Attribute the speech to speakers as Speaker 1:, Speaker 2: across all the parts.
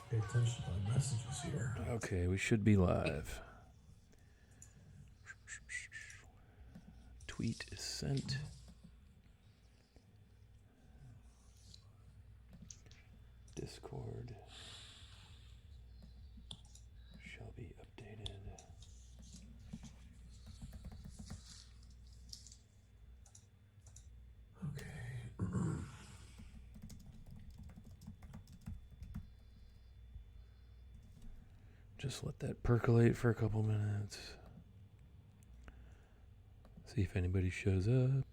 Speaker 1: Pay attention to my messages here.
Speaker 2: Okay, we should be live. Tweet is sent. Discord shall be updated.
Speaker 1: Okay.
Speaker 2: Just let that percolate for a couple minutes. See if anybody shows up.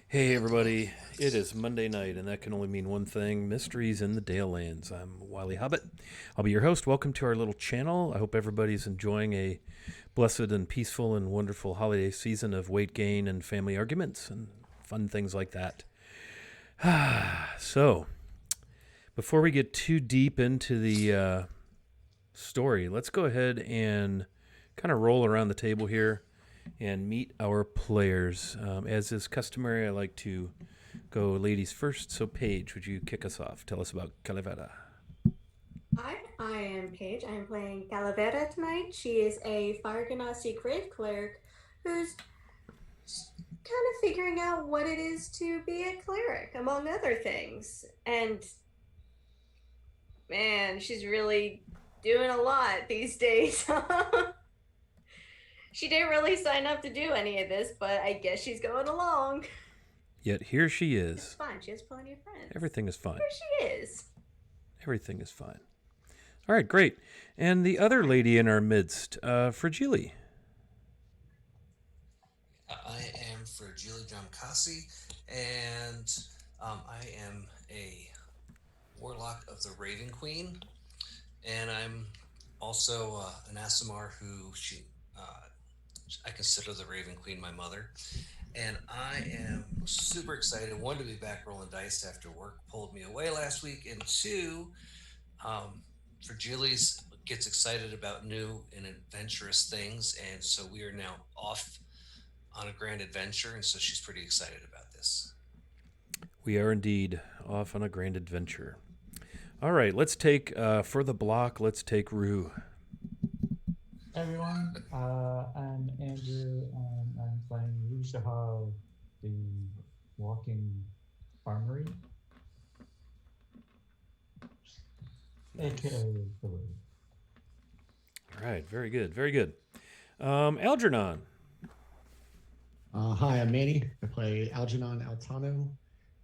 Speaker 2: Hey everybody, it is Monday night, and that can only mean one thing: mysteries in the Dalelands. I'm Wiley Hobbit. I'll be your host. Welcome to our little channel. I hope everybody's enjoying a blessed and peaceful and wonderful holiday season of weight gain and family arguments and fun things like that. So, before we get too deep into the story, let's go ahead and kind of roll around the table here and meet our players. As is customary, I like to go ladies first. So, Paige, would you kick us off? Tell us about Calavera.
Speaker 3: Hi, I am Paige. I am playing Calavera tonight. She is a Fire Ganassi Grave Cleric who's kind of figuring out what it is to be a cleric, among other things. And man, she's really doing a lot these days. She didn't really sign up to do any of this, but I guess she's going along.
Speaker 2: Yet here she
Speaker 3: It's
Speaker 2: is.
Speaker 3: fine. She has plenty of friends.
Speaker 2: Everything is fine.
Speaker 3: Here she is.
Speaker 2: Everything is fine. All right, great. And the other lady in our midst, Fragile.
Speaker 4: I am Fragile Jamkasi, and I am a warlock of the Raven Queen, and I'm also an Asimar I consider the Raven Queen my mother, and I am super excited. One, to be back rolling dice after work pulled me away last week, and two, Virgili's gets excited about new and adventurous things, and so we are now off on a grand adventure, and so she's pretty excited about this.
Speaker 2: We are indeed off on a grand adventure. All right, let's take, for the block, let's take Rue.
Speaker 5: Everyone, I'm Andrew, and I'm playing Rushahar, the walking armory, aka the Road.
Speaker 2: All right, very good, very good. Algernon.
Speaker 6: Hi, I'm Manny. I play Algernon Altano,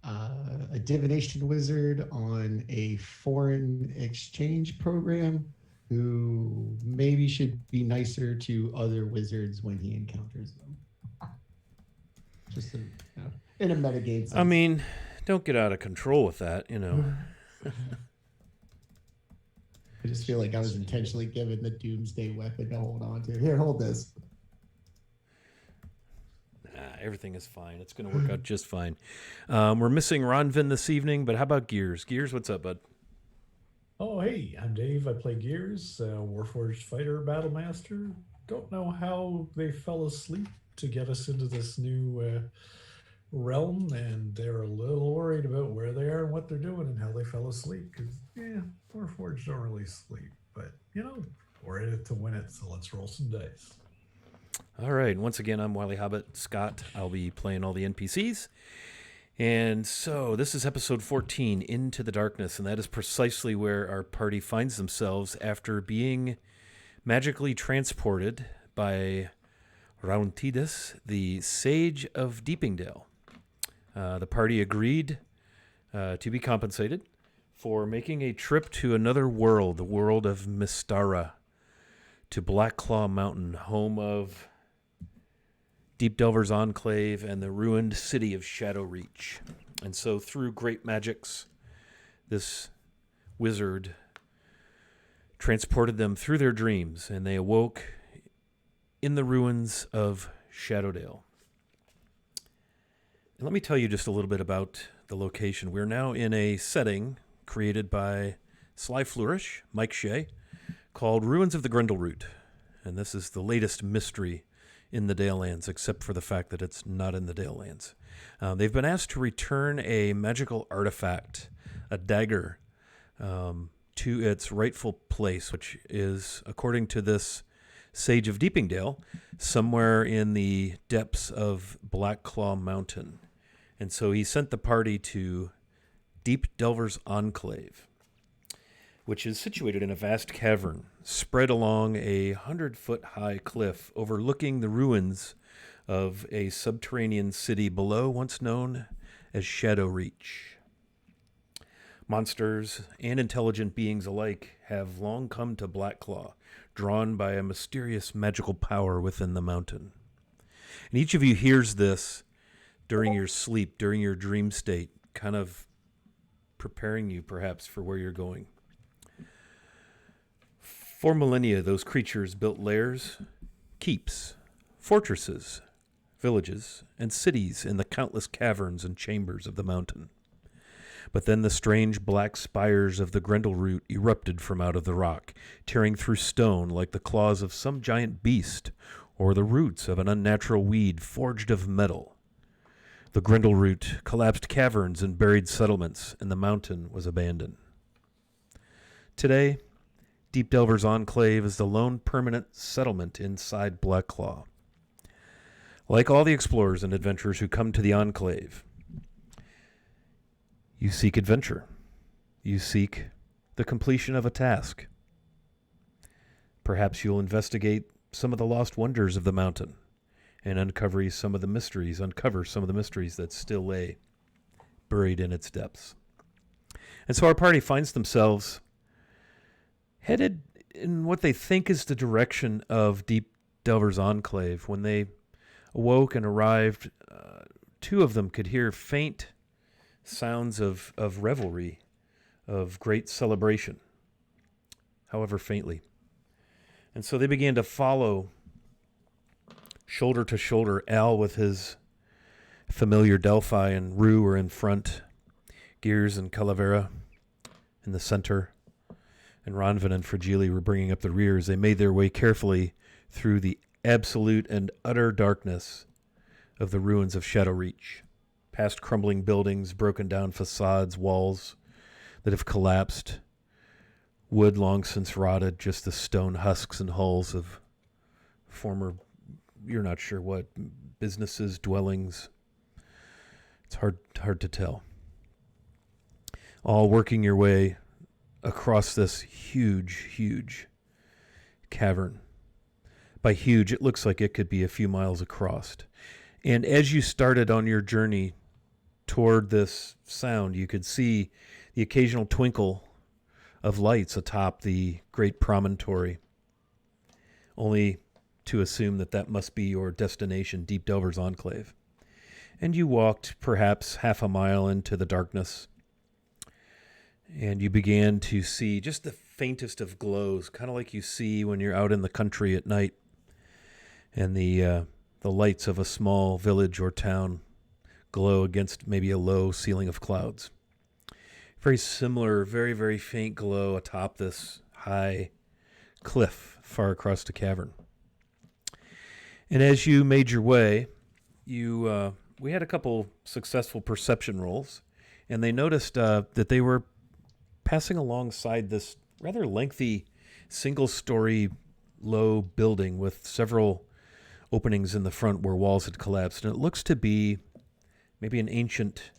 Speaker 6: a divination wizard on a foreign exchange program who maybe should be nicer to other wizards when he encounters them. Just in a metagame sense.
Speaker 2: I mean, don't get out of control with that, you know.
Speaker 6: I just feel like I was intentionally given the doomsday weapon to hold on to. Here, hold this.
Speaker 2: Everything is fine. It's going to work out just fine. We're missing Ronvin this evening, but how about Gears? Gears, what's up, bud?
Speaker 1: Oh, hey, I'm Dave. I play Gears, Warforged Fighter Battle Master. Don't know how they fell asleep to get us into this new realm, and they're a little worried about where they are and what they're doing and how they fell asleep. Because, Warforged don't really sleep. But, we're in it to win it, so let's roll some dice.
Speaker 2: All right. Once again, I'm Wily Hobbit Scott. I'll be playing all the NPCs. And so this is episode 14, Into the Darkness, and that is precisely where our party finds themselves after being magically transported by Rauntidas, the Sage of Deepingdale. The party agreed to be compensated for making a trip to another world, the world of Mystara, to Blackclaw Mountain, home of Deep Delver's Enclave and the ruined city of Shadowreach. And so through great magics, this wizard transported them through their dreams, and they awoke in the ruins of Shadowdale. And let me tell you just a little bit about the location. We're now in a setting created by Sly Flourish, Mike Shea, called Ruins of the Grindelroot. And this is the latest mystery in the Dalelands, except for the fact that it's not in the Dalelands. They've been asked to return a magical artifact, a dagger, to its rightful place, which is, according to this Sage of Deepingdale, somewhere in the depths of Blackclaw Mountain. And so he sent the party to Deep Delver's Enclave, which is situated in a vast cavern spread along a 100-foot-high cliff overlooking the ruins of a subterranean city below, once known as Shadowreach. Monsters and intelligent beings alike have long come to Blackclaw, drawn by a mysterious magical power within the mountain. And each of you hears this during your sleep, during your dream state, kind of preparing you perhaps for where you're going. For millennia, those creatures built lairs, keeps, fortresses, villages, and cities in the countless caverns and chambers of the mountain. But then the strange black spires of the Grindelroot erupted from out of the rock, tearing through stone like the claws of some giant beast or the roots of an unnatural weed forged of metal. The Grindelroot collapsed caverns and buried settlements, and the mountain was abandoned. Today, Deep Delver's Enclave is the lone permanent settlement inside Blackclaw. Like all the explorers and adventurers who come to the Enclave, you seek adventure. You seek the completion of a task. Perhaps you'll investigate some of the lost wonders of the mountain and uncover some of the mysteries that still lay buried in its depths. And so our party finds themselves headed in what they think is the direction of Deep Delver's Enclave. When they awoke and arrived, two of them could hear faint sounds of revelry, of great celebration, however faintly. And so they began to follow, shoulder to shoulder, Al with his familiar Delphi, and Rue were in front, Gears and Calavera in the center. and Ronvin and Fragile were bringing up the rear as they made their way carefully through the absolute and utter darkness of the ruins of Shadowreach, past crumbling buildings, broken down facades, walls that have collapsed, wood long since rotted, just the stone husks and hulls of former, you're not sure what, businesses, dwellings. It's hard to tell. All working your way across this huge cavern. By huge, it looks like it could be a few miles across. And as you started on your journey toward this sound, you could see the occasional twinkle of lights atop the great promontory, only to assume that that must be your destination, Deep Delver's Enclave. And you walked perhaps half a mile into the darkness, and you began to see just the faintest of glows, kind of like you see when you're out in the country at night, and the lights of a small village or town glow against maybe a low ceiling of clouds. Very similar, very faint glow atop this high cliff far across the cavern. And as you made your way, we had a couple successful perception rolls, and they noticed that they were passing alongside this rather lengthy single-story low building with several openings in the front where walls had collapsed. And it looks to be maybe an ancient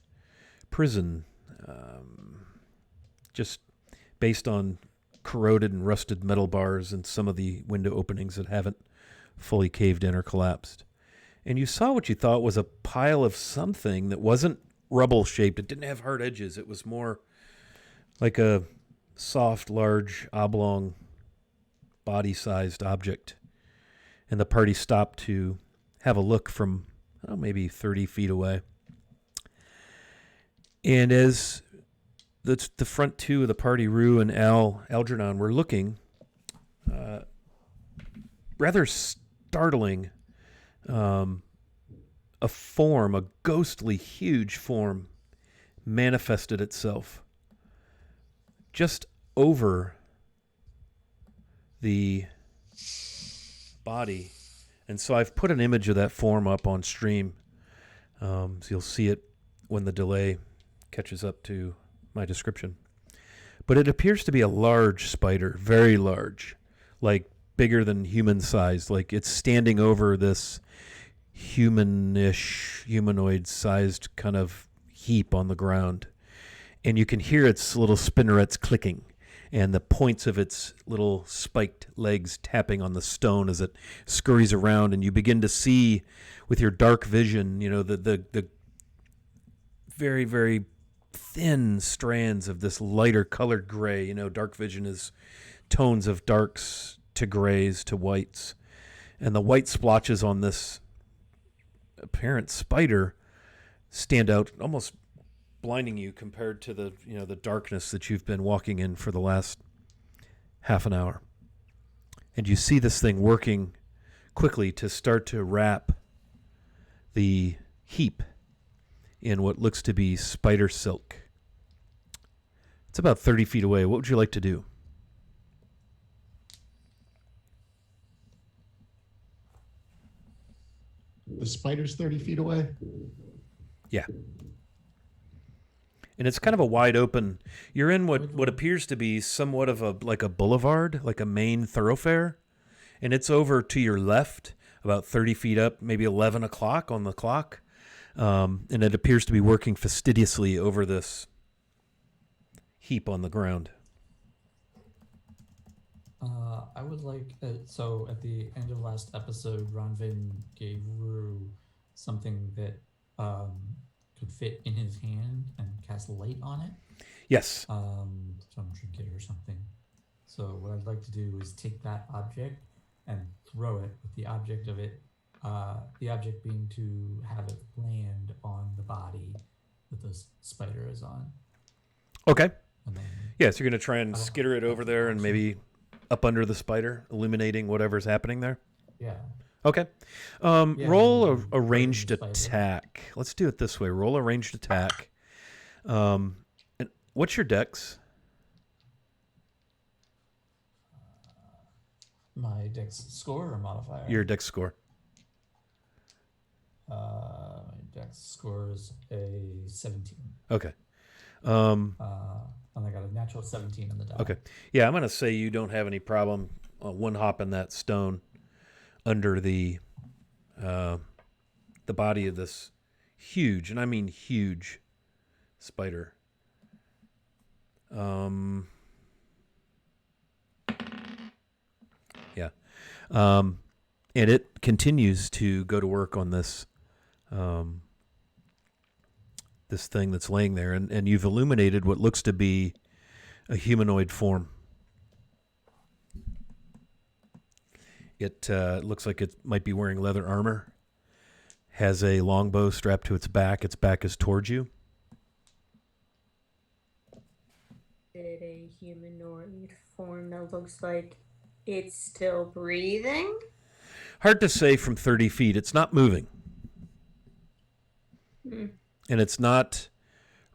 Speaker 2: prison, just based on corroded and rusted metal bars and some of the window openings that haven't fully caved in or collapsed. And you saw what you thought was a pile of something that wasn't rubble-shaped. It didn't have hard edges. It was more like a soft, large, oblong, body-sized object. And the party stopped to have a look from maybe 30 feet away. And as the front two of the party, Rue and Algernon, were looking, rather startling, a form, a ghostly, huge form, manifested itself just over the body. And so I've put an image of that form up on stream, so you'll see it when the delay catches up to my description. But it appears to be a large spider, very large, like bigger than human sized, like it's standing over this humanoid sized kind of heap on the ground. And you can hear its little spinnerets clicking and the points of its little spiked legs tapping on the stone as it scurries around. And you begin to see with your dark vision, the very thin strands of this lighter colored gray. Dark vision is tones of darks to grays to whites. And the white splotches on this apparent spider stand out, almost blinding you compared to the darkness that you've been walking in for the last half an hour. And you see this thing working quickly to start to wrap the heap in what looks to be spider silk. It's about 30 feet away. What would you like to do?
Speaker 6: The spider's 30 feet away?
Speaker 2: Yeah. And it's kind of a wide open. You're in what appears to be somewhat of a boulevard, like a main thoroughfare. And it's over to your left, about 30 feet up, maybe 11 o'clock on the clock. And it appears to be working fastidiously over this heap on the ground.
Speaker 5: I would like, so at the end of last episode, Ronvin gave Rue something that could fit in his hand and cast light on it.
Speaker 2: Yes.
Speaker 5: Some trinket or something. So what I'd like to do is take that object and throw it with the object of it, the object being to have it land on the body that the spider is on.
Speaker 2: Okay.
Speaker 5: And then,
Speaker 2: yeah, so you're going to try and skitter it over there and maybe up under the spider, illuminating whatever's happening there?
Speaker 5: Yeah.
Speaker 2: Okay. Roll a ranged attack. Let's do it this way. Roll a ranged attack. And what's your dex?
Speaker 5: My dex score or modifier?
Speaker 2: Your dex score.
Speaker 5: My dex score is a 17.
Speaker 2: Okay.
Speaker 5: And I got a natural 17 in the die.
Speaker 2: Okay. Yeah, I'm going to say you don't have any problem one hopping that stone under the body of this huge, and I mean huge, spider. Yeah. And it continues to go to work on this this thing that's laying there, and you've illuminated what looks to be a humanoid form. It looks like it might be wearing leather armor, has a longbow strapped to its back is towards you.
Speaker 3: It a humanoid form that looks like it's still breathing?
Speaker 2: Hard to say from 30 feet. It's not moving. And it's not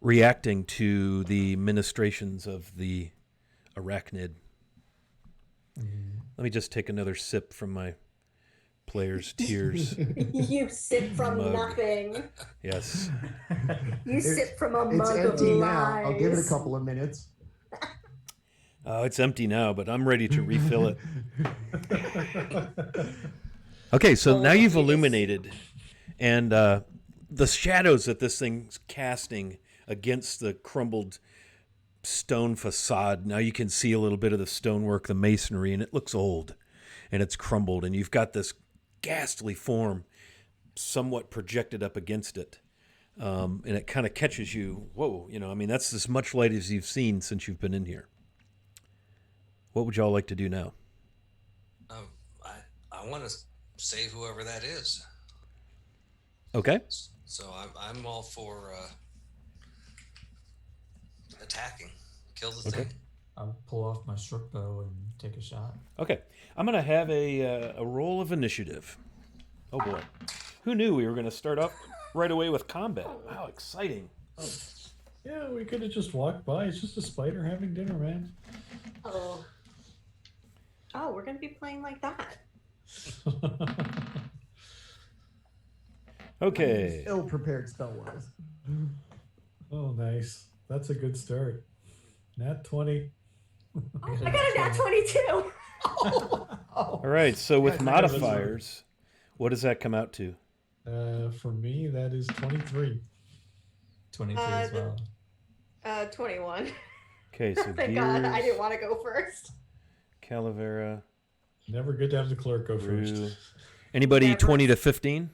Speaker 2: reacting to the ministrations of the arachnid. Let me just take another sip from my player's tears.
Speaker 3: You sip from
Speaker 2: Mug.
Speaker 3: nothing.
Speaker 2: Yes.
Speaker 3: You sip from a
Speaker 6: It's
Speaker 3: mug of
Speaker 6: empty now.
Speaker 3: lies.
Speaker 6: I'll give it a couple of minutes.
Speaker 2: Oh, it's empty now, but I'm ready to refill it. Okay, so now you've illuminated, and the shadows that this thing's casting against the crumbled stone facade, now you can see a little bit of the stonework, the masonry, and it looks old, and it's crumbled, and you've got this ghastly form somewhat projected up against it, and it kind of catches you. Whoa, I mean, that's as much light as you've seen since you've been in here. What would y'all like to do now?
Speaker 4: I want to save whoever that is.
Speaker 2: Okay.
Speaker 4: So I'm all for attacking. Kill the thing.
Speaker 5: I'll pull off my short bow and take a shot.
Speaker 2: Okay. I'm going to have a roll of initiative. Oh, boy. Who knew we were going to start off right away with combat? Wow, exciting.
Speaker 1: Yeah, we could have just walked by. It's just a spider having dinner, man.
Speaker 3: Oh, we're gonna be playing like that.
Speaker 2: Okay.
Speaker 6: Ill-prepared spell-wise.
Speaker 1: Oh, nice. That's a good start. Nat 20.
Speaker 3: I got a nat 22.
Speaker 2: All right. So with
Speaker 1: Yeah, I got this
Speaker 2: modifiers, what does that come out to?
Speaker 1: For me, that is 23.
Speaker 5: 23 as well.
Speaker 3: 21.
Speaker 2: Okay, so
Speaker 3: Thank God, I didn't want to go first.
Speaker 2: Calavera,
Speaker 1: Never good to have the clerk go
Speaker 2: Rue.
Speaker 1: first.
Speaker 2: Anybody
Speaker 3: Never.
Speaker 2: 20 to 15?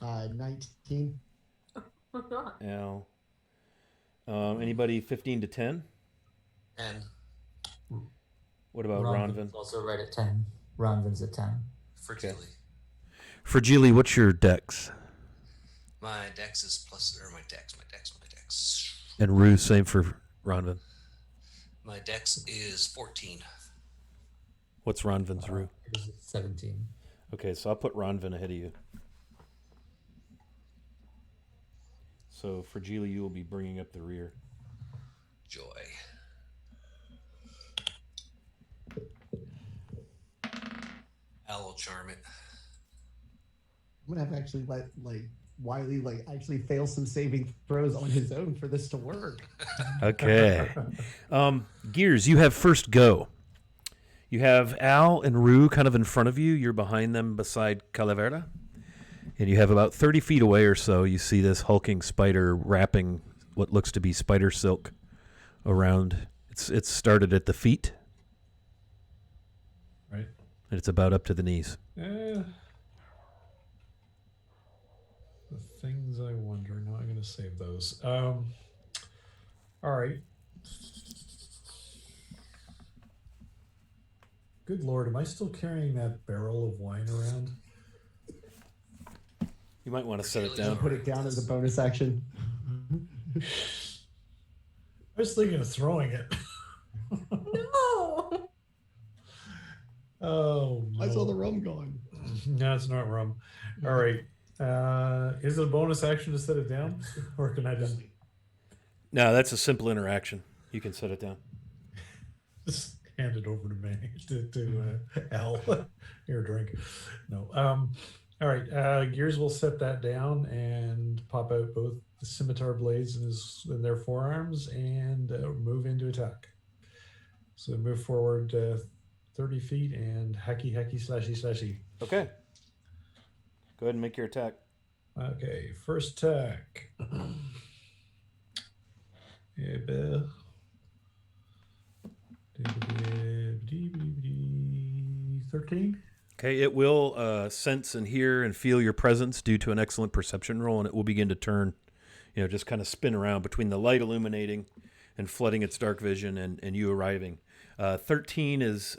Speaker 6: 19.
Speaker 2: Al. Anybody 15 to 10?
Speaker 4: And
Speaker 2: What about
Speaker 5: Ronvin's
Speaker 2: Ronvin?
Speaker 5: also right at 10. Ronvin's at 10.
Speaker 4: for
Speaker 2: Okay.
Speaker 4: Keely.
Speaker 2: Fragile, what's your dex?
Speaker 4: My dex is plus, or my dex.
Speaker 2: And Rue, same for Ronvin.
Speaker 4: My dex is 14.
Speaker 2: What's Ronvin's Rue?
Speaker 5: Here's 17.
Speaker 2: Okay, so I'll put Ronvin ahead of you. So Fragile, you will be bringing up the rear.
Speaker 4: Joy. Al will charm it.
Speaker 6: I'm gonna have to actually let Wiley actually fail some saving throws on his own for this to work.
Speaker 2: Okay. Gears, you have first go. You have Al and Rue kind of in front of you. You're behind them beside Calavera. And you have about 30 feet away or so, you see this hulking spider wrapping what looks to be spider silk around. It's started at the feet.
Speaker 1: Right.
Speaker 2: And it's about up to the knees.
Speaker 1: The things I wonder. No, I'm going to save those. All right. Good Lord, am I still carrying that barrel of wine around?
Speaker 2: You might want to set it
Speaker 4: Really
Speaker 2: down.
Speaker 6: Put it down as a bonus action.
Speaker 1: I was thinking of throwing it.
Speaker 3: No.
Speaker 1: Oh, no.
Speaker 6: I saw the rum gone.
Speaker 1: No, it's not rum. All right. Is it a bonus action to set it down? Or can I just...
Speaker 2: No, that's a simple interaction. You can set it down.
Speaker 1: hand it over to me to Al. Here, drink. No. All right. Gears will set that down and pop out both the scimitar blades in their forearms and move into attack. So move forward 30 feet and hacky, slashy.
Speaker 2: Okay. Go ahead and make your attack.
Speaker 1: Okay, first attack. Yeah, 13.
Speaker 2: Okay, it will sense and hear and feel your presence due to an excellent perception roll, and it will begin to turn, just kind of spin around between the light illuminating and flooding its dark vision and you arriving. 13 is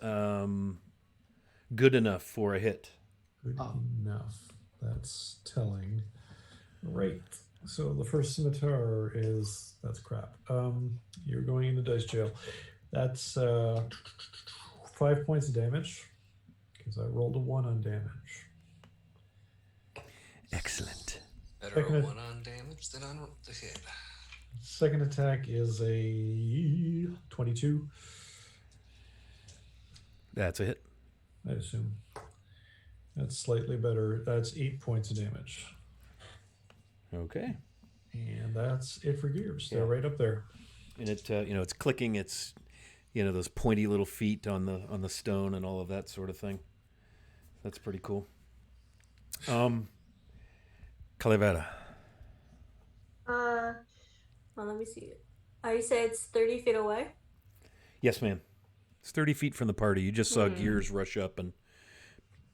Speaker 2: good enough for a hit.
Speaker 1: Good enough. That's telling. Right. So the first scimitar that's crap. You're going into dice jail. That's 5 points of damage because I rolled a 1 on damage.
Speaker 2: Excellent.
Speaker 4: Better a 1 on damage than on the hit.
Speaker 1: Second attack is a 22.
Speaker 2: That's a hit.
Speaker 1: I assume. That's slightly better. That's 8 points of damage.
Speaker 2: Okay.
Speaker 1: And that's it for gears. They're
Speaker 2: Yeah.
Speaker 1: right up there.
Speaker 2: And it, it's clicking. It's, those pointy little feet on the stone and all of that sort of thing. That's pretty cool. Calavera.
Speaker 3: Well, let me see. You said it's 30 feet away?
Speaker 2: Yes, ma'am. It's 30 feet from the party. You just saw Gears rush up and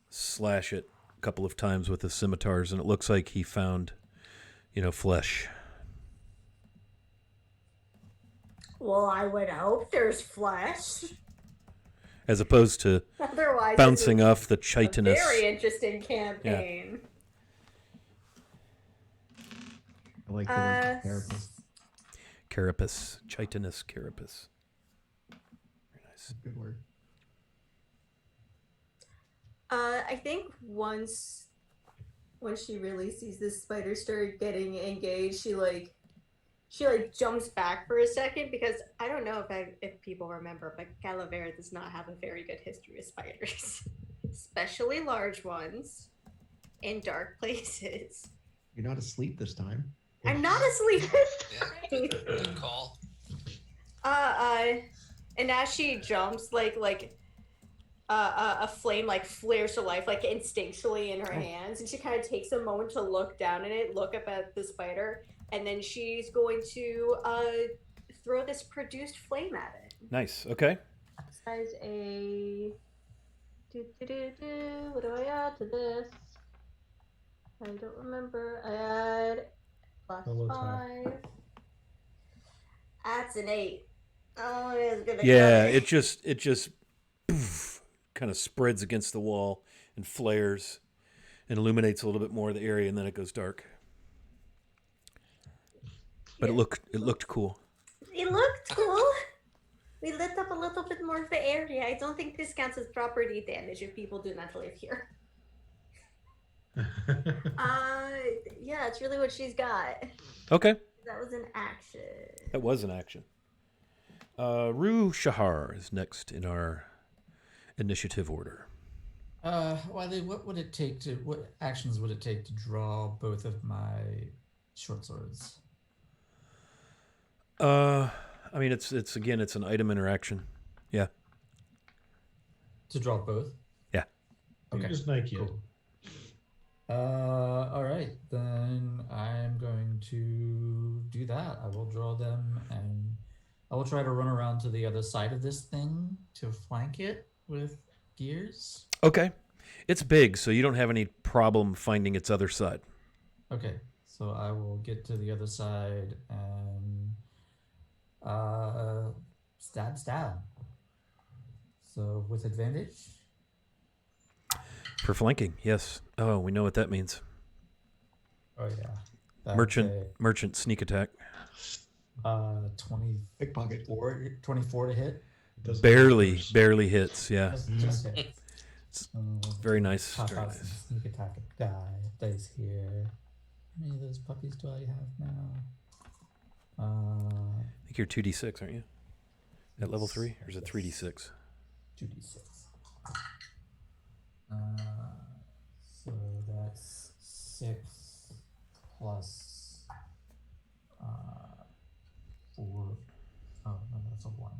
Speaker 2: slash it a couple of times with the scimitars, and it looks like he found, flesh.
Speaker 3: Well, I would hope there's flesh.
Speaker 2: As opposed to
Speaker 3: Otherwise,
Speaker 2: bouncing off the
Speaker 3: a
Speaker 2: chitinous.
Speaker 3: very interesting campaign.
Speaker 6: I like the word carapace.
Speaker 2: Carapace. Chitinous carapace. Very nice.
Speaker 6: Good word.
Speaker 3: I think once she really sees this spider start getting engaged, she jumps back for a second, because I don't know if people remember, but Calavera does not have a very good history with spiders, especially large ones in dark places.
Speaker 6: You're not asleep this time.
Speaker 3: I'm not asleep this
Speaker 4: Yeah,
Speaker 3: time.
Speaker 4: good call.
Speaker 3: And as she jumps, a flame flares to life, instinctually in her hands, and she kind of takes a moment to look down at it, look up at the spider, and then she's going to throw this produced flame at it.
Speaker 2: Nice. Okay.
Speaker 3: Besides a what do I add to this? I don't remember. I add +5. That's an 8. Oh, it's gonna
Speaker 2: Yeah,
Speaker 3: go.
Speaker 2: it just poof, kind of spreads against the wall and flares and illuminates a little bit more of the area, and then it goes dark. But
Speaker 3: Yeah.
Speaker 2: it looked cool.
Speaker 3: It looked cool. We lit up a little bit more of the area. I don't think this counts as property damage if people do not live here. Yeah, it's really what she's got.
Speaker 2: Okay.
Speaker 3: That was an action.
Speaker 2: That was an action. Rue Shahar is next in our initiative order.
Speaker 5: Wiley, what actions would it take to draw both of my short swords?
Speaker 2: I mean, it's an item interaction. Yeah.
Speaker 5: To draw both?
Speaker 2: Yeah.
Speaker 1: You just Nike it.
Speaker 5: Cool. All right, then I'm going to do that. I will draw them, and I will try to run around to the other side of this thing to flank it with gears.
Speaker 2: Okay. It's big, so you don't have any problem finding its other side.
Speaker 5: Okay, so I will get to the other side and stab. So with advantage.
Speaker 2: For flanking, yes. Oh, we know what that means.
Speaker 5: Oh yeah. That's
Speaker 2: Merchant sneak attack.
Speaker 5: 24
Speaker 6: Pickpocket.
Speaker 5: 24 to hit.
Speaker 6: Doesn't
Speaker 2: Barely
Speaker 6: matter.
Speaker 2: hits. Yeah.
Speaker 5: Just hits.
Speaker 2: Very nice.
Speaker 5: Pop
Speaker 2: Very
Speaker 5: out some
Speaker 2: nice.
Speaker 5: sneak attack dice here. How many of those puppies do I have now?
Speaker 2: I think you're 2d6, aren't you? At level 3? Or is it 3d6?
Speaker 5: 2d6. So that's 6 plus 4. Oh, no, that's a 1.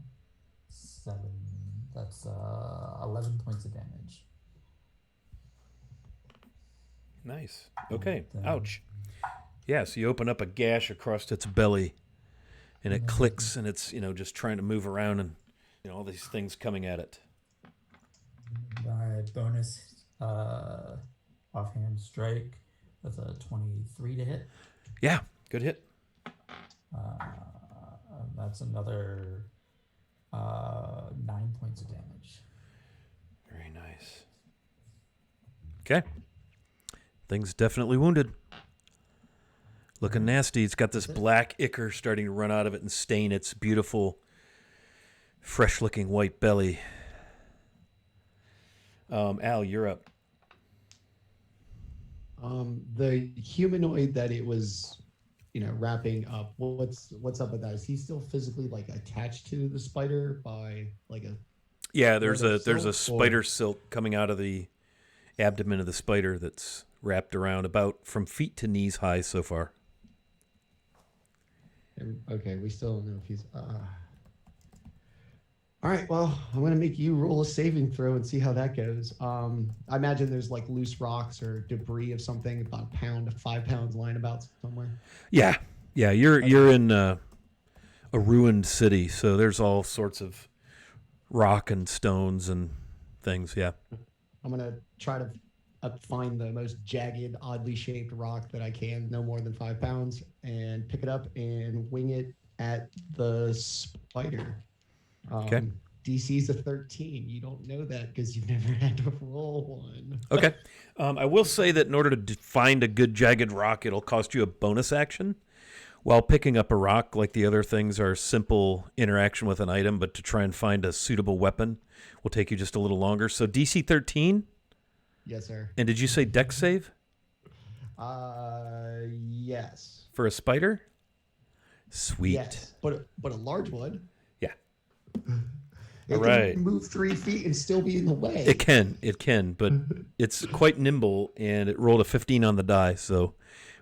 Speaker 5: 7. That's 11 points of damage.
Speaker 2: Nice. Okay.
Speaker 5: Then-
Speaker 2: Ouch. Yeah, so you open up a gash across its belly, and it clicks, and it's, just trying to move around, and, all these things coming at it.
Speaker 5: My bonus offhand strike. That's a 23 to hit.
Speaker 2: Yeah, good hit.
Speaker 5: That's another 9 points of damage.
Speaker 2: Very nice. Okay. Thing's definitely wounded. Looking nasty. It's got this black ichor starting to run out of it and stain its beautiful, fresh-looking white belly. Al, you're up.
Speaker 6: The humanoid that it was, wrapping up. What's up with that? Is he still physically attached to the spider by a?
Speaker 2: Yeah, there's a
Speaker 6: silk,
Speaker 2: spider silk coming out of the abdomen of the spider that's wrapped around about from feet to knees high so far.
Speaker 6: Okay, we still don't know if he's. All right, well, I'm gonna make you roll a saving throw and see how that goes. I imagine there's loose rocks or debris of something about a pound to 5 pounds lying about somewhere.
Speaker 2: Yeah. You're in a ruined city, so there's all sorts of rock and stones and things. Yeah.
Speaker 6: I'm gonna try to find the most jagged, oddly shaped rock that I can, no more than 5 pounds, and pick it up and wing it at the spider.
Speaker 2: Okay.
Speaker 6: DC's a 13. You don't know that because you've never had to roll one.
Speaker 2: Okay. I will say that in order to find a good jagged rock, it'll cost you a bonus action. While picking up a rock, like the other things, are simple interaction with an item, but to try and find a suitable weapon will take you just a little longer. So DC 13?
Speaker 6: Yes, sir.
Speaker 2: And did you say dex save?
Speaker 6: Yes.
Speaker 2: For a spider? Sweet.
Speaker 6: Yes, but a large one.
Speaker 2: Yeah.
Speaker 6: It
Speaker 2: All right.
Speaker 6: can move 3 feet and still be in the way.
Speaker 2: It can, but it's quite nimble, and it rolled a 15 on the die, so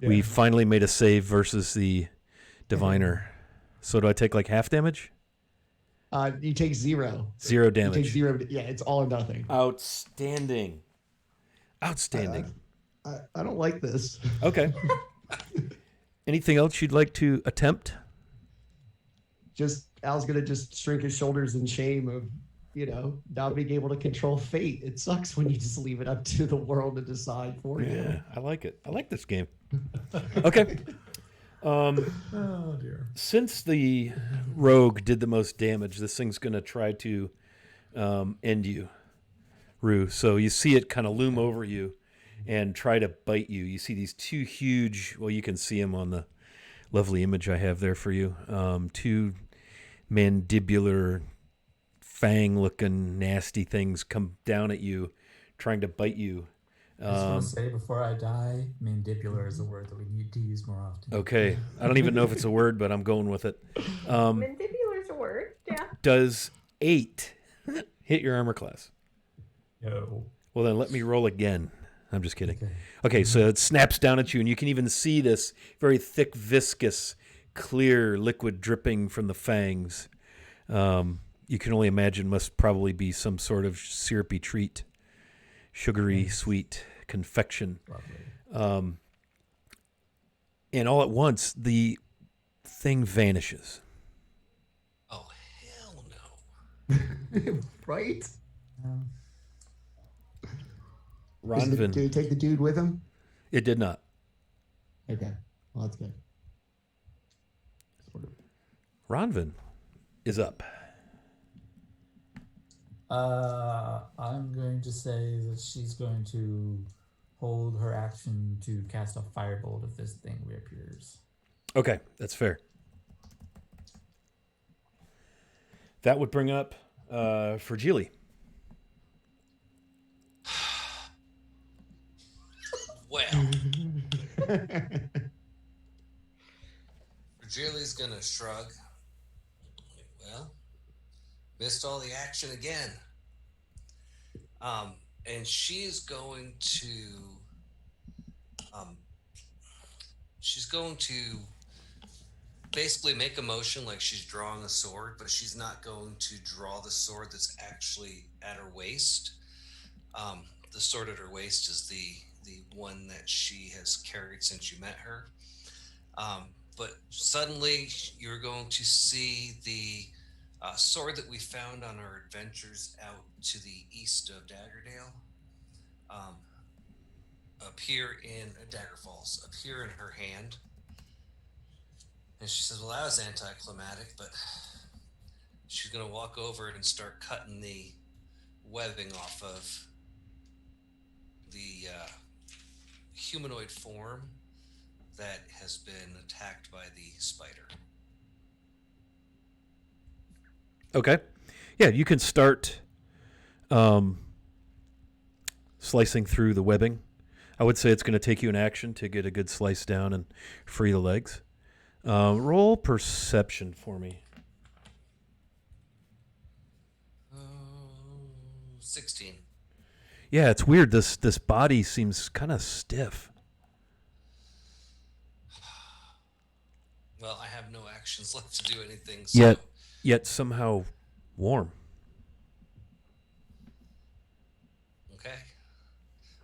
Speaker 2: we finally made a save versus the diviner. So do I take half damage?
Speaker 6: You take 0.
Speaker 2: 0 damage.
Speaker 6: You take 0. Yeah, it's all or nothing.
Speaker 2: Outstanding. I
Speaker 6: don't like this.
Speaker 2: Okay. Anything else you'd like to attempt?
Speaker 6: Al's gonna just shrink his shoulders in shame of, not being able to control fate. It sucks when you just leave it up to the world to decide for you.
Speaker 2: Yeah, I like it. I like this game. Okay.
Speaker 1: Oh dear.
Speaker 2: Since the rogue did the most damage, this thing's going to try to end you, Rue. So you see it kind of loom over you and try to bite you. You see these two huge, well, you can see them on the lovely image I have there for you, two mandibular, fang-looking, nasty things come down at you, trying to bite you.
Speaker 5: I just want to say before I die, mandibular is a word that we need to use more often.
Speaker 2: Okay. I don't even know if it's a word, but I'm going with it.
Speaker 3: Mandibular is a word, yeah.
Speaker 2: Does 8 hit your armor class?
Speaker 5: No.
Speaker 2: Well, then let me roll again. I'm just kidding. Okay, so it snaps down at you, and you can even see this very thick, viscous, clear liquid dripping from the fangs. You can only imagine must probably be some sort of syrupy treat. Sugary, sweet confection. And all at once, the thing vanishes.
Speaker 4: Oh, hell no.
Speaker 6: Right?
Speaker 2: Ronvin.
Speaker 6: Did he take the dude with him?
Speaker 2: It did not.
Speaker 6: Okay. Well, that's good.
Speaker 2: Ronvin is up.
Speaker 5: I'm going to say that she's going to hold her action to cast a firebolt if this thing reappears.
Speaker 2: Okay, that's fair. That would bring up Fragile.
Speaker 4: Well, Virgilia's gonna shrug. Well, missed all the action again. Um, and she's going to um, she's going to basically make a motion like she's drawing a sword, but she's not going to draw the sword that's actually at her waist. Um, the sword at her waist is the one that she has carried since you met her. Um, but suddenly you're going to see the sword that we found on our adventures out to the east of Daggerdale um, appear in Dagger Falls, appear in her hand. And she says, "Well, that was anticlimactic," but she's going to walk over it and start cutting the webbing off of the humanoid form that has been attacked by the spider.
Speaker 2: Okay. Yeah, you can start slicing through the webbing. I would say it's going to take you an action to get a good slice down and free the legs. Roll perception for me.
Speaker 4: 16.
Speaker 2: Yeah, it's weird. This body seems kind of stiff.
Speaker 4: Well, I have no actions left to do anything. So.
Speaker 2: Yet somehow warm.
Speaker 4: Okay.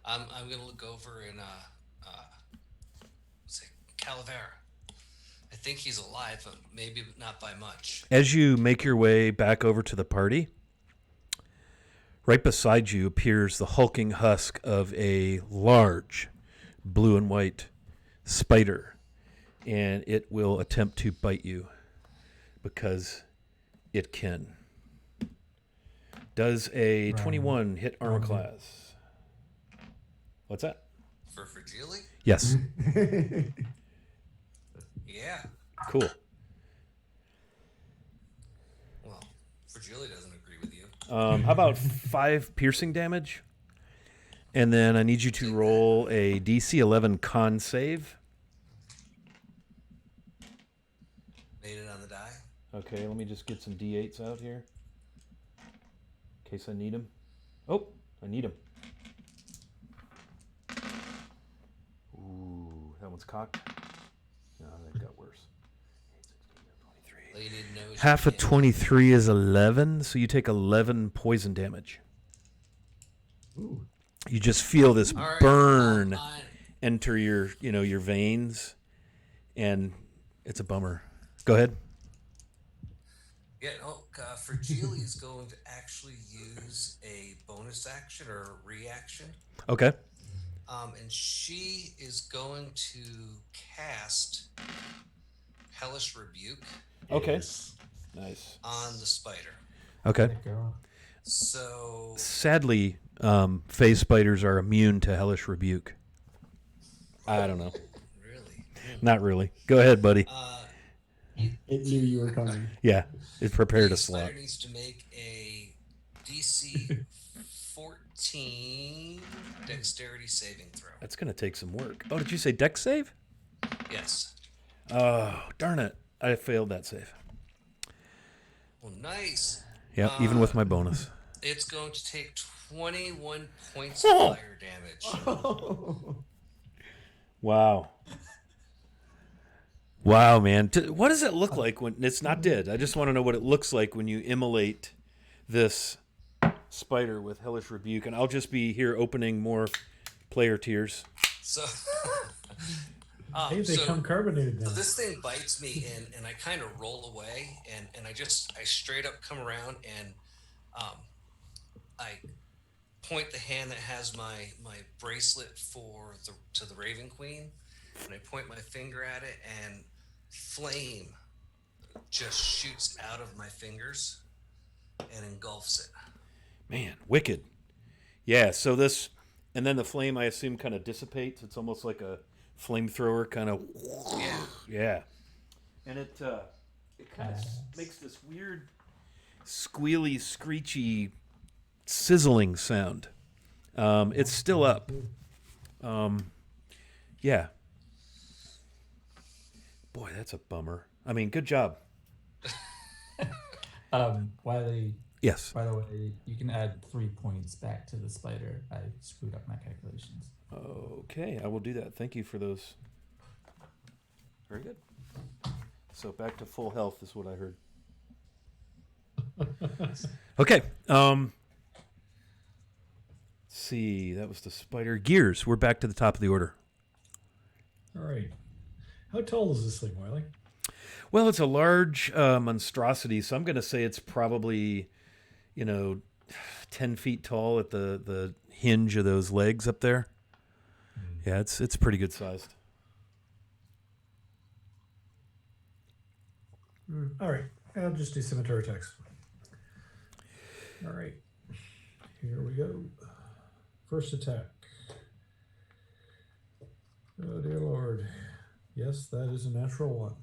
Speaker 4: I'm going to look over and say, Calavera. I think he's alive, but maybe not by much.
Speaker 2: As you make your way back over to the party, right beside you appears the hulking husk of a large blue and white spider, and it will attempt to bite you because it can. Does a 21 hit armor class? What's that?
Speaker 4: For Fragile?
Speaker 2: Yes.
Speaker 4: Yeah.
Speaker 2: Cool.
Speaker 4: Well, Fragile doesn't agree with you.
Speaker 2: How about 5 piercing damage? And then I need you to roll a DC 11 con save.
Speaker 4: Made it on the die.
Speaker 2: Okay, let me just get some D8s out here. In case I need them. Oh, I need them. Ooh, that one's cocked. No, that got worse.
Speaker 4: Lady knows
Speaker 2: Half of 23 is 11, so you take 11 poison damage.
Speaker 6: Ooh.
Speaker 2: You just feel this
Speaker 4: right,
Speaker 2: burn enter your veins, and it's a bummer. Go ahead.
Speaker 4: Yeah, Fragile is going to actually use a bonus action or a reaction.
Speaker 2: Okay.
Speaker 4: And she is going to cast Hellish Rebuke.
Speaker 2: Okay.
Speaker 1: Yes.
Speaker 2: Nice.
Speaker 4: On the spider.
Speaker 2: Okay.
Speaker 5: Girl.
Speaker 4: So
Speaker 2: Sadly, phase spiders are immune to hellish rebuke. I don't know.
Speaker 4: Really?
Speaker 2: Not really. Go ahead, buddy.
Speaker 6: It knew you were coming.
Speaker 2: Yeah, it's prepared
Speaker 4: The
Speaker 2: a slot.
Speaker 4: spider needs to make a DC 14 dexterity saving throw.
Speaker 2: That's going to take some work. Oh, did you say dex save?
Speaker 4: Yes.
Speaker 2: Oh, darn it. I failed that save.
Speaker 4: Well, nice.
Speaker 2: Yeah, even with my bonus.
Speaker 4: It's going to take 21 points of fire damage.
Speaker 2: Wow. Wow, man. What does it look like when it's not dead? I just want to know what it looks like when you immolate this spider with hellish rebuke, and I'll just be here opening more player tiers.
Speaker 4: So,
Speaker 1: Hey, they come carbonated
Speaker 4: so
Speaker 1: then.
Speaker 4: this thing bites me, and I kind of roll away, and I straight up come around, and I point the hand that has my bracelet to the Raven Queen, and I point my finger at it, and flame just shoots out of my fingers and engulfs it.
Speaker 2: Man, wicked. Yeah, so this, and then the flame, I assume, kind of dissipates. It's almost like a flamethrower kind of.
Speaker 4: Yeah.
Speaker 2: Yeah. And it kind of makes this weird, squealy, screechy, sizzling sound. It's still up. Yeah. Boy, that's a bummer. I mean, good job.
Speaker 5: Wiley
Speaker 2: Yes.
Speaker 5: By the way, you can add 3 points back to the spider. I screwed up my calculations.
Speaker 2: Okay, I will do that. Thank you for those. Very good. So back to full health is what I heard. Okay. Let's see. That was the spider. Gears. We're back to the top of the order.
Speaker 1: All right. How tall is this thing, Wiley?
Speaker 2: Well, it's a large monstrosity, so I'm going to say it's probably, 10 feet tall at the hinge of those legs up there. Yeah, it's pretty good sized.
Speaker 1: All right. I'll just do scimitar attacks. All right. Here we go. First attack. Oh, dear Lord. Yes, that is a natural one.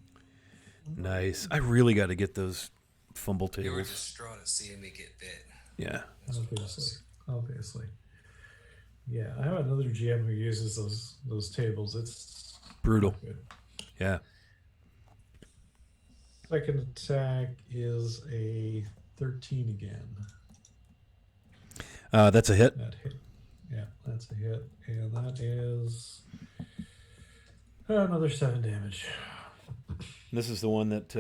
Speaker 2: Nice. I really got to get those fumble
Speaker 4: You were
Speaker 2: tables.
Speaker 4: distraught at seeing me get bit.
Speaker 2: Yeah.
Speaker 4: That's what it was.
Speaker 1: Obviously. Yeah, I have another GM who uses those tables. It's
Speaker 2: Brutal.
Speaker 1: not good.
Speaker 2: Yeah.
Speaker 1: Second attack is a 13 again.
Speaker 2: That's a hit.
Speaker 1: That hit. Yeah, that's a hit. And that is another 7 damage.
Speaker 2: This is the one that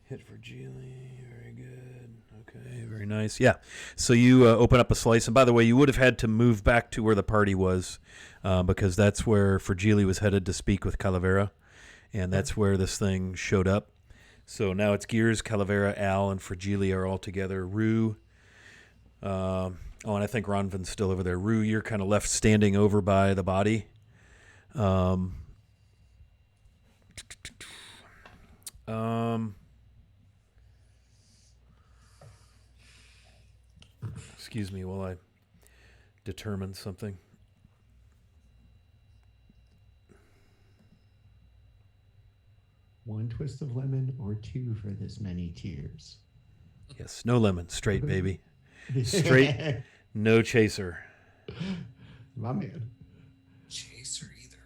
Speaker 2: hit for Geely. Very good. Okay, very nice. Yeah. So you open up a slice. And by the way, you would have had to move back to where the party was because that's where Fragili was headed to speak with Calavera. And that's where this thing showed up. So now it's Gears, Calavera, Al, and Fragili are all together. Rue. And I think Ronvin's still over there. Rue, you're kind of left standing over by the body. Excuse me while I determine something.
Speaker 6: One twist of lemon or two for this many tears.
Speaker 2: Yes, no lemon, straight, baby. Straight, no chaser.
Speaker 6: My man.
Speaker 4: Chaser either.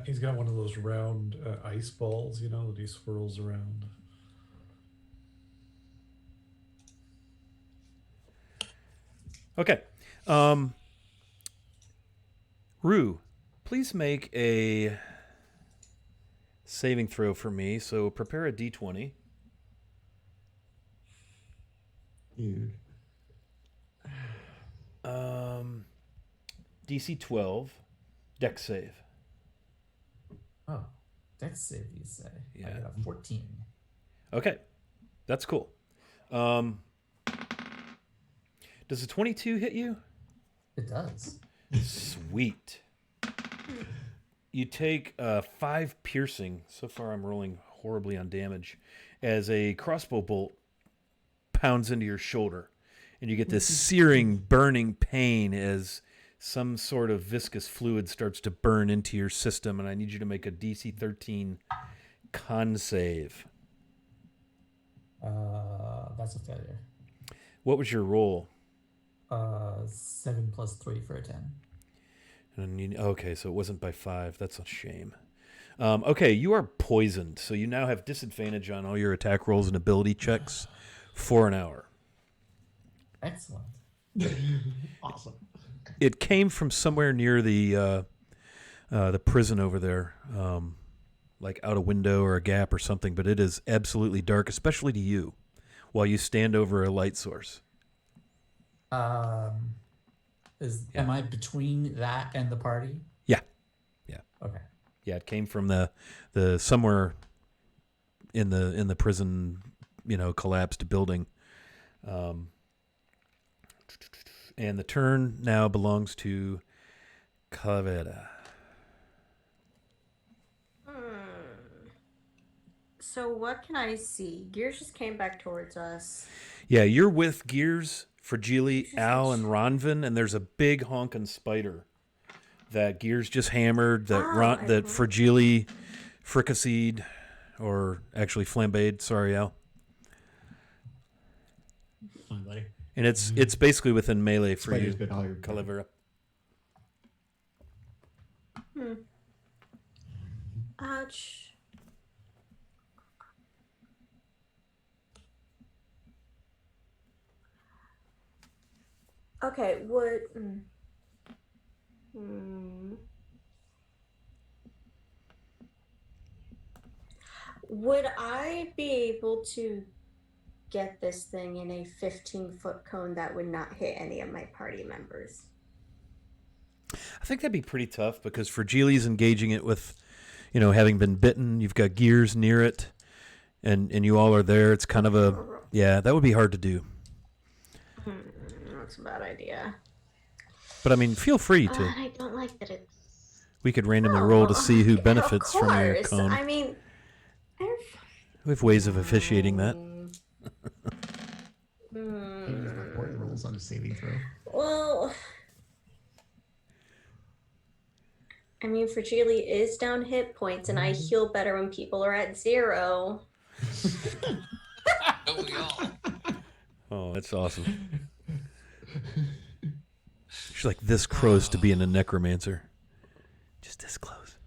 Speaker 1: He's got one of those round ice balls, that he swirls around.
Speaker 2: Okay. Rue, please make a saving throw for me. So prepare a d20.
Speaker 6: Dude.
Speaker 2: DC 12, dex save.
Speaker 5: Oh, dex save, you say?
Speaker 2: Yeah.
Speaker 5: I got a 14.
Speaker 2: Okay, that's cool. Does a 22 hit you?
Speaker 5: It does.
Speaker 2: Sweet. You take 5 piercing. So far, I'm rolling horribly on damage. As a crossbow bolt pounds into your shoulder, and you get this searing, burning pain as some sort of viscous fluid starts to burn into your system. And I need you to make a DC 13 con save.
Speaker 5: That's a failure.
Speaker 2: What was your roll?
Speaker 5: 7 plus 3 for a 10.
Speaker 2: Okay, so it wasn't by 5. That's a shame. Okay, you are poisoned, so you now have disadvantage on all your attack rolls and ability checks for an hour.
Speaker 5: Excellent.
Speaker 6: Awesome.
Speaker 2: It came from somewhere near the prison over there, like out a window or a gap or something, but it is absolutely dark, especially to you, while you stand over a light source.
Speaker 5: Am I between that and the party?
Speaker 2: Yeah.
Speaker 5: Okay.
Speaker 2: Yeah, it came from the somewhere in the prison, collapsed building. And the turn now belongs to Calavera.
Speaker 3: So what can I see? Gears just came back towards us.
Speaker 2: Yeah, you're with Gears, Fragili, Al, and Ronvin, and there's a big honking spider that Gears just hammered, that Fragili fricasseed, or actually flambéed. Sorry, Al.
Speaker 6: Fine, buddy.
Speaker 2: And it's basically within melee for
Speaker 6: Spider's
Speaker 2: you,
Speaker 6: been all your
Speaker 2: Calavera.
Speaker 3: Ouch. Okay, would. Hmm. Would I be able to get this thing in a 15-foot cone that would not hit any of my party members?
Speaker 2: I think that'd be pretty tough because Fragili's engaging it with, having been bitten. You've got gears near it, and you all are there. It's kind of that would be hard to do.
Speaker 3: That's a bad idea.
Speaker 2: But I mean, feel free to.
Speaker 3: I don't like that it's.
Speaker 2: We could randomly roll to see who benefits
Speaker 3: of
Speaker 2: from your
Speaker 3: course.
Speaker 2: cone.
Speaker 3: I mean,
Speaker 2: We have ways of officiating that.
Speaker 6: Use the important rules on a saving throw.
Speaker 3: Well, I mean, Fragile is down hit points, and I heal better when people are at 0.
Speaker 4: Don't we all?
Speaker 2: Oh, that's awesome. She's like this close to being a necromancer. Just this close.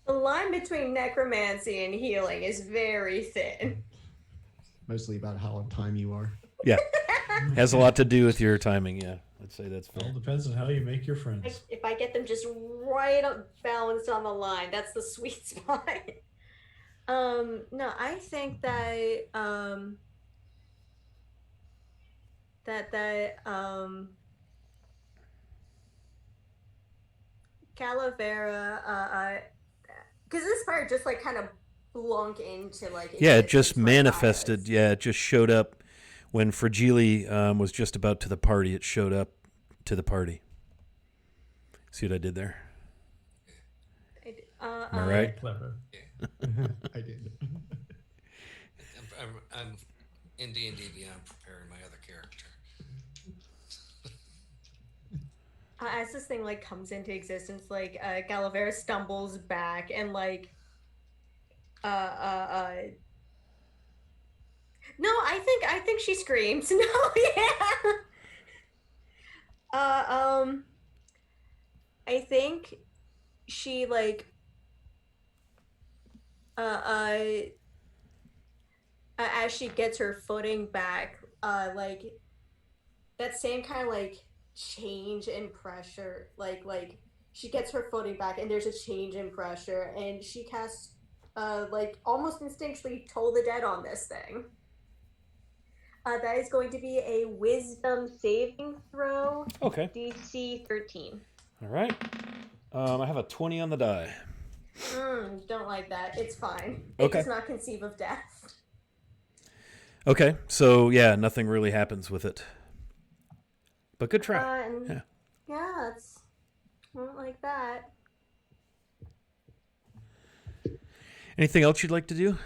Speaker 3: The line between necromancy and healing is very thin.
Speaker 6: Mostly about how on time you are.
Speaker 2: Yeah. Has a lot to do with your timing, yeah. I'd say that's
Speaker 1: It all
Speaker 2: fair.
Speaker 1: depends on how you make your friends.
Speaker 3: If I get them just right up balanced on the line, that's the sweet spot. No, I think that Calavera, because this fire just like kind of blunk into like.
Speaker 2: Yeah, it just
Speaker 3: existence
Speaker 2: manifested.
Speaker 3: eyes.
Speaker 2: Yeah, it just showed up when Fragile was just about to the party. It showed up to the party. See what I did there? Am I right?
Speaker 1: Clever.
Speaker 6: I did.
Speaker 4: I'm in D&D Beyond preparing my other character.
Speaker 3: As this thing like comes into existence, like Galavera stumbles back and like no, I think she screams. No, yeah. I think she like as she gets her footing back, like that same kind of like change in pressure, like she gets her footing back and there's a change in pressure and she casts like almost instinctually Toll the Dead on this thing. That is going to be a wisdom saving throw.
Speaker 2: Okay.
Speaker 3: DC 13.
Speaker 2: All right. I have a 20 on the die.
Speaker 3: Don't like that. It's fine.
Speaker 2: Okay.
Speaker 3: It does not conceive of death.
Speaker 2: Okay, so yeah, nothing really happens with it. But good try.
Speaker 3: Yeah, it's not like that.
Speaker 2: Anything else you'd like to do?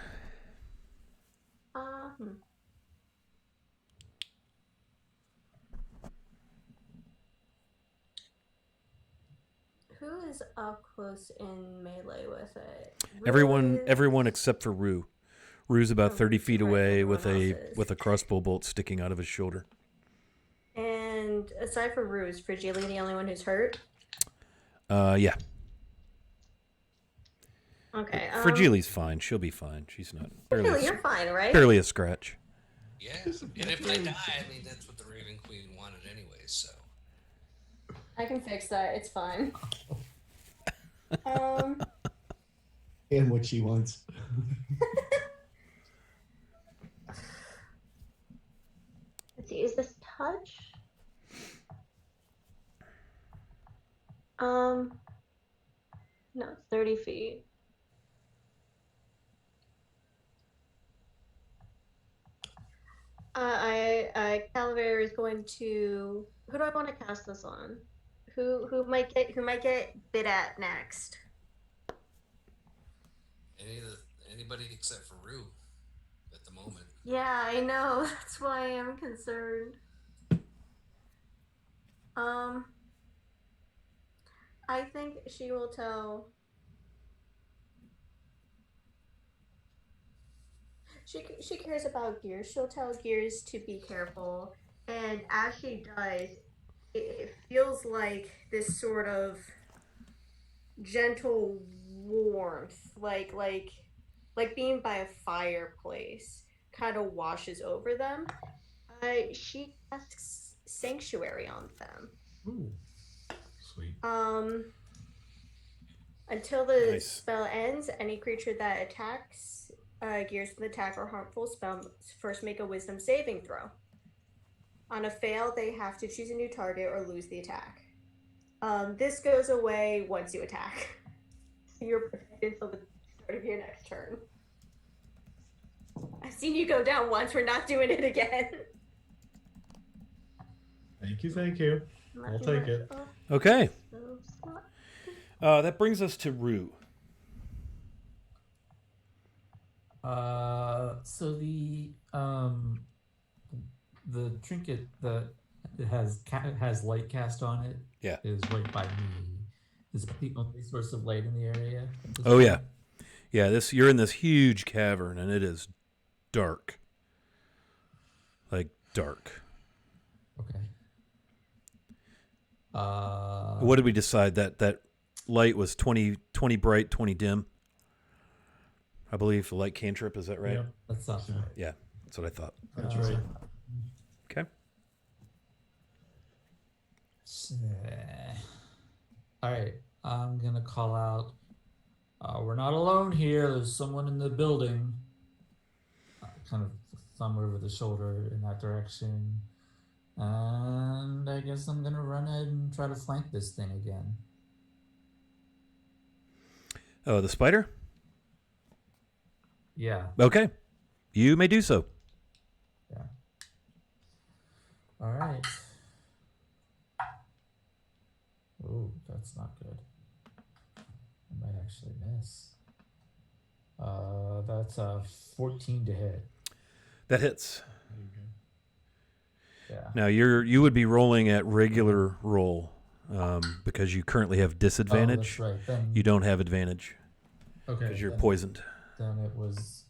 Speaker 3: Who is up close in melee with it?
Speaker 2: Everyone except for Rue. Rue's about 30 feet
Speaker 3: right,
Speaker 2: away with
Speaker 3: everyone
Speaker 2: a crossbow bolt sticking out of his shoulder.
Speaker 3: And aside from Rue, is Fragile the only one who's hurt?
Speaker 2: Yeah.
Speaker 3: Okay.
Speaker 2: Fragile's fine. She'll be fine. She's not barely,
Speaker 3: You're fine, right?
Speaker 2: barely a scratch.
Speaker 4: Yeah, and if I die, I mean, that's what the Raven Queen wanted anyway, so.
Speaker 3: I can fix that. It's fine.
Speaker 6: And what she wants.
Speaker 3: Let's see. Is this touch? No, it's 30 feet. Calavera is going to. Who do I want to cast this on? Who might get bit at next?
Speaker 4: Anybody except for Rue at the moment.
Speaker 3: Yeah, I know. That's why I'm concerned. I think she will tell. She cares about Gears. She'll tell Gears to be careful, and as she does, it feels like this sort of gentle warmth, like being by a fireplace, kind of washes over them. She casts Sanctuary on them.
Speaker 1: Ooh, sweet.
Speaker 3: Until the
Speaker 2: Nice.
Speaker 3: spell ends, any creature that attacks gears with attack or harmful spell must first make a Wisdom saving throw. On a fail, they have to choose a new target or lose the attack. This goes away once you attack. You're protected until the start of your next turn. I've seen you go down once. We're not doing it again.
Speaker 1: Thank you, thank you. I'll take it.
Speaker 2: Okay. That brings us to Rue.
Speaker 5: So the trinket that it has light cast on it.
Speaker 2: Yeah.
Speaker 5: Is right by me. Is it the only source of light in the area?
Speaker 2: Oh yeah, yeah. You're in this huge cavern, and it is dark, like dark.
Speaker 5: Okay.
Speaker 2: What did we decide that light was 20 bright, 20 dim? I believe the light cantrip. Is that right?
Speaker 1: Yep.
Speaker 5: That sounds right.
Speaker 2: Yeah, that's what I thought.
Speaker 1: That's right.
Speaker 2: Okay.
Speaker 5: All right, I'm gonna call out. We're not alone here. There's someone in the building. Kind of thumb over the shoulder in that direction, and I guess I'm gonna run ahead and try to flank this thing again.
Speaker 2: Oh, the spider?
Speaker 5: Yeah.
Speaker 2: Okay. You may do so.
Speaker 5: Yeah. All right. Oh, that's not good. I might actually miss. That's a 14 to hit.
Speaker 2: That hits.
Speaker 5: Yeah.
Speaker 2: Now you would be rolling at regular roll because you currently have disadvantage.
Speaker 5: Oh, that's right. Then,
Speaker 2: You don't have advantage
Speaker 5: okay.
Speaker 2: because you're
Speaker 5: then-
Speaker 2: poisoned.
Speaker 5: Then it was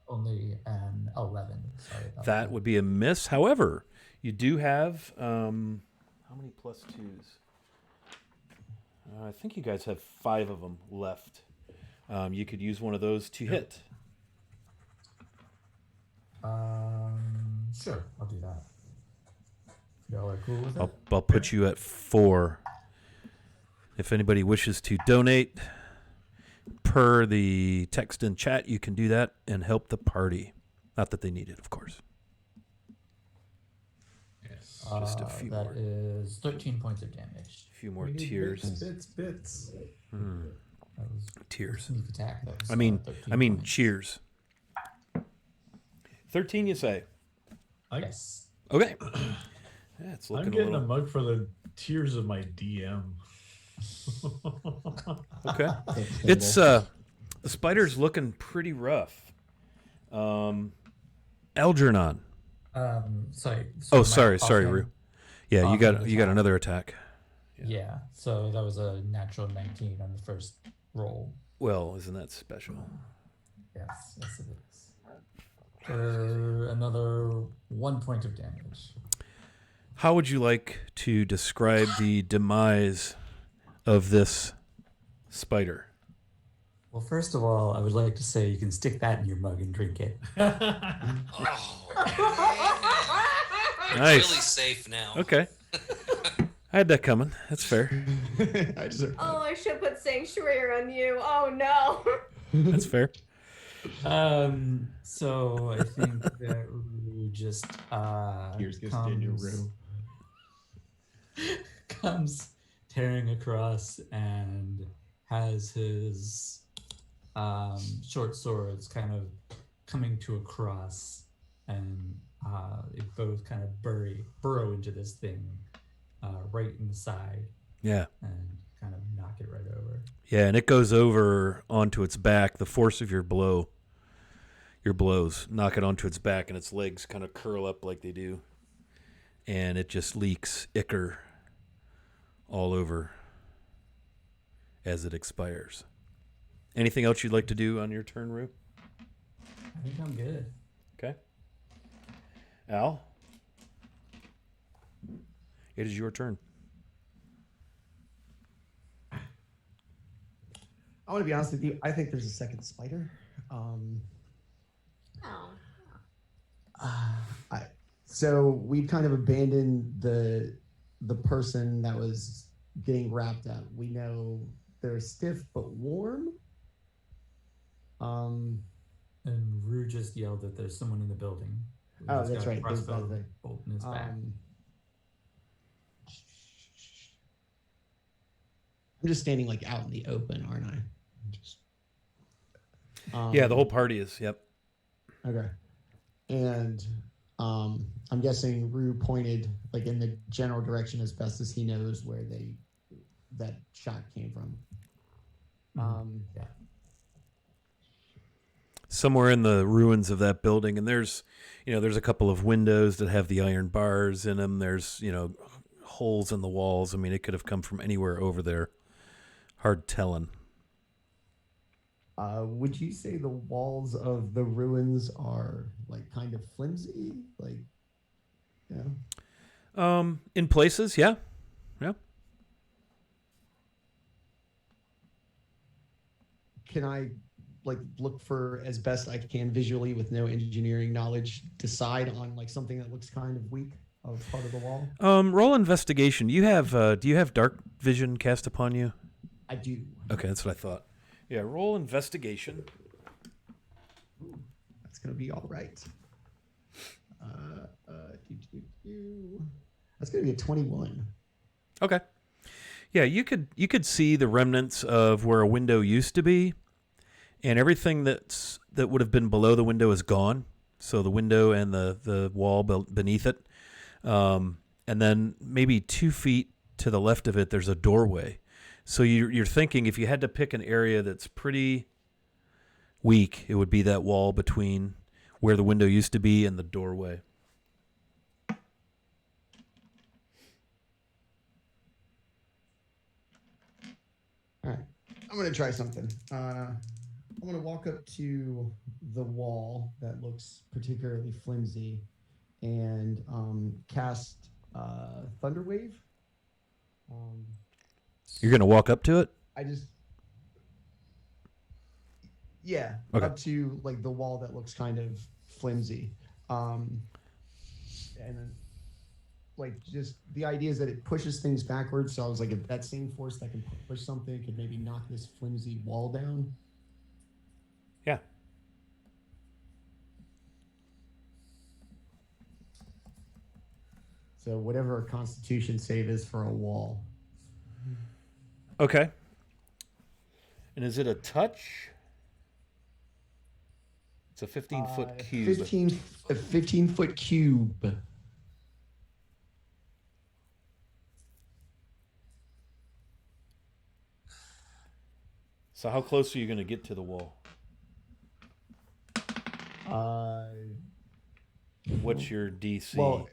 Speaker 5: only an 11. Sorry about
Speaker 2: That would be a miss. However, you do have how many plus twos? I think you guys have 5 of them left. You could use one of those to hit.
Speaker 5: Sure, I'll do that. Y'all are cool with it?
Speaker 2: I'll put you at 4. If anybody wishes to donate per the text in chat, you can do that and help the party. Not that they need it, of course.
Speaker 1: Yes.
Speaker 2: Just a few
Speaker 5: that
Speaker 2: more.
Speaker 5: is 13 points of damage.
Speaker 2: A few more
Speaker 1: We need
Speaker 2: tears.
Speaker 1: Bits.
Speaker 5: That was
Speaker 2: Tears.
Speaker 5: sneak attack. That was,
Speaker 2: I mean
Speaker 5: 13 points.
Speaker 2: cheers. 13, you say?
Speaker 5: Yes.
Speaker 2: Okay. Yeah, it's looking
Speaker 1: I'm getting
Speaker 2: a
Speaker 1: a
Speaker 2: little.
Speaker 1: mug for the tears of my DM.
Speaker 2: Okay. It's the spider's looking pretty rough. Algernon.
Speaker 5: Sorry.
Speaker 2: Oh,
Speaker 5: my
Speaker 2: sorry,
Speaker 5: offhand-
Speaker 2: Rue. Yeah, you got
Speaker 5: attack.
Speaker 2: another attack.
Speaker 5: Yeah. So that was a natural 19 on the first roll.
Speaker 2: Well, isn't that special?
Speaker 5: Yes, it is. For another 1 point of damage.
Speaker 2: How would you like to describe the demise of this spider?
Speaker 5: Well, first of all, I would like to say you can stick that in your mug and drink it.
Speaker 4: Oh, man.
Speaker 2: Nice.
Speaker 4: Really safe now.
Speaker 2: Okay. I had that coming. That's fair.
Speaker 6: I deserve
Speaker 3: Oh, I should put Sanctuary on you. Oh no.
Speaker 2: That's fair.
Speaker 5: So I think that Rue just
Speaker 6: Here's gonna stay in your room.
Speaker 5: comes tearing across and has his short swords kind of coming to a cross, and they both kind of burrow into this thing right in the side
Speaker 2: Yeah.
Speaker 5: and kind of knock it right over.
Speaker 2: Yeah, and it goes over onto its back. The force of your blows knock it onto its back, and its legs kind of curl up like they do. And it just leaks ichor all over as it expires. Anything else you'd like to do on your turn, Rue?
Speaker 5: I think I'm good.
Speaker 2: Okay. Al? It is your turn.
Speaker 6: I want to be honest with you. I think there's a second spider.
Speaker 3: Oh.
Speaker 6: So we kind of abandoned the person that was getting wrapped up. We know they're stiff but warm.
Speaker 5: And Rue just yelled that there's someone in the building.
Speaker 6: Oh,
Speaker 5: He's
Speaker 6: that's
Speaker 5: got a
Speaker 6: right. There's that
Speaker 5: crossbow
Speaker 6: thing.
Speaker 5: bolt in his back.
Speaker 6: I'm just standing like out in the open, aren't I? Just,
Speaker 2: Yeah, the whole party is. Yep.
Speaker 6: Okay. And I'm guessing Rue pointed like in the general direction as best as he knows where that shot came from.
Speaker 5: Yeah.
Speaker 2: Somewhere in the ruins of that building, and there's a couple of windows that have the iron bars in them. There's holes in the walls. I mean, it could have come from anywhere over there. Hard telling.
Speaker 6: Would you say the walls of the ruins are like kind of flimsy? Like, yeah.
Speaker 2: In places, yeah.
Speaker 6: Can I like look for as best I can visually with no engineering knowledge, decide on like something that looks kind of weak of part of the wall?
Speaker 2: Roll investigation. Do you have dark vision cast upon you?
Speaker 6: I do.
Speaker 2: Okay, that's what I thought. Yeah, roll investigation.
Speaker 6: That's gonna be all right. That's gonna be a 21.
Speaker 2: Okay. Yeah, you could see the remnants of where a window used to be, and everything that would have been below the window is gone. So the window and the wall beneath it, and then maybe 2 feet to the left of it, there's a doorway. So you're thinking if you had to pick an area that's pretty weak, it would be that wall between where the window used to be and the doorway.
Speaker 6: All right, I'm gonna try something. I'm gonna walk up to the wall that looks particularly flimsy and cast Thunder Wave.
Speaker 2: You're going to walk up to it?
Speaker 6: Yeah,
Speaker 2: okay.
Speaker 6: Up to like the wall that looks kind of flimsy. And then like just the idea is that it pushes things backwards. So I was like, if that same force that can push something could maybe knock this flimsy wall down.
Speaker 2: Yeah.
Speaker 6: So whatever a Constitution save is for a wall.
Speaker 2: Okay. And is it a touch? It's a 15-foot cube.
Speaker 6: 15-foot cube.
Speaker 2: So how close are you going to get to the wall? What's your DC?
Speaker 6: Well,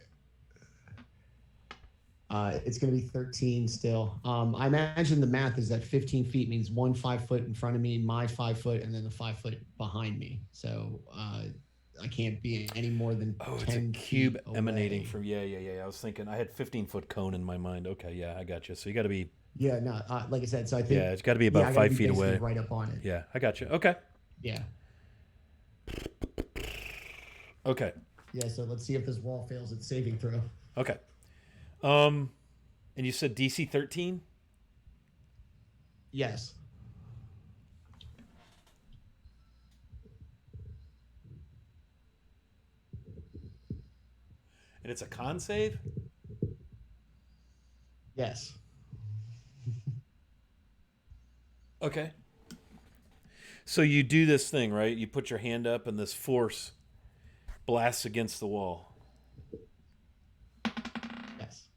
Speaker 6: it's going to be 13 still. I imagine the math is that 15 feet means 1 5 foot in front of me, my 5 foot, and then the 5 foot behind me. So I can't be any more than 10
Speaker 2: it's a cube
Speaker 6: feet
Speaker 2: emanating
Speaker 6: away.
Speaker 2: from. Yeah. I was thinking I had 15-foot cone in my mind. Okay, yeah, I got you. So you got to be.
Speaker 6: Yeah, no, like I said, so I think.
Speaker 2: Yeah, it's got to be about
Speaker 6: I gotta
Speaker 2: 5
Speaker 6: be
Speaker 2: feet
Speaker 6: basically
Speaker 2: away.
Speaker 6: right up on it.
Speaker 2: Yeah, I got you. Okay.
Speaker 6: Yeah.
Speaker 2: Okay.
Speaker 6: Yeah, so let's see if this wall fails its saving throw.
Speaker 2: Okay. And you said DC 13?
Speaker 6: Yes.
Speaker 2: And it's a con save?
Speaker 6: Yes.
Speaker 2: Okay. So you do this thing, right? You put your hand up and this force blasts against the wall.
Speaker 6: Yes.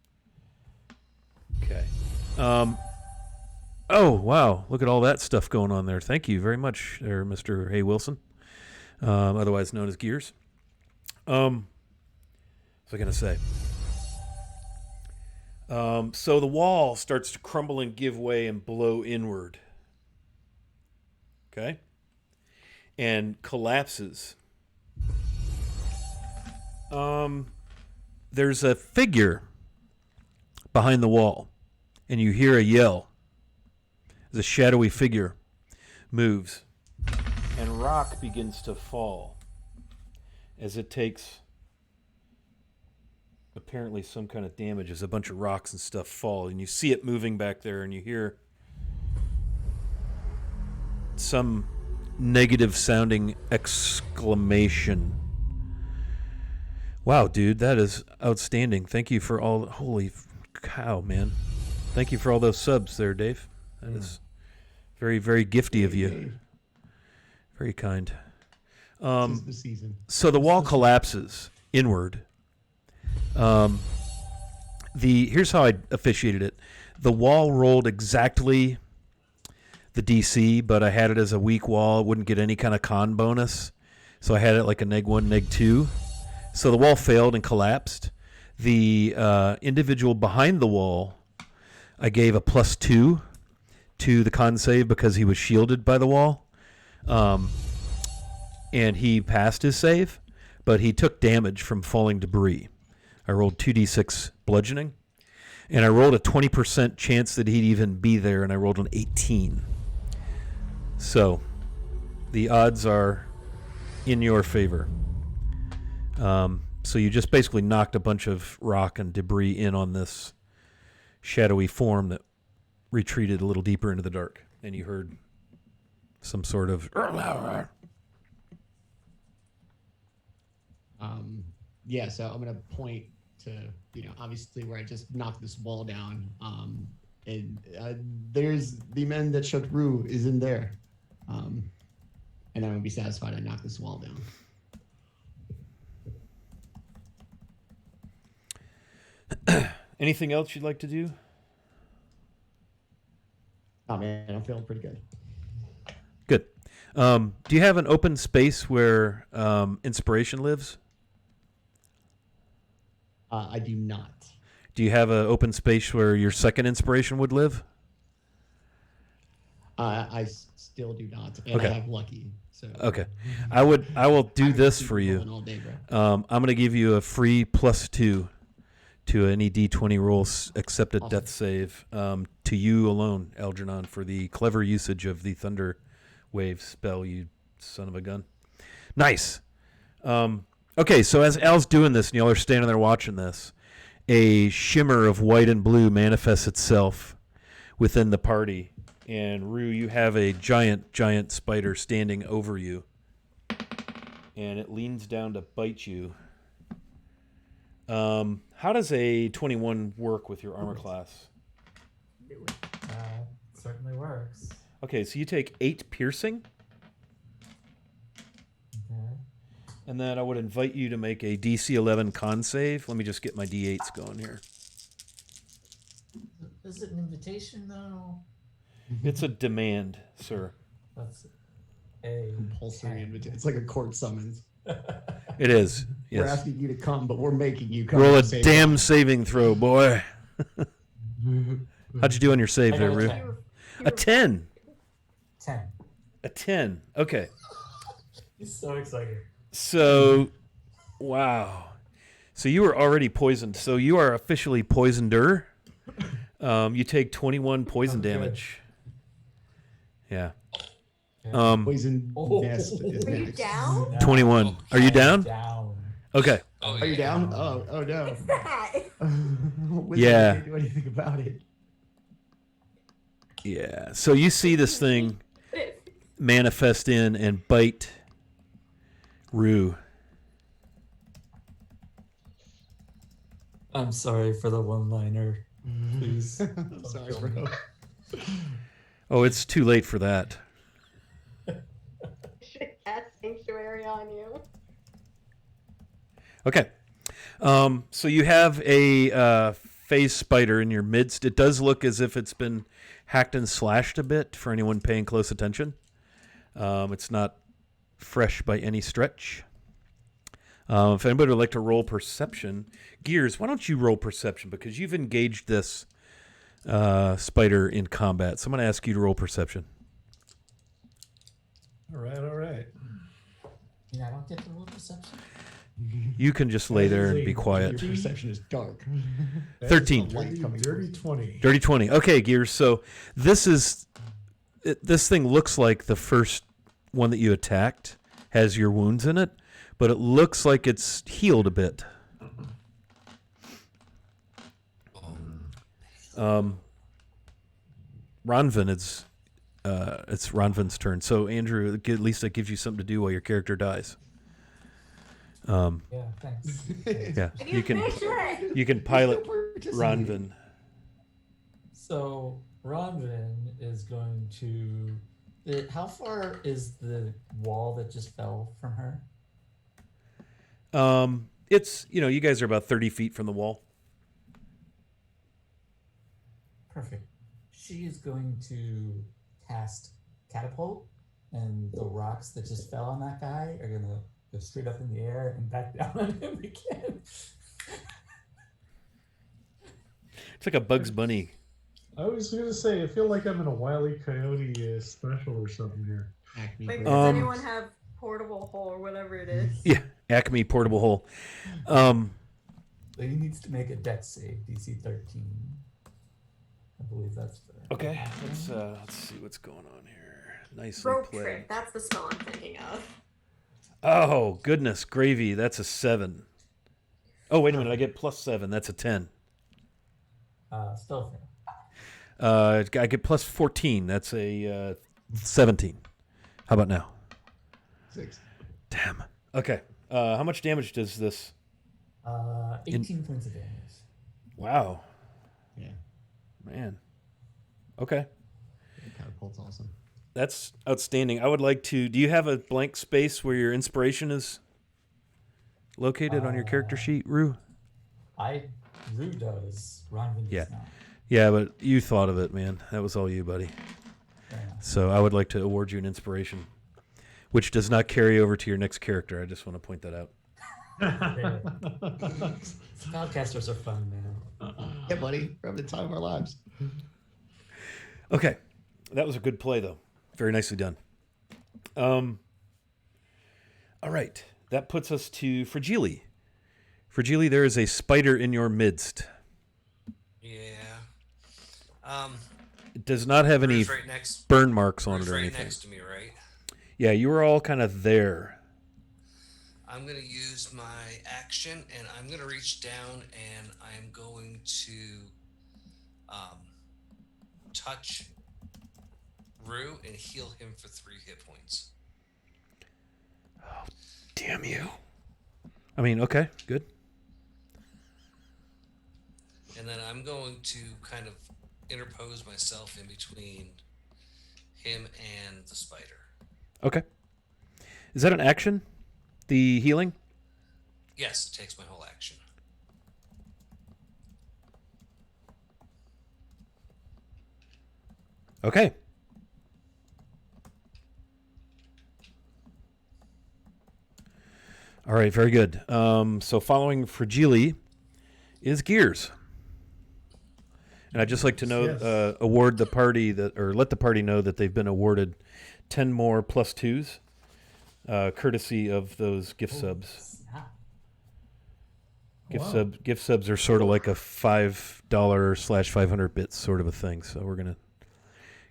Speaker 2: Okay. Oh, wow. Look at all that stuff going on there. Thank you very much there, Mr. Hay Wilson, otherwise known as Gears. What was I going to say? So the wall starts to crumble and give way and blow inward. Okay? And collapses. There's a figure behind the wall, and you hear a yell. The shadowy figure moves, and rock begins to fall as it takes apparently some kind of damage as a bunch of rocks and stuff fall, and you see it moving back there, and you hear some negative sounding exclamation. Wow, dude, that is outstanding. Thank you for all. Holy cow, man. Thank you for all those subs there, Dave. That is very, very gifty of you.
Speaker 6: Dave,
Speaker 2: Very kind.
Speaker 6: this is the season.
Speaker 2: So the wall collapses inward. Here's how I officiated it. The wall rolled exactly the DC, but I had it as a weak wall. It wouldn't get any kind of con bonus. So I had it like a -1, -2. So the wall failed and collapsed. The individual behind the wall, I gave a +2 to the con save because he was shielded by the wall. And he passed his save, but he took damage from falling debris. I rolled 2d6 bludgeoning, and I rolled a 20% chance that he'd even be there, and I rolled an 18. So the odds are in your favor. So you just basically knocked a bunch of rock and debris in on this shadowy form that retreated a little deeper into the dark, and you heard some sort of
Speaker 6: Yeah, so I'm gonna point to, obviously where I just knocked this wall down. And there's the man that shot Rue is in there. And I'm gonna be satisfied I knocked this wall down.
Speaker 2: Anything else you'd like to do?
Speaker 6: Oh man, I'm feeling pretty good.
Speaker 2: Good. Do you have an open space where inspiration lives?
Speaker 6: I do not.
Speaker 2: Do you have an open space where your second inspiration would live?
Speaker 6: I still do not, and
Speaker 2: Okay.
Speaker 6: I have lucky. So
Speaker 2: Okay. I will do
Speaker 6: I'm
Speaker 2: this
Speaker 6: keep
Speaker 2: for you.
Speaker 6: rolling all day, bro.
Speaker 2: I'm going to give you a free +2 to any D20 rolls accepted
Speaker 6: Awesome.
Speaker 2: death save to you alone, Algernon, for the clever usage of the Thunder Wave spell, you son of a gun. Nice. Okay, so as Al's doing this and y'all are standing there watching this, a shimmer of white and blue manifests itself within the party. And Rue, you have a giant spider standing over you. And it leans down to bite you. How does a 21 work with your armor class?
Speaker 5: Certainly works.
Speaker 2: Okay, so you take 8 piercing,
Speaker 5: Okay.
Speaker 2: and then I would invite you to make a DC 11 con save. Let me just get my D8s going here.
Speaker 5: Is it an invitation though?
Speaker 2: It's a demand, sir.
Speaker 5: That's a
Speaker 6: Compulsory
Speaker 5: 10.
Speaker 6: invitation. It's like a court summons.
Speaker 2: It is.
Speaker 6: We're
Speaker 2: Yes.
Speaker 6: asking you to come, but we're making you come.
Speaker 2: Roll a
Speaker 6: and say
Speaker 2: damn saving throw, boy.
Speaker 6: no.
Speaker 2: How'd you do on your save
Speaker 5: I
Speaker 2: there,
Speaker 5: got a
Speaker 2: Rue?
Speaker 5: 10.
Speaker 2: A 10.
Speaker 5: 10.
Speaker 2: A 10. Okay.
Speaker 5: He's so excited.
Speaker 2: So, wow. So you were already poisoned. So you are officially poisoneder. You take 21 poison
Speaker 5: I'm good.
Speaker 2: damage. Yeah.
Speaker 6: Poison
Speaker 5: Oh.
Speaker 6: nest is
Speaker 3: Are you
Speaker 6: next.
Speaker 3: down?
Speaker 2: 21. Are you down?
Speaker 5: Down.
Speaker 2: Okay.
Speaker 4: Oh,
Speaker 6: Are you
Speaker 4: yeah.
Speaker 6: down? Oh no.
Speaker 3: What's that?
Speaker 6: Wizard
Speaker 2: Yeah.
Speaker 6: can't do anything about it.
Speaker 2: Yeah. So you see this thing manifest in and bite Rue.
Speaker 5: I'm sorry for the one-liner. Please.
Speaker 6: I'm sorry, bro.
Speaker 2: Oh, it's too late for that.
Speaker 3: Should cast sanctuary on you.
Speaker 2: Okay. So you have a phase spider in your midst. It does look as if it's been hacked and slashed a bit for anyone paying close attention. It's not fresh by any stretch. If anybody would like to roll perception, Gears, why don't you roll perception? Because you've engaged this spider in combat. So I'm going to ask you to roll perception.
Speaker 1: All right.
Speaker 5: I don't get the roll perception.
Speaker 2: You can just lay there and be
Speaker 6: Your
Speaker 2: quiet.
Speaker 6: perception is dark.
Speaker 2: 13.
Speaker 6: Light coming
Speaker 1: Dirty
Speaker 6: towards
Speaker 1: 20.
Speaker 2: Dirty 20. Okay, Gears. So this thing looks like the first one that you attacked has your wounds in it, but it looks like it's healed a bit. Ronvin, it's Ronvin's turn. So Andrew, at least that gives you something to do while your character dies.
Speaker 5: Yeah, thanks.
Speaker 2: Yeah,
Speaker 3: You finished it.
Speaker 2: you can pilot
Speaker 6: Participating.
Speaker 2: Ronvin.
Speaker 5: So Ronvin is going to. How far is the wall that just fell from her?
Speaker 2: It's you guys are about 30 feet from the wall.
Speaker 5: Perfect. She is going to cast catapult, and the rocks that just fell on that guy are gonna go straight up in the air and back down on him again.
Speaker 2: It's like a Bugs Bunny.
Speaker 1: I was going to say, I feel like I'm in a Wile E. Coyote special or something here.
Speaker 6: Acme
Speaker 3: Wait,
Speaker 6: Break.
Speaker 3: does anyone have portable hole or whatever it is?
Speaker 2: Yeah, Acme portable hole.
Speaker 5: So he needs to make a dex save, DC 13. I believe that's fair.
Speaker 2: Okay, let's see what's going on here. Nicely
Speaker 3: Rope
Speaker 2: played.
Speaker 3: trick. That's the spell I'm thinking of.
Speaker 2: Oh goodness, gravy! That's a 7. Oh wait a minute, I get +7. That's a 10.
Speaker 5: Still fair.
Speaker 2: I get +14. That's a 17. How about now?
Speaker 6: 6.
Speaker 2: Damn. Okay. How much damage does this?
Speaker 5: 18 points of damage.
Speaker 2: Wow,
Speaker 6: Yeah.
Speaker 2: man. Okay,
Speaker 6: Catapult's awesome.
Speaker 2: that's outstanding. I would like to. Do you have a blank space where your inspiration is located on your character sheet, Rue?
Speaker 5: Rue does. Ronvin does
Speaker 2: Yeah.
Speaker 5: not.
Speaker 2: Yeah, but you thought of it, man. That was all you, buddy.
Speaker 5: Fair enough.
Speaker 2: So I would like to award you an inspiration, which does not carry over to your next character. I just want to point that out.
Speaker 5: Spellcasters are fun, man.
Speaker 6: Yeah, buddy. We're having the time of our lives.
Speaker 2: Okay, that was a good play, though. Very nicely done. All right, that puts us to Fragile. Fragile, there is a spider in your midst.
Speaker 4: Yeah.
Speaker 2: It does not have any
Speaker 4: Rue's right next.
Speaker 2: burn marks on
Speaker 4: Rue's
Speaker 2: it or
Speaker 4: right
Speaker 2: anything.
Speaker 4: next to me, right?
Speaker 2: Yeah, you were all kind of there.
Speaker 4: I'm going to use my action, and I'm going to reach down, and I'm going to touch Rue and heal him for 3 hit points.
Speaker 2: Damn you. I mean, okay, good.
Speaker 4: And then I'm going to kind of interpose myself in between him and the spider.
Speaker 2: Okay. Is that an action? The healing?
Speaker 4: Yes, it takes my whole action.
Speaker 2: Okay. All right, very good. So following Fragile is Gears. And I'd just like to know,
Speaker 1: Yes.
Speaker 2: award the party that, or let the party know that they've been awarded 10 more +2s, courtesy of those gift subs.
Speaker 5: Snap.
Speaker 1: Wow.
Speaker 2: Gift subs are sort of like a $5/500 bits sort of a thing. So we're gonna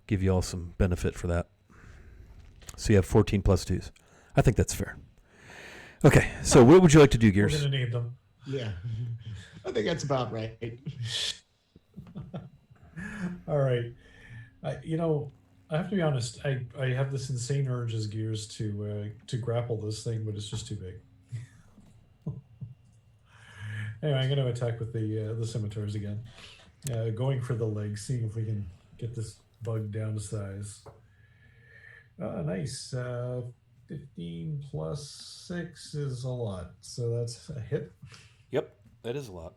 Speaker 2: give you all some benefit for that. So you have 14 +2s. I think that's fair. Okay, so what would you like to do,
Speaker 1: We're
Speaker 2: Gears?
Speaker 1: going to name them.
Speaker 6: Yeah. I think that's about right.
Speaker 1: All right. I have to be honest. I have this insane urge as Gears to grapple this thing, but it's just too big. Anyway, I'm going to attack with the scimitars again, going for the legs, seeing if we can get this bug down to size. Nice. 15 plus 6 is a lot, so that's a hit,
Speaker 2: Yep, that is a lot.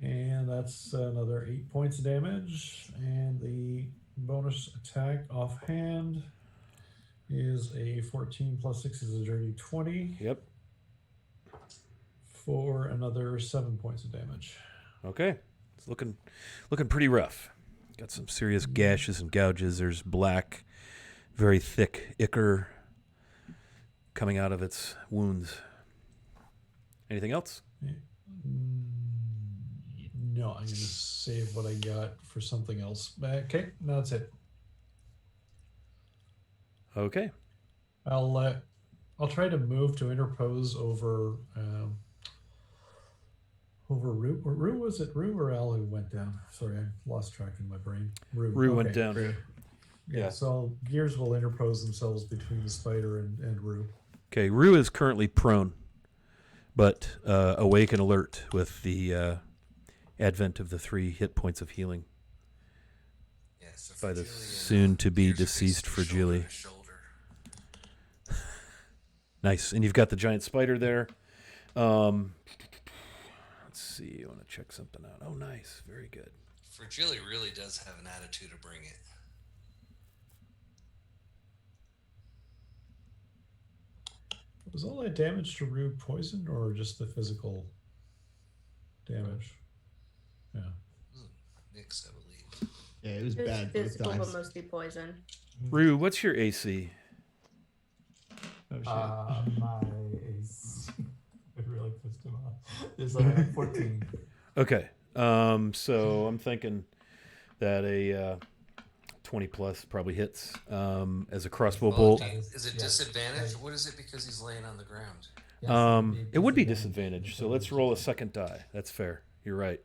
Speaker 1: and that's another 8 points of damage. And the bonus attack offhand is a 14 plus 6 is a dirty 20
Speaker 2: Yep.
Speaker 1: for another 7 points of damage.
Speaker 2: Okay, it's looking pretty rough. Got some serious gashes and gouges. There's black, very thick ichor coming out of its wounds. Anything else?
Speaker 1: No, I'm going to save what I got for something else. Okay, no, that's it.
Speaker 2: Okay.
Speaker 1: I'll try to move to interpose over over Rue. Rue, was it Rue or Al who went down? Sorry, I lost track in my brain.
Speaker 2: Rue went down.
Speaker 6: True.
Speaker 1: Yeah,
Speaker 2: Yeah.
Speaker 1: so gears will interpose themselves between the spider and Rue.
Speaker 2: Okay, Rue is currently prone, but awake and alert with the advent of the 3 hit points of healing
Speaker 4: Yeah, so
Speaker 2: by the
Speaker 4: Fragile and,
Speaker 2: soon-to-be
Speaker 4: Gears are
Speaker 2: deceased
Speaker 4: basically
Speaker 2: Fragile.
Speaker 4: shoulder to shoulder.
Speaker 2: Nice, and you've got the giant spider there. Let's see, I want to check something out. Oh, nice, very good.
Speaker 4: Fragile really does have an attitude to bring it.
Speaker 1: Was all that damage to Rue poison or just the physical damage? Yeah.
Speaker 4: Mix, I believe.
Speaker 6: Yeah, it was
Speaker 3: It was
Speaker 6: bad both
Speaker 3: physical, but
Speaker 6: times.
Speaker 3: mostly poison.
Speaker 2: Rue, what's your AC?
Speaker 6: Oh, shit.
Speaker 5: My AC. It really pissed him off. It's like 14.
Speaker 2: Okay, so I'm thinking that a 20 plus probably hits as a crossbow
Speaker 4: Well,
Speaker 2: bolt.
Speaker 4: is it
Speaker 5: Yeah.
Speaker 4: disadvantage? What is it because he's laying on the ground?
Speaker 5: Yes,
Speaker 2: It would be disadvantage, so let's roll a second die. That's fair. You're right.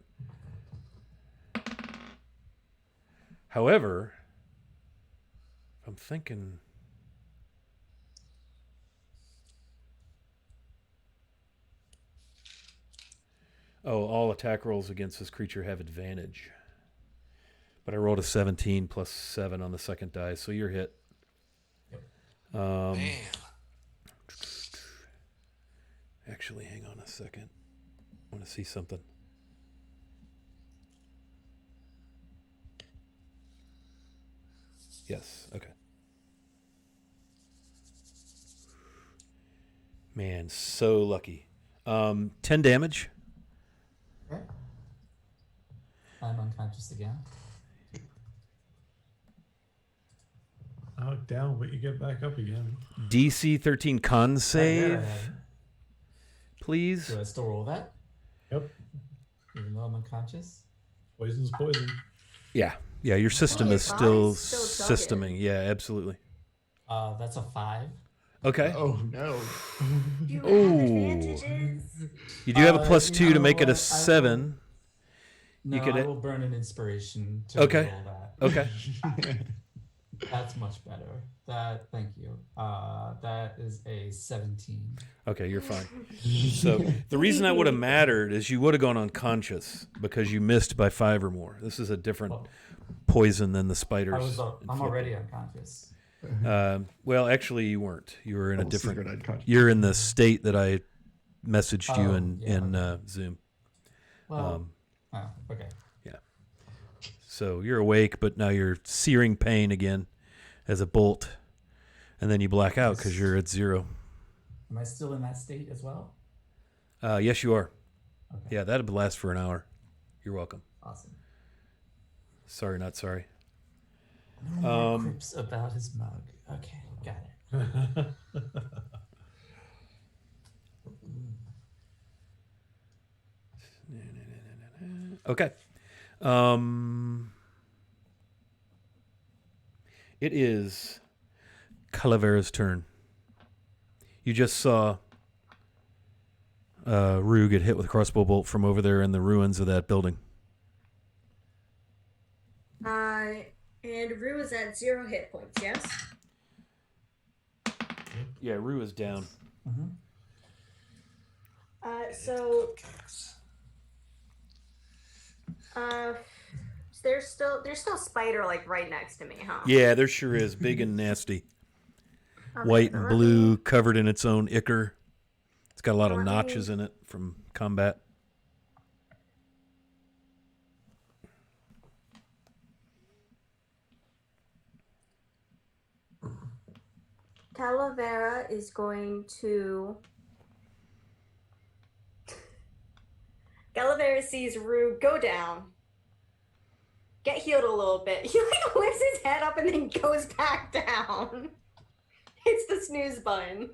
Speaker 2: However, I'm thinking. Oh, all attack rolls against this creature have advantage. But I rolled a 17 plus 7 on the second die, so you're hit.
Speaker 4: Man,
Speaker 2: Actually, hang on a second. I want to see something. Yes, okay. Man, so lucky. 10 damage.
Speaker 5: Okay. I'm unconscious again.
Speaker 1: Knocked down, but you get back up again.
Speaker 2: DC 13 con
Speaker 5: There
Speaker 2: save,
Speaker 5: I have it.
Speaker 2: please.
Speaker 5: Do I still roll that?
Speaker 1: Yep.
Speaker 5: Even though I'm unconscious?
Speaker 1: Poison's poison.
Speaker 2: Yeah, your system
Speaker 3: your
Speaker 2: is still
Speaker 3: body's still
Speaker 2: systeming. Yeah, absolutely.
Speaker 5: That's a 5.
Speaker 2: Okay.
Speaker 6: Oh, no.
Speaker 3: You have
Speaker 2: Ooh.
Speaker 3: advantages.
Speaker 2: You do have a plus
Speaker 5: you
Speaker 2: 2 to make
Speaker 5: know
Speaker 2: it a
Speaker 5: what?
Speaker 2: 7.
Speaker 5: No,
Speaker 2: You could-
Speaker 5: I will burn an inspiration to
Speaker 2: Okay.
Speaker 5: roll that.
Speaker 2: Okay.
Speaker 5: That's much better. Thank you. That is a 17.
Speaker 2: Okay, you're fine. So the reason that would have mattered is you would have gone unconscious because you missed by 5 or more. This is a different
Speaker 5: Oh,
Speaker 2: poison than the spiders.
Speaker 5: I'm already unconscious.
Speaker 2: Well, actually, you weren't. You were in a
Speaker 6: Double
Speaker 2: different.
Speaker 6: secret unconscious.
Speaker 2: You're in the state that I messaged you
Speaker 5: Oh,
Speaker 2: in
Speaker 5: yeah,
Speaker 2: Zoom.
Speaker 5: Well, okay.
Speaker 2: So you're awake, but now you're searing pain again as a bolt, and then you black out because you're at 0.
Speaker 5: Am I still in that state as well?
Speaker 2: Yes, you are.
Speaker 5: Okay.
Speaker 2: Yeah, that'd last for an hour. You're welcome.
Speaker 5: Awesome.
Speaker 2: Sorry, not sorry.
Speaker 5: No more quips about his mug. Okay, got it.
Speaker 2: Okay. It is Calavera's turn. You just saw Rue get hit with a crossbow bolt from over there in the ruins of that building.
Speaker 3: And Rue is at 0 hit points, yes?
Speaker 2: Yeah, Rue is down.
Speaker 5: Mm-hmm.
Speaker 3: So there's still spider like right next to me, huh?
Speaker 2: Yeah, there sure is. Big and nasty.
Speaker 3: Okay,
Speaker 2: White
Speaker 3: then
Speaker 2: and
Speaker 3: let
Speaker 2: blue,
Speaker 3: me-
Speaker 2: covered in its own ichor. It's got a lot of
Speaker 3: Let me-
Speaker 2: notches in it from combat.
Speaker 3: Calavera is going to. Calavera sees Rue go down, get healed a little bit. He like lifts his head up and then goes back down. It's the snooze button.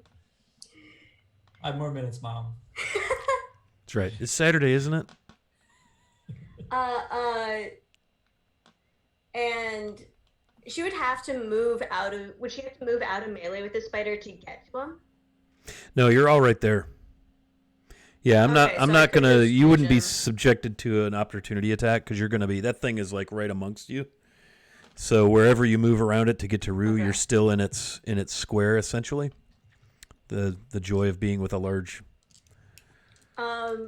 Speaker 5: 5 more minutes, Mom.
Speaker 2: That's right. It's Saturday, isn't it?
Speaker 3: And she would have to move out of. Would she have to move out of melee with the spider to get to him?
Speaker 2: No, you're all right there. Yeah, I'm not.
Speaker 3: Okay,
Speaker 2: I'm
Speaker 3: so I
Speaker 2: not
Speaker 3: could
Speaker 2: gonna.
Speaker 3: just
Speaker 2: You wouldn't be
Speaker 3: reach him.
Speaker 2: subjected to an opportunity attack because you're gonna be. That thing is like right amongst you. So wherever you move around it to get to Rue,
Speaker 3: Okay.
Speaker 2: you're still in its square essentially. The joy of being with a large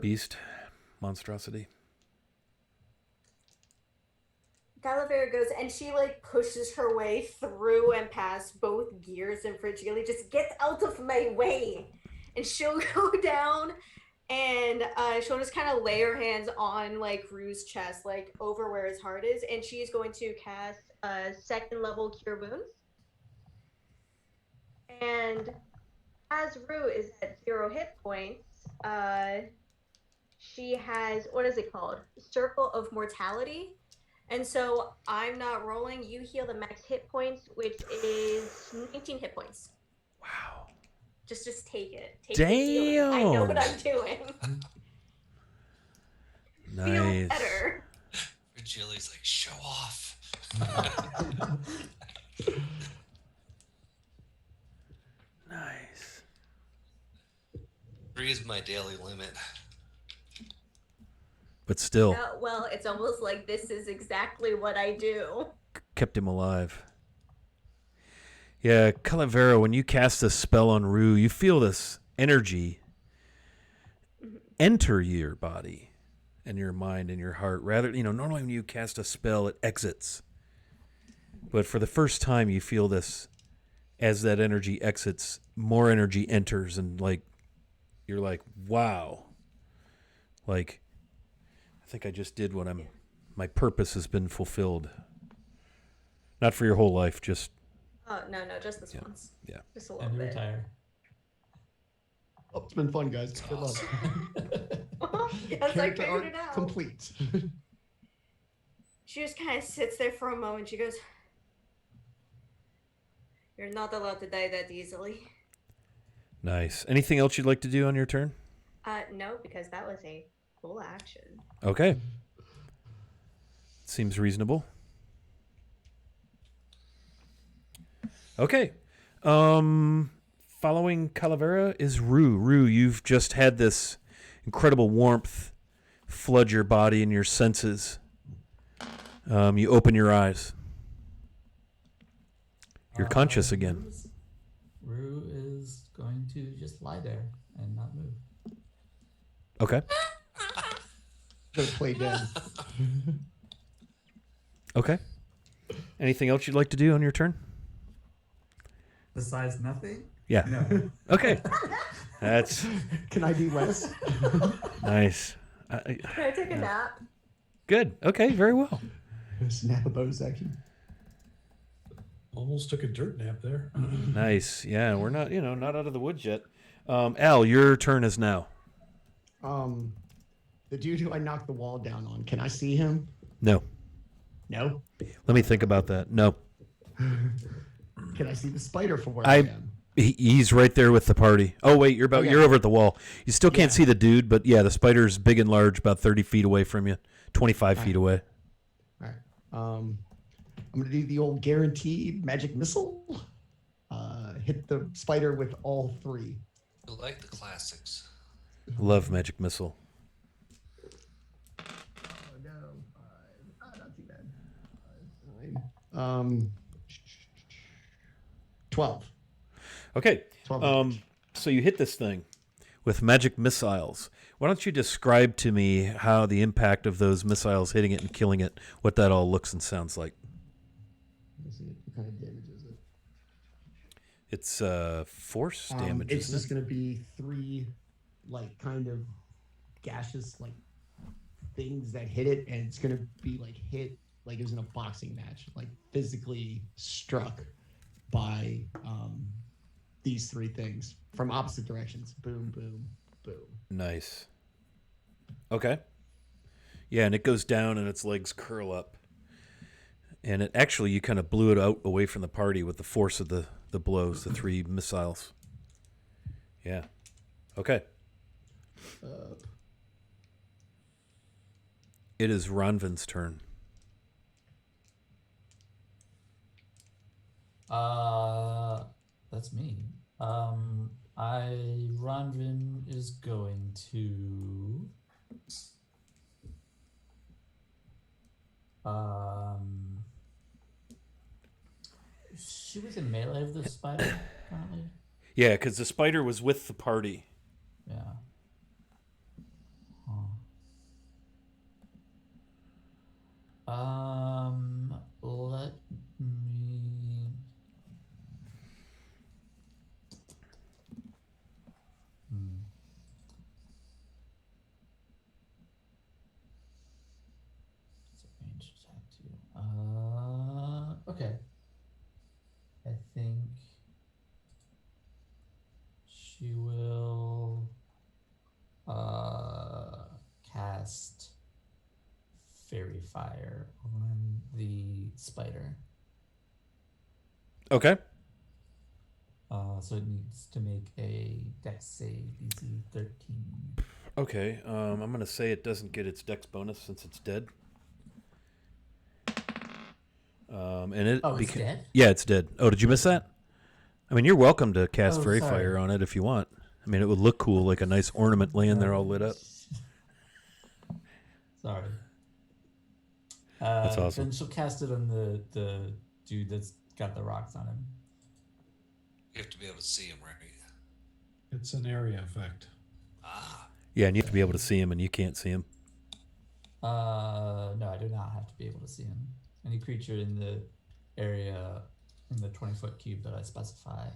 Speaker 2: beast, monstrosity.
Speaker 3: Calavera goes and she like pushes her way through and past both Gears and Frigili. Just get out of my way, and she'll go down and she'll just kind of lay her hands on like Rue's chest, like over where his heart is, and she's going to cast a second level Cure Wounds. And as Rue is at 0 hit points, she has, what is it called? Circle of Mortality. And so I'm not rolling. You heal the max hit points, which is 19 hit points.
Speaker 2: Wow.
Speaker 3: Just take it. Take the healing. I know what I'm doing. Feel
Speaker 2: Nice.
Speaker 3: better.
Speaker 4: Frigili's like, show off.
Speaker 2: Nice.
Speaker 4: 3 is my daily limit.
Speaker 2: But still,
Speaker 3: Well, it's almost like this is exactly what I do.
Speaker 2: kept him alive. Yeah, Calavera, when you cast a spell on Rue, you feel this energy enter your body and your mind and your heart. Rather, normally when you cast a spell, it exits. But for the first time, you feel this, as that energy exits, more energy enters, and you're like, wow. Like, I think I just did what my purpose has been fulfilled. Not for your whole life, just.
Speaker 3: Oh, no, just this once.
Speaker 2: Yeah.
Speaker 3: Just a little
Speaker 5: And
Speaker 3: bit.
Speaker 5: retire.
Speaker 6: Oh, it's been fun, guys. Good luck.
Speaker 3: Yes, I
Speaker 6: Character
Speaker 3: figured
Speaker 6: arc
Speaker 3: it out.
Speaker 6: complete.
Speaker 3: She just kind of sits there for a moment. She goes, "You're not allowed to die that easily."
Speaker 2: Nice. Anything else you'd like to do on your turn?
Speaker 3: No, because that was a full action.
Speaker 2: Okay. Seems reasonable. Okay. Following Calavera is Rue. Rue, you've just had this incredible warmth flood your body and your senses. You open your eyes. You're conscious again.
Speaker 5: Rue is going to just lie there and not move.
Speaker 2: Okay.
Speaker 6: Gonna play dead.
Speaker 2: Okay. Anything else you'd like to do on your turn?
Speaker 5: Besides nothing?
Speaker 2: Yeah.
Speaker 5: No.
Speaker 2: Okay. That's
Speaker 6: Can I do less?
Speaker 2: nice.
Speaker 3: Can I take a nap?
Speaker 2: Good. Okay. Very well.
Speaker 6: Snap a bonus action.
Speaker 1: Almost took a dirt nap there.
Speaker 2: Nice. Yeah, we're not, not out of the woods yet. Al, your turn is now.
Speaker 6: The dude who I knocked the wall down on, can I see him?
Speaker 2: No.
Speaker 6: No.
Speaker 2: Let me think about that. No.
Speaker 6: Can I see the spider from where I am?
Speaker 2: He's right there with the party. Oh wait, you're
Speaker 6: Okay.
Speaker 2: over at the wall. You still can't
Speaker 6: Yeah.
Speaker 2: see the dude, but yeah, the spider's big and large, about 30 feet away from you, 25 feet away.
Speaker 6: All right. I'm gonna do the old guaranteed magic missile. Hit the spider with all 3.
Speaker 4: I like the classics.
Speaker 2: Love magic missile.
Speaker 6: Oh no, 5. Not too bad. 5, 9. 12.
Speaker 2: Okay.
Speaker 6: 12 damage.
Speaker 2: So you hit this thing with magic missiles. Why don't you describe to me how the impact of those missiles hitting it and killing it, what that all looks and sounds like?
Speaker 6: Let's see, what kind of damage is it?
Speaker 2: It's force damage,
Speaker 6: It's
Speaker 2: isn't
Speaker 6: just
Speaker 2: it?
Speaker 6: gonna be 3, kind of gaseous, things that hit it, and it's gonna be hit like it was in a boxing match, physically struck by these 3 things from opposite directions. Boom, boom, boom.
Speaker 2: Nice. Okay. Yeah, and it goes down and its legs curl up. And it actually, you kind of blew it out away from the party with the force of the blows, the 3 missiles. Yeah. Okay. It is Ronvin's turn.
Speaker 5: That's me. Rondrin is going to she was in melee of the spider currently.
Speaker 2: Yeah, because the spider was with the party.
Speaker 5: Yeah. Huh. Let me. It's a ranged attack too. Okay. I think she will cast Fairy Fire on the spider.
Speaker 2: Okay.
Speaker 5: So it needs to make a Dex save DC 13.
Speaker 2: Okay. I'm going to say it doesn't get its dex bonus since it's dead. And it.
Speaker 5: It's dead?
Speaker 2: Yeah, it's dead. Oh, did you miss that? I mean, you're welcome to cast Fairy
Speaker 5: sorry.
Speaker 2: Fire on it if you want. I mean, it would look cool, like a nice ornament laying there all lit up.
Speaker 5: Sorry.
Speaker 2: That's awesome.
Speaker 5: Then she'll cast it on the dude that's got the rocks on him.
Speaker 4: You have to be able to see him, right?
Speaker 1: It's an area effect.
Speaker 4: Ah.
Speaker 2: Yeah, and you have to be able to see him, and you can't see him.
Speaker 5: No, I do not have to be able to see him. Any creature in the area in the 20-foot cube that I specify.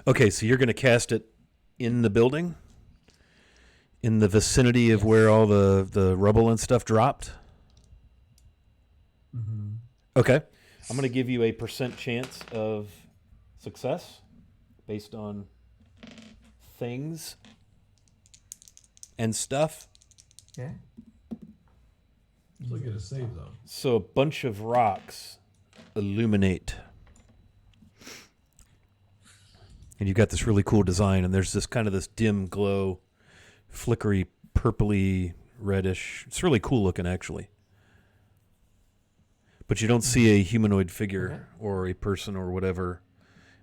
Speaker 2: Okay, so you're going to cast it in the building? In the vicinity of where all the rubble and stuff dropped?
Speaker 5: Mm-hmm.
Speaker 2: Okay. I'm going to give you a % chance of success based on things and stuff.
Speaker 5: Okay.
Speaker 1: Still get a save, though.
Speaker 2: So a bunch of rocks illuminate. And you've got this really cool design, and there's this kind of this dim glow, flickery, purpley, reddish. It's really cool looking, actually. But you don't see a humanoid figure or a person or whatever,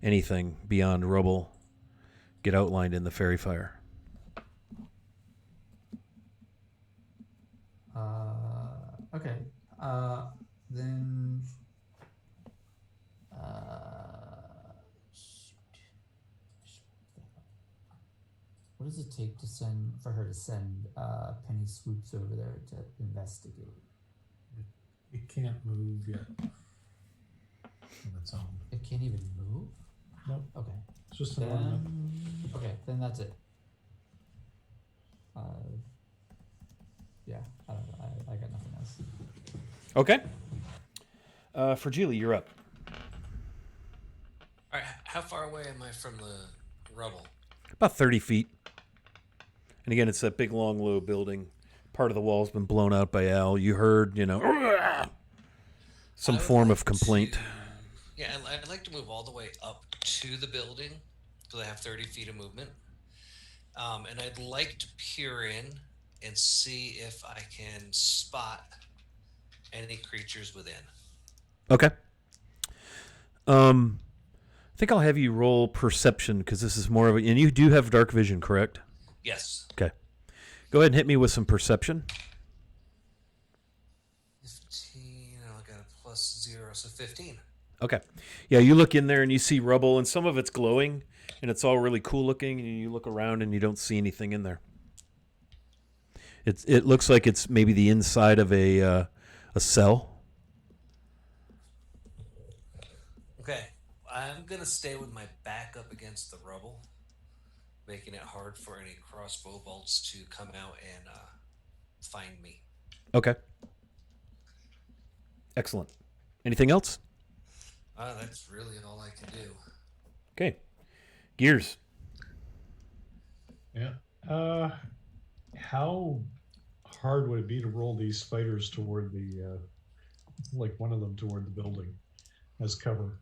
Speaker 2: anything beyond rubble get outlined in the fairy fire.
Speaker 5: Okay. Then. What does it take for her to send Penny Swoops over there to investigate?
Speaker 1: It can't move yet on its own.
Speaker 5: It can't even move?
Speaker 1: Nope.
Speaker 5: Okay.
Speaker 1: It's just an ornament.
Speaker 5: Okay, then that's it. Yeah, I don't know. I got nothing else.
Speaker 2: Okay. For Julie, you're up.
Speaker 4: All right. How far away am I from the rubble?
Speaker 2: About 30 feet. And again, it's that big, long, low building. Part of the wall's been blown out by Al. You heard, some form of complaint.
Speaker 4: I'd like to move all the way up to the building because I have 30 feet of movement. And I'd like to peer in and see if I can spot any creatures within.
Speaker 2: Okay. I think I'll have you roll perception because this is more of a... And you do have dark vision, correct?
Speaker 4: Yes.
Speaker 2: Okay. Go ahead and hit me with some perception.
Speaker 4: 15. I got a plus 0, so 15.
Speaker 2: Okay. Yeah, you look in there and you see rubble, and some of it's glowing, and it's all really cool looking, and you look around and you don't see anything in there. It looks like it's maybe the inside of a cell.
Speaker 4: Okay. I'm going to stay with my back up against the rubble, making it hard for any crossbow bolts to come out and find me.
Speaker 2: Okay. Excellent. Anything else?
Speaker 4: That's really all I can do.
Speaker 2: Okay. Gears.
Speaker 1: Yeah. How hard would it be to roll these spiders toward the, one of them toward the building as cover?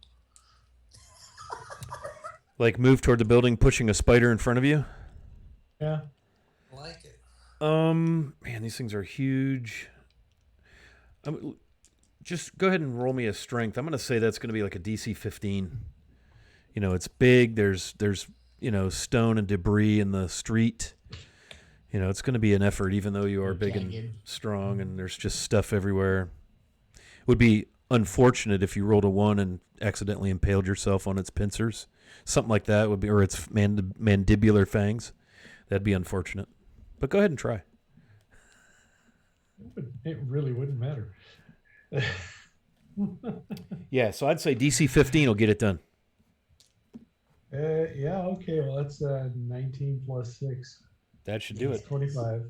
Speaker 2: Like move toward the building, pushing a spider in front of you?
Speaker 1: Yeah.
Speaker 4: I like it.
Speaker 2: Man, these things are huge. Just go ahead and roll me a strength. I'm going to say that's going to be like a DC 15. It's big. There's stone and debris in the street. It's going to be an effort, even though you are big and
Speaker 6: Jagged.
Speaker 2: strong, and there's just stuff everywhere. It would be unfortunate if you rolled a 1 and accidentally impaled yourself on its pincers. Something like that would be, or its mandibular fangs. That'd be unfortunate. But go ahead and try.
Speaker 1: It really wouldn't matter.
Speaker 2: Yeah, so I'd say DC 15 will get it done.
Speaker 1: Yeah, okay. Well, that's 19 plus 6.
Speaker 2: That should do
Speaker 1: That's
Speaker 2: it.
Speaker 1: 25.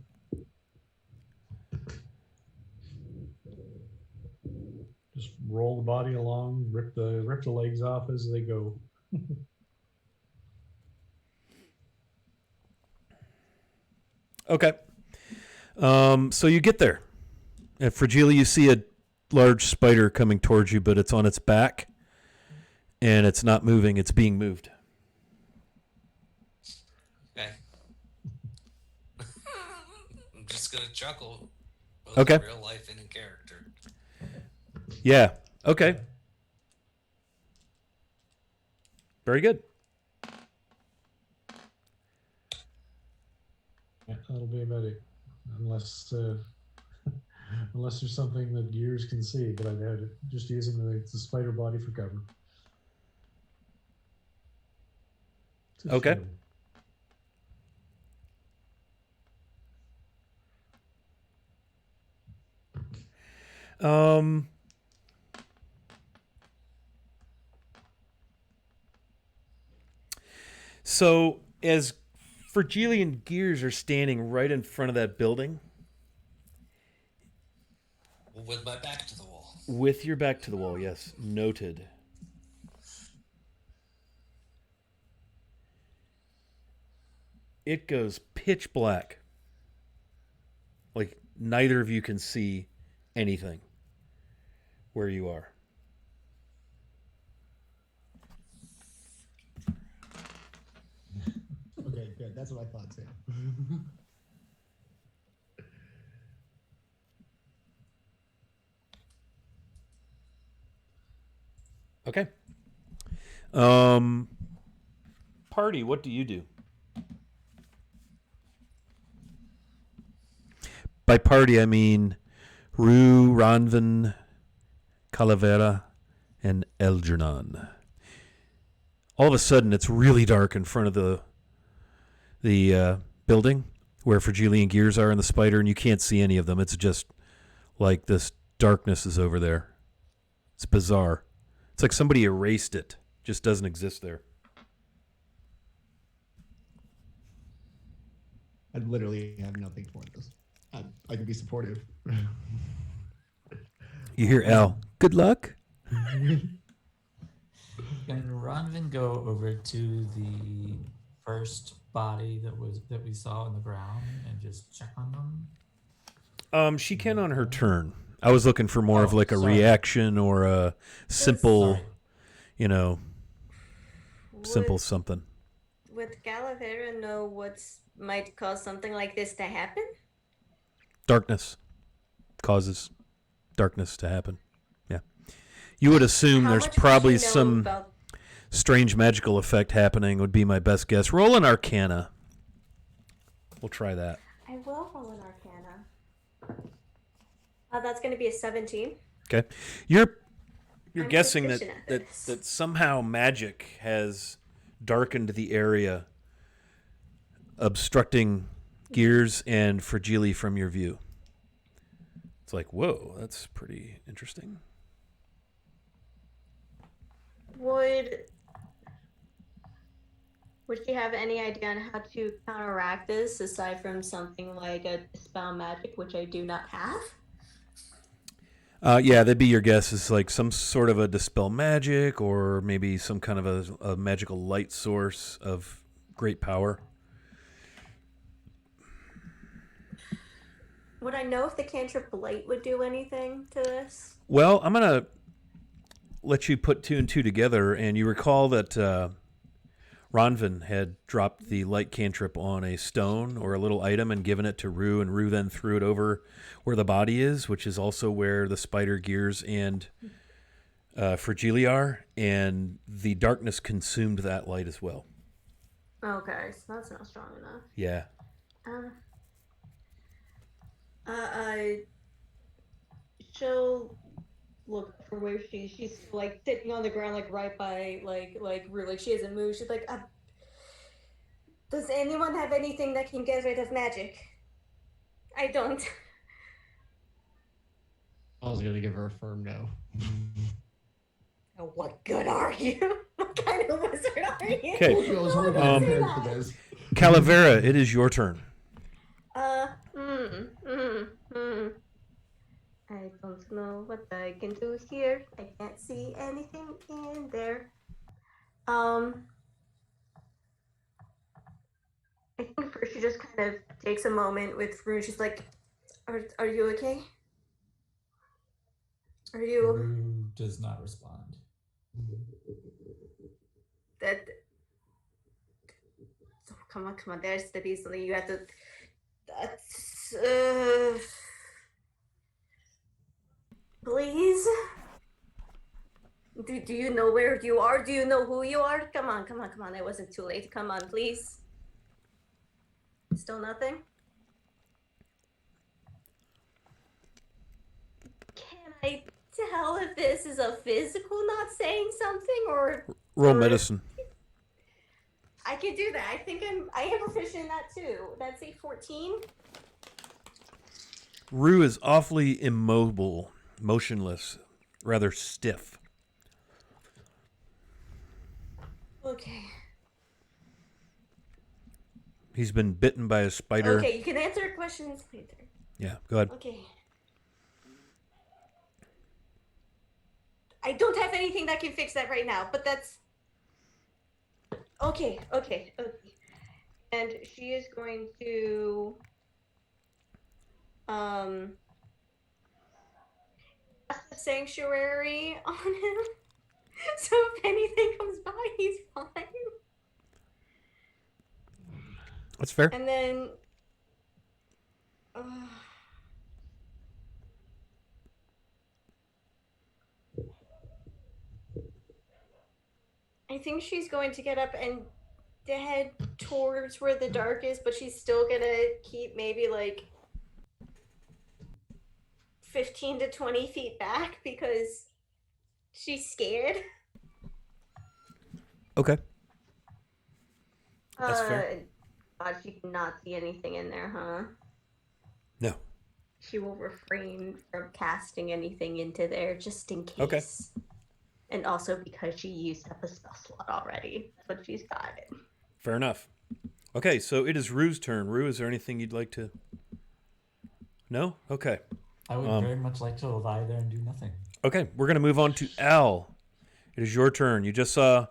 Speaker 1: Just roll the body along, rip the legs off as they go.
Speaker 2: Okay. So you get there. At Fragile, you see a large spider coming towards you, but it's on its back, and it's not moving. It's being moved.
Speaker 4: Okay. I'm just gonna chuckle. Both
Speaker 2: Okay.
Speaker 4: in real life and in character.
Speaker 2: Yeah. Okay. Very good.
Speaker 1: Yeah, that'll be about it. Unless unless there's something that Gears can see, but I've had it just using the spider body for cover. It's a
Speaker 2: Okay.
Speaker 1: shame.
Speaker 2: So as Fragile and Gears are standing right in front of that building,
Speaker 4: With my back to the wall.
Speaker 2: with your back to the wall, yes, noted. It goes pitch black. Like neither of you can see anything where you are.
Speaker 6: Okay, good. That's what I thought too.
Speaker 2: Okay. Party, what do you do? By party, I mean Rue, Ranvin, Calavera, and Elgernon. All of a sudden, it's really dark in front of the building where Fragile and Gears are and the spider, and you can't see any of them. It's just like this darkness is over there. It's bizarre. It's like somebody erased it. Just doesn't exist there.
Speaker 6: I literally have nothing for this. I can be supportive.
Speaker 2: You hear Al, good luck?
Speaker 5: Can Ronvin go over to the first body that we saw on the ground and just check on them?
Speaker 2: She can on her turn. I was looking for more of like a
Speaker 5: sorry.
Speaker 2: reaction or a simple,
Speaker 5: Sorry.
Speaker 2: simple
Speaker 3: Would,
Speaker 2: something.
Speaker 3: would Calavera know what might cause something like this to happen?
Speaker 2: Darkness causes darkness to happen. Yeah. You would assume
Speaker 3: How
Speaker 2: there's
Speaker 3: much would
Speaker 2: probably
Speaker 3: she know
Speaker 2: some
Speaker 3: about-
Speaker 2: strange magical effect happening would be my best guess. Roll an Arcana. We'll try that.
Speaker 3: I will roll an Arcana. That's going to be a 17.
Speaker 2: Okay. You're
Speaker 3: I'm
Speaker 2: guessing that,
Speaker 3: proficient at
Speaker 2: that
Speaker 3: this.
Speaker 2: that somehow magic has darkened the area, obstructing Gears and Fragile from your view. It's like, whoa, that's pretty interesting.
Speaker 3: Would she have any idea on how to counteract this aside from something like a dispel magic, which I do not have?
Speaker 2: Yeah, that'd be your guess. Is like some sort of a dispel magic, or maybe some kind of a magical light source of great power.
Speaker 3: Would I know if the cantrip light would do anything to this?
Speaker 2: Well, I'm gonna let you put 2 and 2 together, and you recall that Ronvin had dropped the light cantrip on a stone or a little item and given it to Rue, and Rue then threw it over where the body is, which is also where the spider, Gears, and Fragiliar, and the darkness consumed that light as well.
Speaker 3: Okay, so that's not strong enough.
Speaker 2: Yeah.
Speaker 3: Uh, uh, she'll look from where she's like sitting on the ground, like right by like Rue, like she hasn't moved. She's like, does anyone have anything that can get rid of magic? I don't.
Speaker 6: I was gonna give her a firm no.
Speaker 3: Oh, what good are you? What kind of wizard are you?
Speaker 2: Okay.
Speaker 6: I was horribly
Speaker 3: Don't say
Speaker 6: prepared
Speaker 3: that.
Speaker 6: for this.
Speaker 2: Calavera, it is your turn.
Speaker 3: I don't know what I can do here. I can't see anything in there. I think first she just kind of takes a moment with Rue. She's like, are you okay? Are you
Speaker 5: Rue does not respond.
Speaker 3: that? Oh, come on. There's the Beasley. You have to. That's. Please. Do you know where you are? Do you know who you are? Come on. It wasn't too late. Come on, please. Still nothing? Can I tell if this is a physical not saying something or
Speaker 2: Roll medicine.
Speaker 3: I can do that. I am proficient in that too. That's a 14.
Speaker 2: Rue is awfully immobile, motionless, rather stiff.
Speaker 3: Okay.
Speaker 2: He's been bitten by a spider.
Speaker 3: Okay, you can answer questions later.
Speaker 2: Yeah, go ahead.
Speaker 3: Okay. I don't have anything that can fix that right now, but that's okay. And she is going to cast the sanctuary on him. So if anything comes by, he's fine.
Speaker 2: That's fair.
Speaker 3: And then I think she's going to get up and head towards where the dark is, but she's still gonna keep maybe like 15 to 20 feet back because she's scared.
Speaker 2: Okay. That's fair.
Speaker 3: God, she cannot see anything in there, huh?
Speaker 2: No.
Speaker 3: She will refrain from casting anything into there just in case.
Speaker 2: Okay.
Speaker 3: And also because she used up a spell slot already. But she's got it.
Speaker 2: Fair enough. Okay, so it is Rue's turn. Rue, is there anything you'd like to... No? Okay.
Speaker 5: I would very much like to lie there and do nothing.
Speaker 2: Okay, we're going to move on to Al. It is your turn. You just saw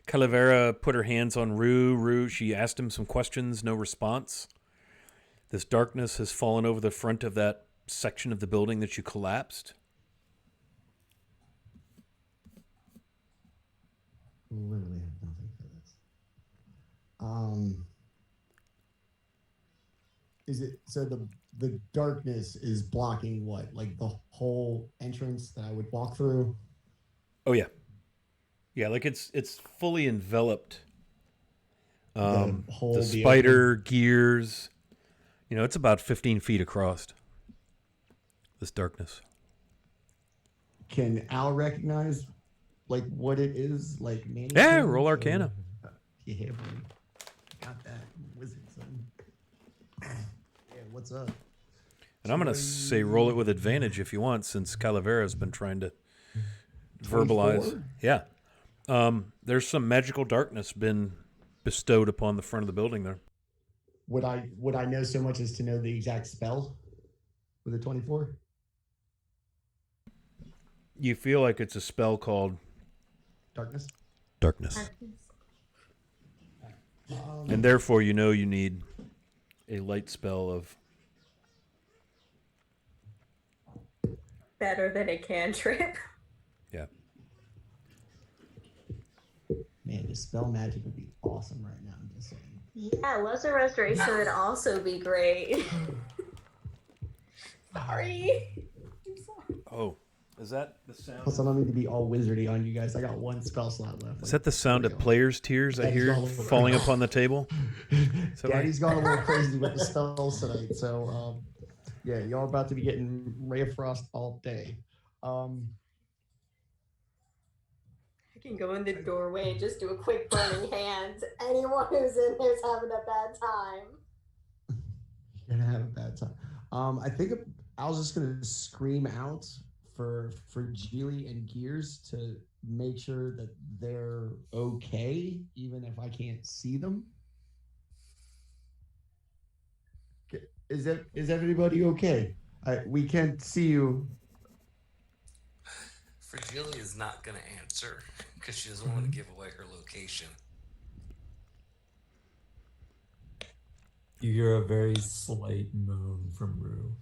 Speaker 2: Calavera put her hands on Rue. She asked him some questions, no response. This darkness has fallen over the front of that section of the building that you collapsed.
Speaker 6: Literally have nothing for this. Is it so the darkness is blocking what? Like the whole entrance that I would walk through?
Speaker 2: Oh yeah. Yeah, like it's fully enveloped.
Speaker 6: whole
Speaker 2: The spider gears, it's about 15 feet across. This darkness.
Speaker 6: Can Al recognize like what it is? Like
Speaker 2: Yeah, roll Arcana.
Speaker 6: Yeah, buddy. Got that wizard son. Yeah, what's up?
Speaker 2: And I'm going to say roll it with advantage if you want, since Calavera's been trying to verbalize.
Speaker 6: 24?
Speaker 2: Yeah. There's some magical darkness been bestowed upon the front of the building there.
Speaker 6: Would I know so much as to know the exact spell with a 24?
Speaker 2: You feel like it's a spell called
Speaker 6: Darkness?
Speaker 2: Darkness. And therefore you need a light spell of...
Speaker 3: Better than a cantrip.
Speaker 2: Yeah.
Speaker 6: Man, dispel magic would be awesome right now. I'm just saying.
Speaker 3: Yeah, Lesser Restoration would also be great. Sorry. I'm sorry.
Speaker 2: Oh, Is that the sound?
Speaker 6: Plus, I don't need to be all wizardy on you guys. I got one spell slot left.
Speaker 2: Is that the sound of
Speaker 6: There you go.
Speaker 2: players' tears I
Speaker 6: Daddy's
Speaker 2: hear
Speaker 6: gone a little
Speaker 2: falling
Speaker 6: crazy.
Speaker 2: upon the table? Is that right?
Speaker 6: Daddy's gone a little crazy with the spells tonight. So, yeah, y'all about to be getting Ray of Frost all day.
Speaker 3: I can go in the doorway and just do a quick burning hands. Anyone who's in there's having a bad time.
Speaker 6: You're gonna have a bad time. I think I was just gonna scream out for Geely and Gears to make sure that they're okay, even if I can't see them. Is everybody okay? We can't see you.
Speaker 4: Fragile is not going to answer because she doesn't want to give away her location.
Speaker 5: You hear a very slight moan from Rue.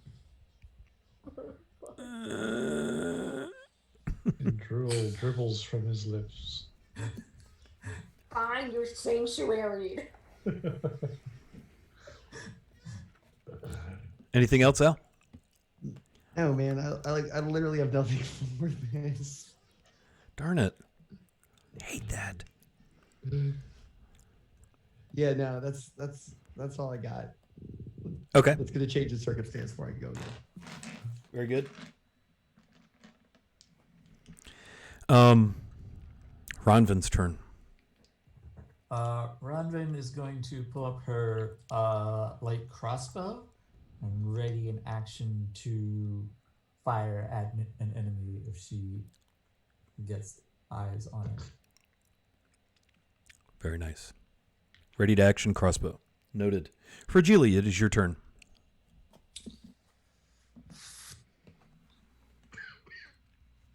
Speaker 1: And drool dribbles from his lips.
Speaker 3: Find your sanctuary.
Speaker 2: Anything else, Al?
Speaker 6: No, man. I literally have nothing for this.
Speaker 2: Darn it. I hate that.
Speaker 6: Yeah, no, that's all I got.
Speaker 2: Okay.
Speaker 6: It's gonna change the circumstance before I go again.
Speaker 2: Very good. Ronvin's turn.
Speaker 5: Ronvin is going to pull up her light crossbow and ready in action to fire at an enemy if she gets eyes on it.
Speaker 2: Very nice. Ready to action crossbow. Noted. Fragile, it is your turn.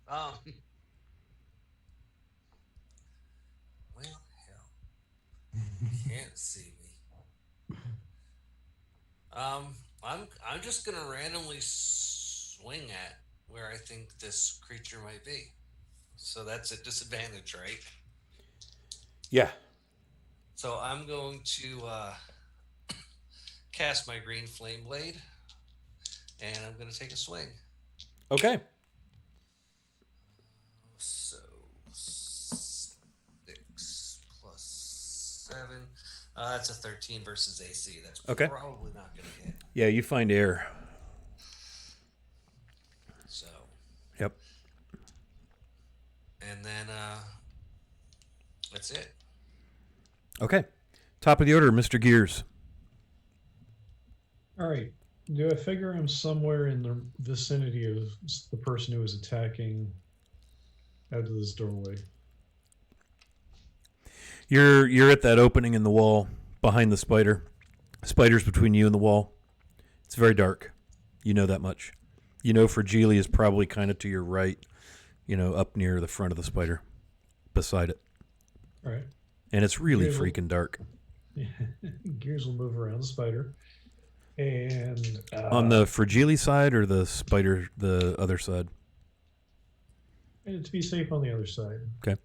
Speaker 4: Well, hell, can't see me. I'm just gonna randomly swing at where I think this creature might be. So that's a disadvantage, right?
Speaker 2: Yeah.
Speaker 4: So I'm going to cast my green flame blade, and I'm going to take a swing.
Speaker 2: Okay.
Speaker 4: So 6 plus 7. That's a 13 versus AC. That's
Speaker 2: Okay.
Speaker 4: probably not going to hit.
Speaker 2: Yeah, you find air.
Speaker 4: So.
Speaker 2: Yep.
Speaker 4: And then that's it.
Speaker 2: Okay. Top of the order, Mr. Gears.
Speaker 1: All right. Do I figure I'm somewhere in the vicinity of the person who is attacking out of this doorway?
Speaker 2: You're at that opening in the wall behind the spider. Spider's between you and the wall. It's very dark. You know that much. You know Fragile is probably kind of to your right, up near the front of the spider, beside it.
Speaker 1: All right.
Speaker 2: And it's really
Speaker 1: Gears will-
Speaker 2: freaking dark.
Speaker 1: Gears will move around the spider. And
Speaker 2: On the Fragile side or the spider, the other side?
Speaker 1: and to be safe on the other side.
Speaker 2: Okay.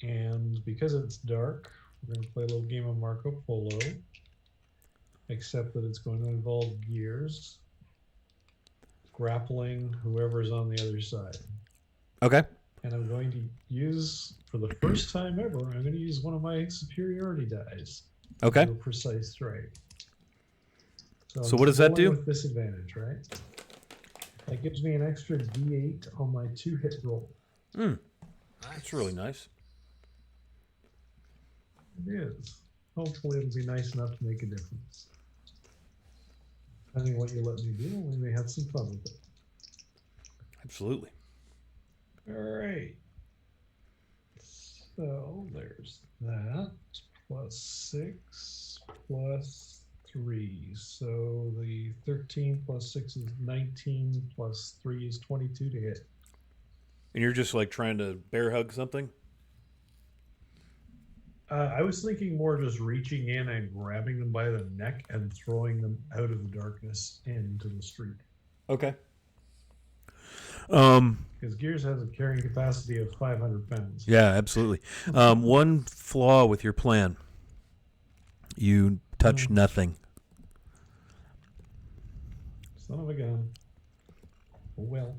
Speaker 1: And because it's dark, we're going to play a little game of Marco Polo, except that it's going to involve Gears grappling whoever's on the other side.
Speaker 2: Okay.
Speaker 1: And I'm going to use, for the first time ever, I'm going to use one of my superiority dice.
Speaker 2: Okay.
Speaker 1: To do a precise strike.
Speaker 2: So
Speaker 1: I'm
Speaker 2: what does that
Speaker 1: rolling
Speaker 2: do?
Speaker 1: With disadvantage, right? That gives me an extra D8 on my 2-hit roll.
Speaker 2: Nice. That's really nice.
Speaker 1: It is. Hopefully it'll be nice enough to make a difference. Depending on what you let me do, we may have some fun with it.
Speaker 2: Absolutely.
Speaker 1: All right. So there's that. Plus 6 plus 3. So the 13 plus 6 is 19 plus 3 is 22 to hit.
Speaker 2: And you're just like trying to bear hug something?
Speaker 1: I was thinking more just reaching in and grabbing them by the neck and throwing them out of the darkness into the street.
Speaker 2: Okay.
Speaker 1: Because Gears has a carrying capacity of 500 pounds.
Speaker 2: Yeah, absolutely. One flaw with your plan. You touch nothing.
Speaker 1: Son of a gun. Oh well.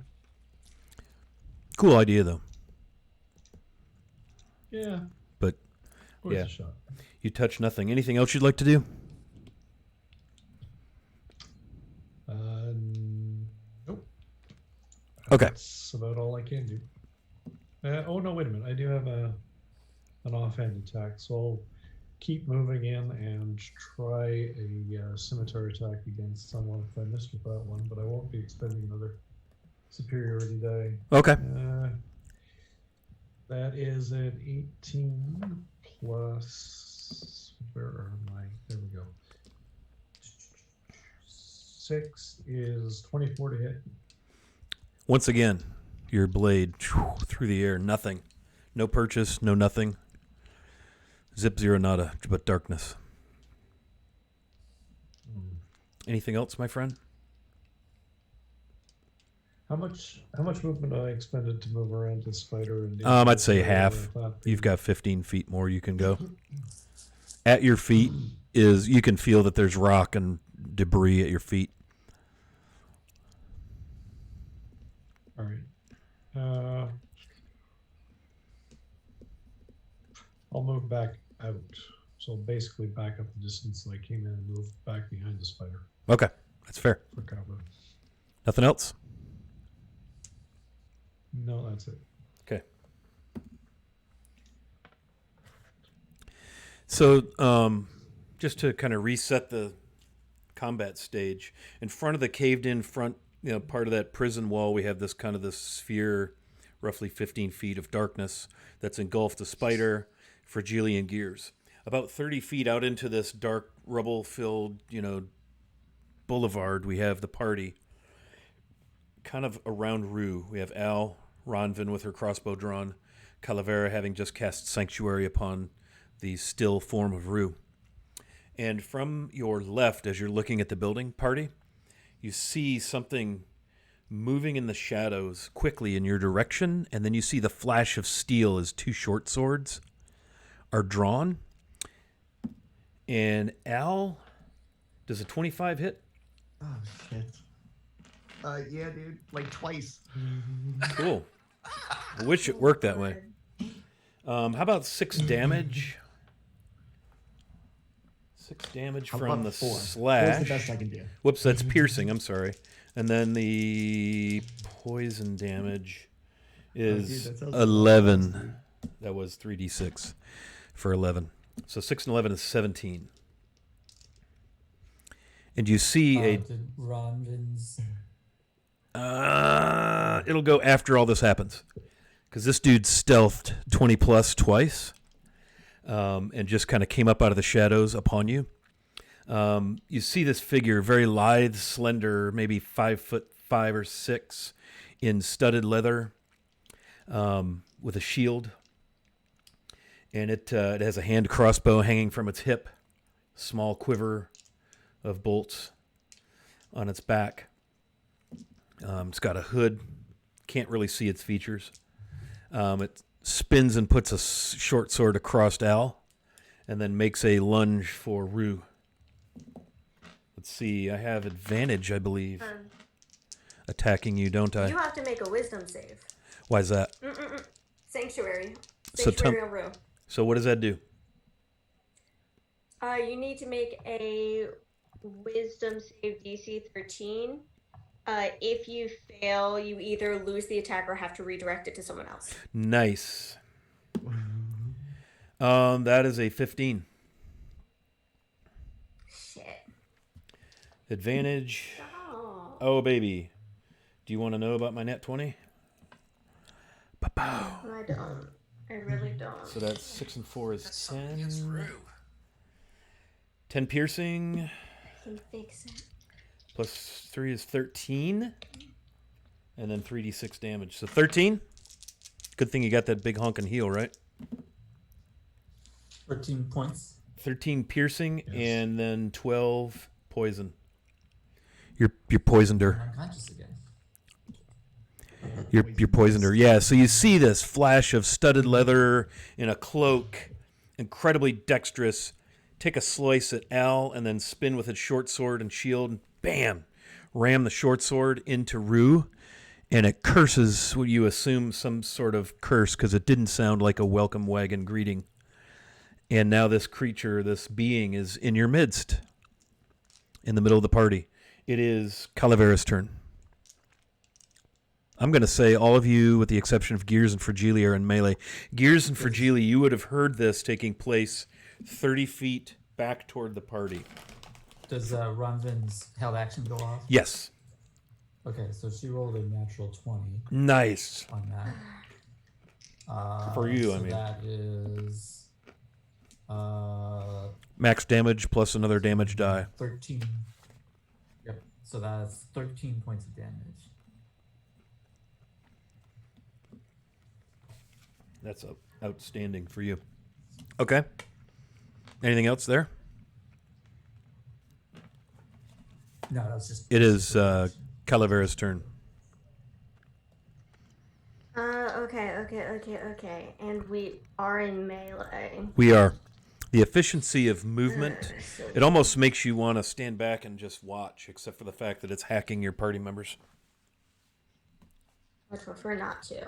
Speaker 2: Cool idea, though.
Speaker 1: Yeah.
Speaker 2: But,
Speaker 1: Worth
Speaker 2: yeah.
Speaker 1: a shot.
Speaker 2: You touch nothing. Anything else you'd like to do?
Speaker 1: Nope.
Speaker 2: Okay.
Speaker 1: That's about all I can do. Oh no! Wait a minute. I do have an offhand attack, so I'll keep moving in and try a scimitar attack against someone if I missed with that one. But I won't be expending another superiority die.
Speaker 2: Okay.
Speaker 1: That is an 18 plus. Where am I? There we go. 6 is 24 to hit.
Speaker 2: Once again, your blade through the air. Nothing. No purchase. No nothing. Zip zero nada, but darkness. Anything else, my friend?
Speaker 1: How much movement I expended to move around this spider? And
Speaker 2: I'd say half. You've got 15 feet more you can go. At your feet is, you can feel that there's rock and debris at your feet.
Speaker 1: All right. I'll move back out. So basically back up the distance that I came in and move back behind the spider
Speaker 2: Okay, that's fair.
Speaker 1: for cover.
Speaker 2: Nothing else?
Speaker 1: No, that's it.
Speaker 2: Okay. So, just to kind of reset the combat stage, in front of the caved-in front, part of that prison wall, we have this sphere, roughly 15 feet of darkness that's engulfed the spider, Fragile, and Gears. About 30 feet out into this dark, rubble-filled, boulevard, we have the party. Kind of around Rue, we have Al, Ronvin with her crossbow drawn, Calavera having just cast Sanctuary upon the still form of Rue. And from your left, as you're looking at the building party, you see something moving in the shadows quickly in your direction, and then you see the flash of steel as two short swords are drawn. And Al, does a 25 hit?
Speaker 6: Oh shit. Yeah, dude, like twice.
Speaker 2: Cool. I wish it worked that way. How about 6 damage? 6 damage
Speaker 6: How
Speaker 2: from
Speaker 6: about
Speaker 2: the
Speaker 6: 4?
Speaker 2: slash.
Speaker 6: Four's the best I can do.
Speaker 2: Whoops, that's piercing. I'm sorry. And then the poison damage is
Speaker 6: that sounds
Speaker 2: 11.
Speaker 6: awesome.
Speaker 2: That was 3d6 for 11. So 6 and 11 is 17. And you see
Speaker 5: Did Ronvin's
Speaker 2: it'll go after all this happens. Because this dude stealthed 20 plus twice. And just kind of came up out of the shadows upon you. You see this figure, very lithe, slender, maybe 5'5" or 6", in studded leather, with a shield, and it has a hand crossbow hanging from its hip, small quiver of bolts on its back. It's got a hood, can't really see its features. It spins and puts a short sword across Al, and then makes a lunge for Rue. Let's see, I have advantage, I believe, attacking you, don't I?
Speaker 3: You have to make a wisdom save.
Speaker 2: Why is that?
Speaker 3: Sanctuary.
Speaker 2: So
Speaker 3: Sanctuary on Rue.
Speaker 2: So what does that do?
Speaker 3: You need to make a wisdom save DC 13. If you fail, you either lose the attack or have to redirect it to someone else.
Speaker 2: Nice. That is a 15.
Speaker 3: Shit.
Speaker 2: Advantage.
Speaker 3: Oh.
Speaker 2: Oh, baby. Do you want to know about my net 20? Ba-pow.
Speaker 3: I don't. I really don't.
Speaker 2: So that's 6 and 4 is
Speaker 4: That's something against
Speaker 2: 10.
Speaker 4: Rue.
Speaker 2: 10 piercing.
Speaker 3: I can fix it.
Speaker 2: Plus 3 is 13. And then 3d6 damage. So 13. Good thing you got that big honking heal, right?
Speaker 5: 13 points.
Speaker 2: 13 piercing,
Speaker 1: Yes.
Speaker 2: and then 12 poison. You're poisoned her.
Speaker 5: I'm unconscious again.
Speaker 2: You're poisoned her. Yeah, so you see this flash of studded leather in a cloak, incredibly dexterous. Take a slice at Al and then spin with its short sword and shield, and bam, ram the short sword into Rue, and it curses what you assume some sort of curse because it didn't sound like a welcome wagon greeting. And now this creature, this being, is in your midst, in the middle of the party. It is Calavera's turn. I'm going to say all of you, with the exception of Gears and Fragile, are in melee. Gears and Fragile, you would have heard this taking place 30 feet back toward the party.
Speaker 5: Does Ronvin's held action go off?
Speaker 2: Yes.
Speaker 5: Okay, so she rolled a natural 20
Speaker 2: Nice.
Speaker 5: on that.
Speaker 2: For you,
Speaker 5: so
Speaker 2: I mean.
Speaker 5: that is
Speaker 2: Max damage plus another damage die.
Speaker 5: 13. Yep. So that's 13 points of damage.
Speaker 2: That's outstanding for you. Okay. Anything else there?
Speaker 5: No, that was just.
Speaker 2: It is Calavera's turn.
Speaker 3: Okay. And we are in melee.
Speaker 2: We are. The efficiency of movement, it almost makes you want to stand back and just watch, except for the fact that it's hacking your party members.
Speaker 3: I'd prefer not to.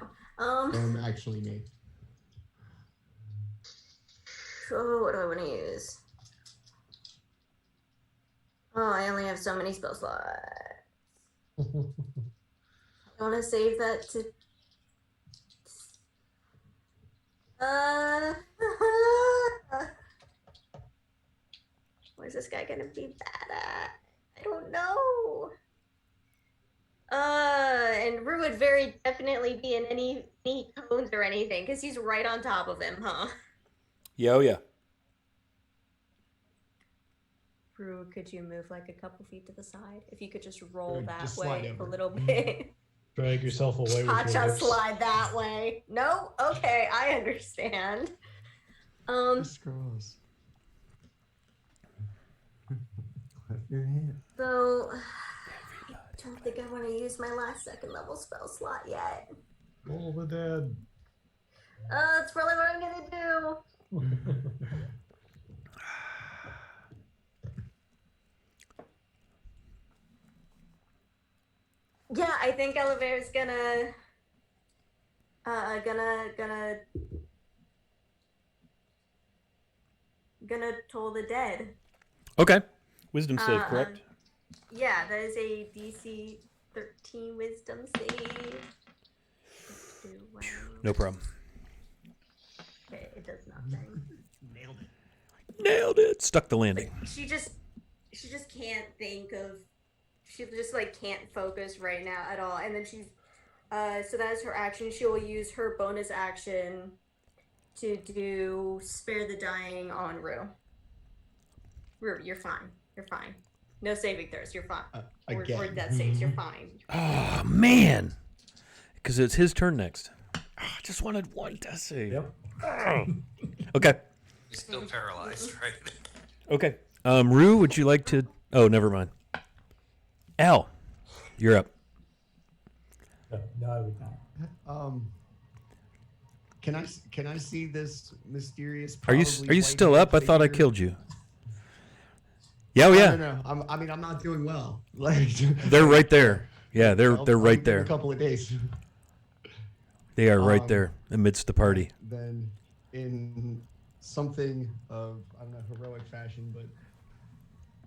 Speaker 6: Actually, me.
Speaker 3: So what do I want to use? Oh, I only have so many spell slots. I want to save that to. What is this guy gonna be bad at? I don't know. And Rue would very definitely be in any cones or anything because he's right on top of him, huh?
Speaker 2: Yeah, oh yeah.
Speaker 3: Rue, could you move like a couple feet to the side? If you could just roll that
Speaker 6: just slide
Speaker 3: way a
Speaker 6: over.
Speaker 3: little bit.
Speaker 1: Drag yourself away with your
Speaker 3: Cha-cha
Speaker 1: hips.
Speaker 3: slide that way. No? Okay, I understand.
Speaker 6: Scrolls. Clap your hand.
Speaker 3: So I don't think I want to use my last second level spell slot yet.
Speaker 1: Roll the dead.
Speaker 3: That's probably what I'm gonna do. Yeah, I think Oliver's gonna toll the dead.
Speaker 2: Okay. Wisdom save, correct?
Speaker 3: Yeah, that is a DC 13 wisdom save.
Speaker 2: No problem.
Speaker 3: Okay, it does nothing.
Speaker 2: Nailed it. Stuck the landing.
Speaker 3: She just can't think of. She just like can't focus right now at all. And then she's, so that is her action. She will use her bonus action to do spare the dying on Rue. Rue, you're fine. You're fine. No saving throws. You're fine. Or death saves. You're fine.
Speaker 2: Oh, man. Because it's his turn next. Oh, I just wanted one death save.
Speaker 1: Yep.
Speaker 2: Oh. Okay.
Speaker 4: He's still paralyzed, right?
Speaker 2: Okay. Rue, would you like to... Oh, never mind. Al, you're up.
Speaker 5: No, I would not.
Speaker 6: Can I see this mysterious?
Speaker 2: Are you
Speaker 6: probably
Speaker 2: still
Speaker 6: white
Speaker 2: up? I thought I
Speaker 6: figure?
Speaker 2: killed you. Yeah, oh, yeah.
Speaker 6: No. I'm not doing well. Like
Speaker 2: They're right there. Yeah, they're
Speaker 6: I'll
Speaker 2: right
Speaker 6: give it
Speaker 2: there.
Speaker 6: A couple of days.
Speaker 2: They are right there amidst the party.
Speaker 6: Then, in something of I don't know heroic fashion, but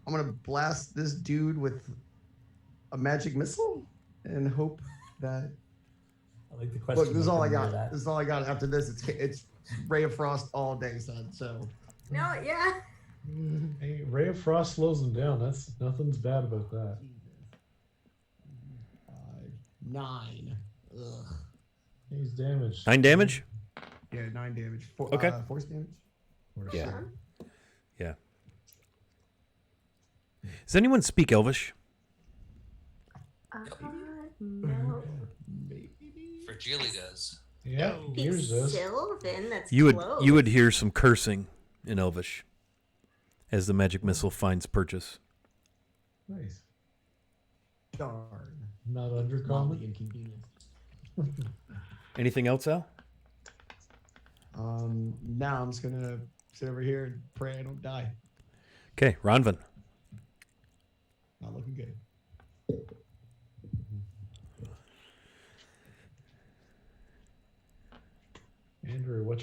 Speaker 6: I'm gonna blast this dude with a magic missile and hope that.
Speaker 5: I like the question.
Speaker 6: Look, this is all I got.
Speaker 5: That.
Speaker 6: This is all I got. After this, it's Ray of Frost all day, son. So.
Speaker 3: No, yeah.
Speaker 1: Hey, Ray of Frost slows them down. That's nothing's bad about that.
Speaker 6: 9. Ugh.
Speaker 1: He's damaged.
Speaker 2: 9 damage?
Speaker 6: Yeah, 9 damage.
Speaker 2: Okay.
Speaker 6: Force damage.
Speaker 2: Yeah. Yeah. Does anyone speak Elvish?
Speaker 3: No.
Speaker 4: Fragile does.
Speaker 1: Yeah, Gears does.
Speaker 3: Sylvan, that's
Speaker 2: You
Speaker 3: close.
Speaker 2: would hear some cursing in Elvish as the magic missile finds purchase.
Speaker 1: Nice.
Speaker 6: Darn.
Speaker 1: Not
Speaker 6: Mildly
Speaker 1: undercommon.
Speaker 6: inconvenient.
Speaker 2: Anything else, Al?
Speaker 6: Now I'm just gonna sit over here and pray I don't die.
Speaker 2: Okay, Ronvin.
Speaker 6: Not looking good.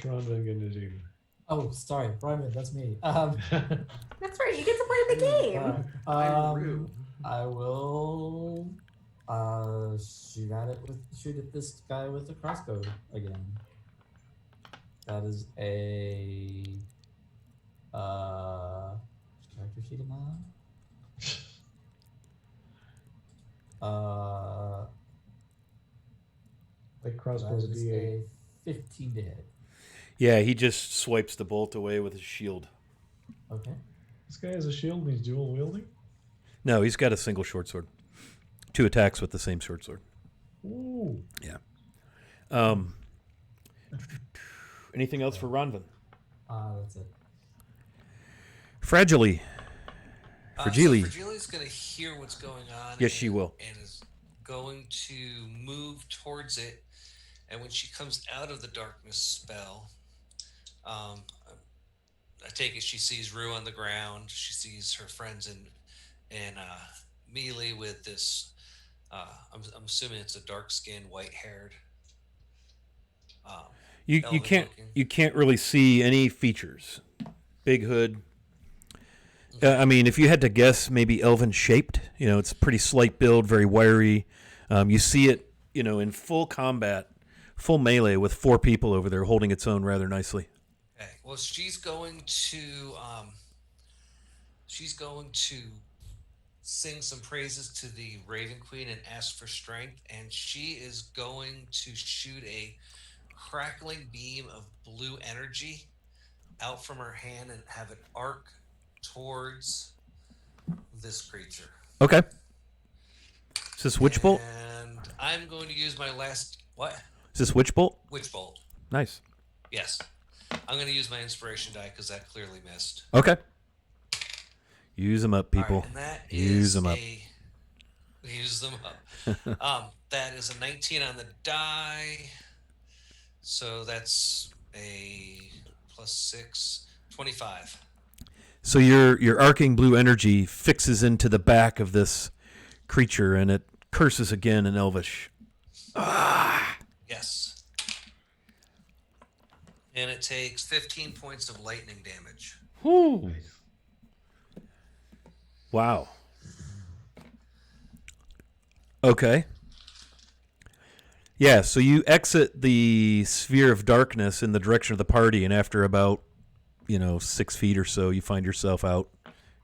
Speaker 1: What's Ronda gonna do?
Speaker 5: Oh, sorry, Ryman, that's me.
Speaker 3: That's right. You get to play the game.
Speaker 5: I will shoot at this guy with a crossbow again. That is a which character sheet am I on?
Speaker 1: Like crossbow
Speaker 5: That is
Speaker 1: D8.
Speaker 5: a 15 to hit.
Speaker 2: Yeah, he just swipes the bolt away with his shield.
Speaker 5: Okay.
Speaker 1: This guy has a shield and he's dual wielding.
Speaker 2: No, he's got a single short sword. 2 attacks with the same short sword.
Speaker 1: Ooh.
Speaker 2: Yeah. Anything else for Ronvin?
Speaker 5: That's it.
Speaker 2: Fragile. Fragile.
Speaker 4: So Fragili's going to hear what's going on.
Speaker 2: Yes, she will.
Speaker 4: And is going to move towards it. And when she comes out of the darkness spell, I take it she sees Rue on the ground. She sees her friends in melee with this. I'm assuming it's a dark-skinned, white-haired.
Speaker 2: You can't really see any features. Big hood. I mean, if you had to guess, maybe elven shaped. It's a pretty slight build, very wiry. You see it, in full combat, full melee with 4 people over there holding its own rather nicely.
Speaker 4: Okay. Well, she's going to sing some praises to the Raven Queen and ask for strength, and she is going to shoot a crackling beam of blue energy out from her hand and have it arc towards this creature.
Speaker 2: Okay. Is this Witch Bolt?
Speaker 4: And I'm going to use my last... What?
Speaker 2: Is this Witch Bolt?
Speaker 4: Witch Bolt.
Speaker 2: Nice.
Speaker 4: Yes. I'm going to use my inspiration die because that clearly missed.
Speaker 2: Okay. Use them up, people.
Speaker 4: All right, and that
Speaker 2: Use them up.
Speaker 4: Use them up. That is a 19 on the die. So that's a +6, 25.
Speaker 2: So your arcing blue energy fixes into the back of this creature, and it curses again in Elvish.
Speaker 4: Yes. And it takes 15 points of lightning damage.
Speaker 2: Whew. Wow. Okay. Yeah, so you exit the sphere of darkness in the direction of the party, and after about 6 feet or so, you find yourself out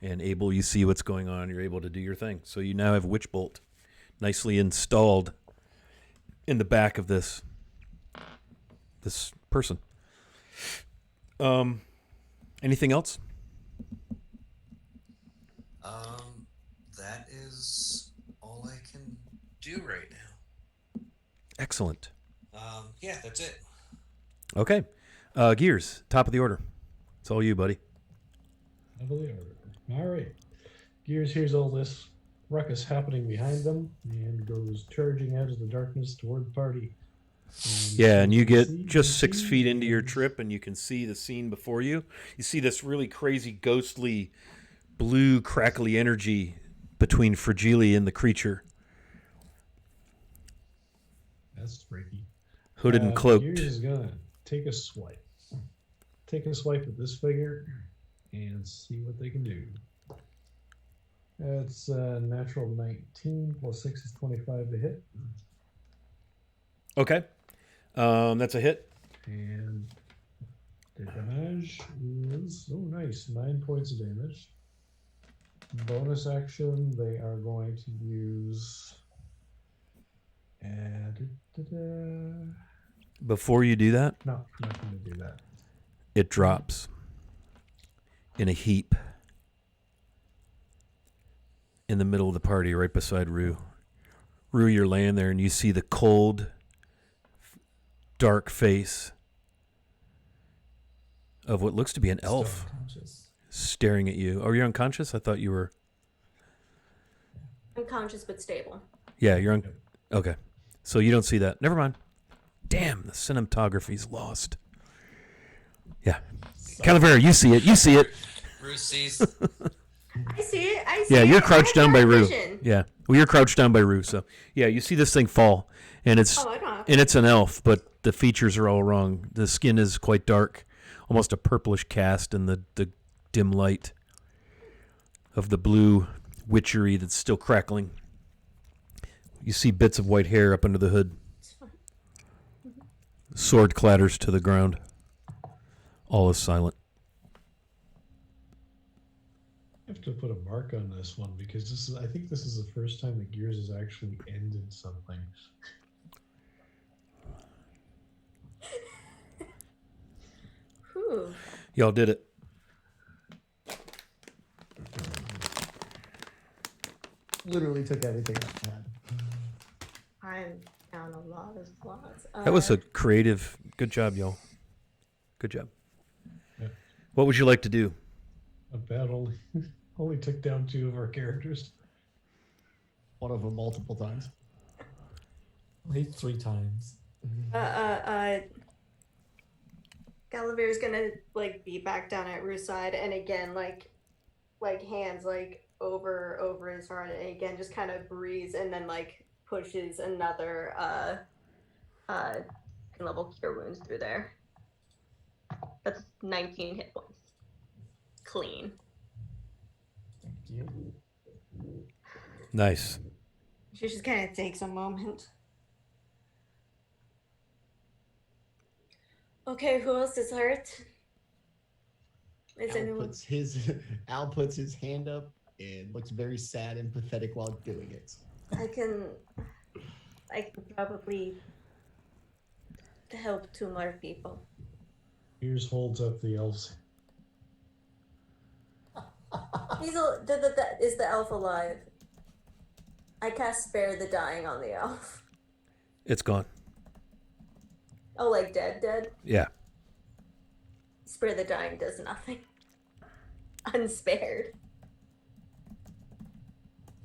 Speaker 2: and you see what's going on. You're able to do your thing. So you now have Witch Bolt nicely installed in the back of this person. Anything else?
Speaker 4: That is all I can do right now.
Speaker 2: Excellent.
Speaker 4: Yeah, that's it.
Speaker 2: Okay. Gears, top of the order. It's all you, buddy.
Speaker 1: Top of the order. All right. Gears hears all this ruckus happening behind them and goes charging out of the darkness toward the party.
Speaker 2: And you get just 6 feet into your trip, and you can see the scene before you. You see this really crazy, ghostly, blue, crackly energy between Fragile and the creature.
Speaker 1: That's freaky.
Speaker 2: Hooded and cloaked.
Speaker 1: Gears is gonna take a swipe. Take a swipe at this figure and see what they can do. That's natural 19 plus 6 is 25 to hit.
Speaker 2: Okay. That's a hit.
Speaker 1: And the damage is, nice, 9 points of damage. Bonus action, they are going to use...
Speaker 2: Before you do that,
Speaker 1: No, I'm not going to do that.
Speaker 2: it drops in a heap in the middle of the party right beside Rue. Rue, you're laying there and you see the cold, dark face of what looks to be an elf staring at you. Oh, you're unconscious? I thought you were...
Speaker 3: Unconscious but stable.
Speaker 2: Yeah, you're okay. So you don't see that. Never mind. Damn, the cinematography's lost. Yeah. Calavera, you see it. You see it.
Speaker 4: Bruce sees.
Speaker 3: I see it. I see
Speaker 2: Yeah,
Speaker 3: it.
Speaker 2: you're
Speaker 3: I
Speaker 2: crouched
Speaker 3: have
Speaker 2: down by
Speaker 3: dark
Speaker 2: Rue.
Speaker 3: vision.
Speaker 2: Yeah, well, you're crouched down by Rue. So yeah, you see this thing fall, and it's
Speaker 3: Oh, I don't have.
Speaker 2: an elf, but the features are all wrong. The skin is quite dark, almost a purplish cast in the dim light of the blue witchery that's still crackling. You see bits of white hair up under the hood.
Speaker 3: It's fine.
Speaker 2: Sword clatters to the ground. All is silent.
Speaker 1: I have to put a mark on this one because I think this is the first time that Gears has actually ended something.
Speaker 3: Whew.
Speaker 2: Y'all did it.
Speaker 6: Literally took everything I had.
Speaker 3: I'm down a lot of slots.
Speaker 2: That was a creative. Good job, y'all. Good job.
Speaker 1: Yeah.
Speaker 2: What would you like to do?
Speaker 1: A battle only took down 2 of our characters.
Speaker 6: One of them multiple times.
Speaker 5: Only 3 times.
Speaker 3: Galavir's gonna like be back down at Rue's side, and again like hands like over his heart, and again just kind of breathes, and then like pushes another level cure wounds through there. That's 19 hit points. Clean.
Speaker 5: Thank you.
Speaker 2: Nice.
Speaker 3: She just kind of takes a moment. Okay, who else is hurt? Is anyone?
Speaker 6: Al puts his hand up and looks very sad and pathetic while doing it.
Speaker 3: I can probably help 2 more people.
Speaker 1: Gears holds up the elves.
Speaker 3: Is the elf alive? I cast Spare the Dying on the elf.
Speaker 2: It's gone.
Speaker 3: Oh, like dead?
Speaker 2: Yeah.
Speaker 3: Spare the Dying does nothing. Unspared.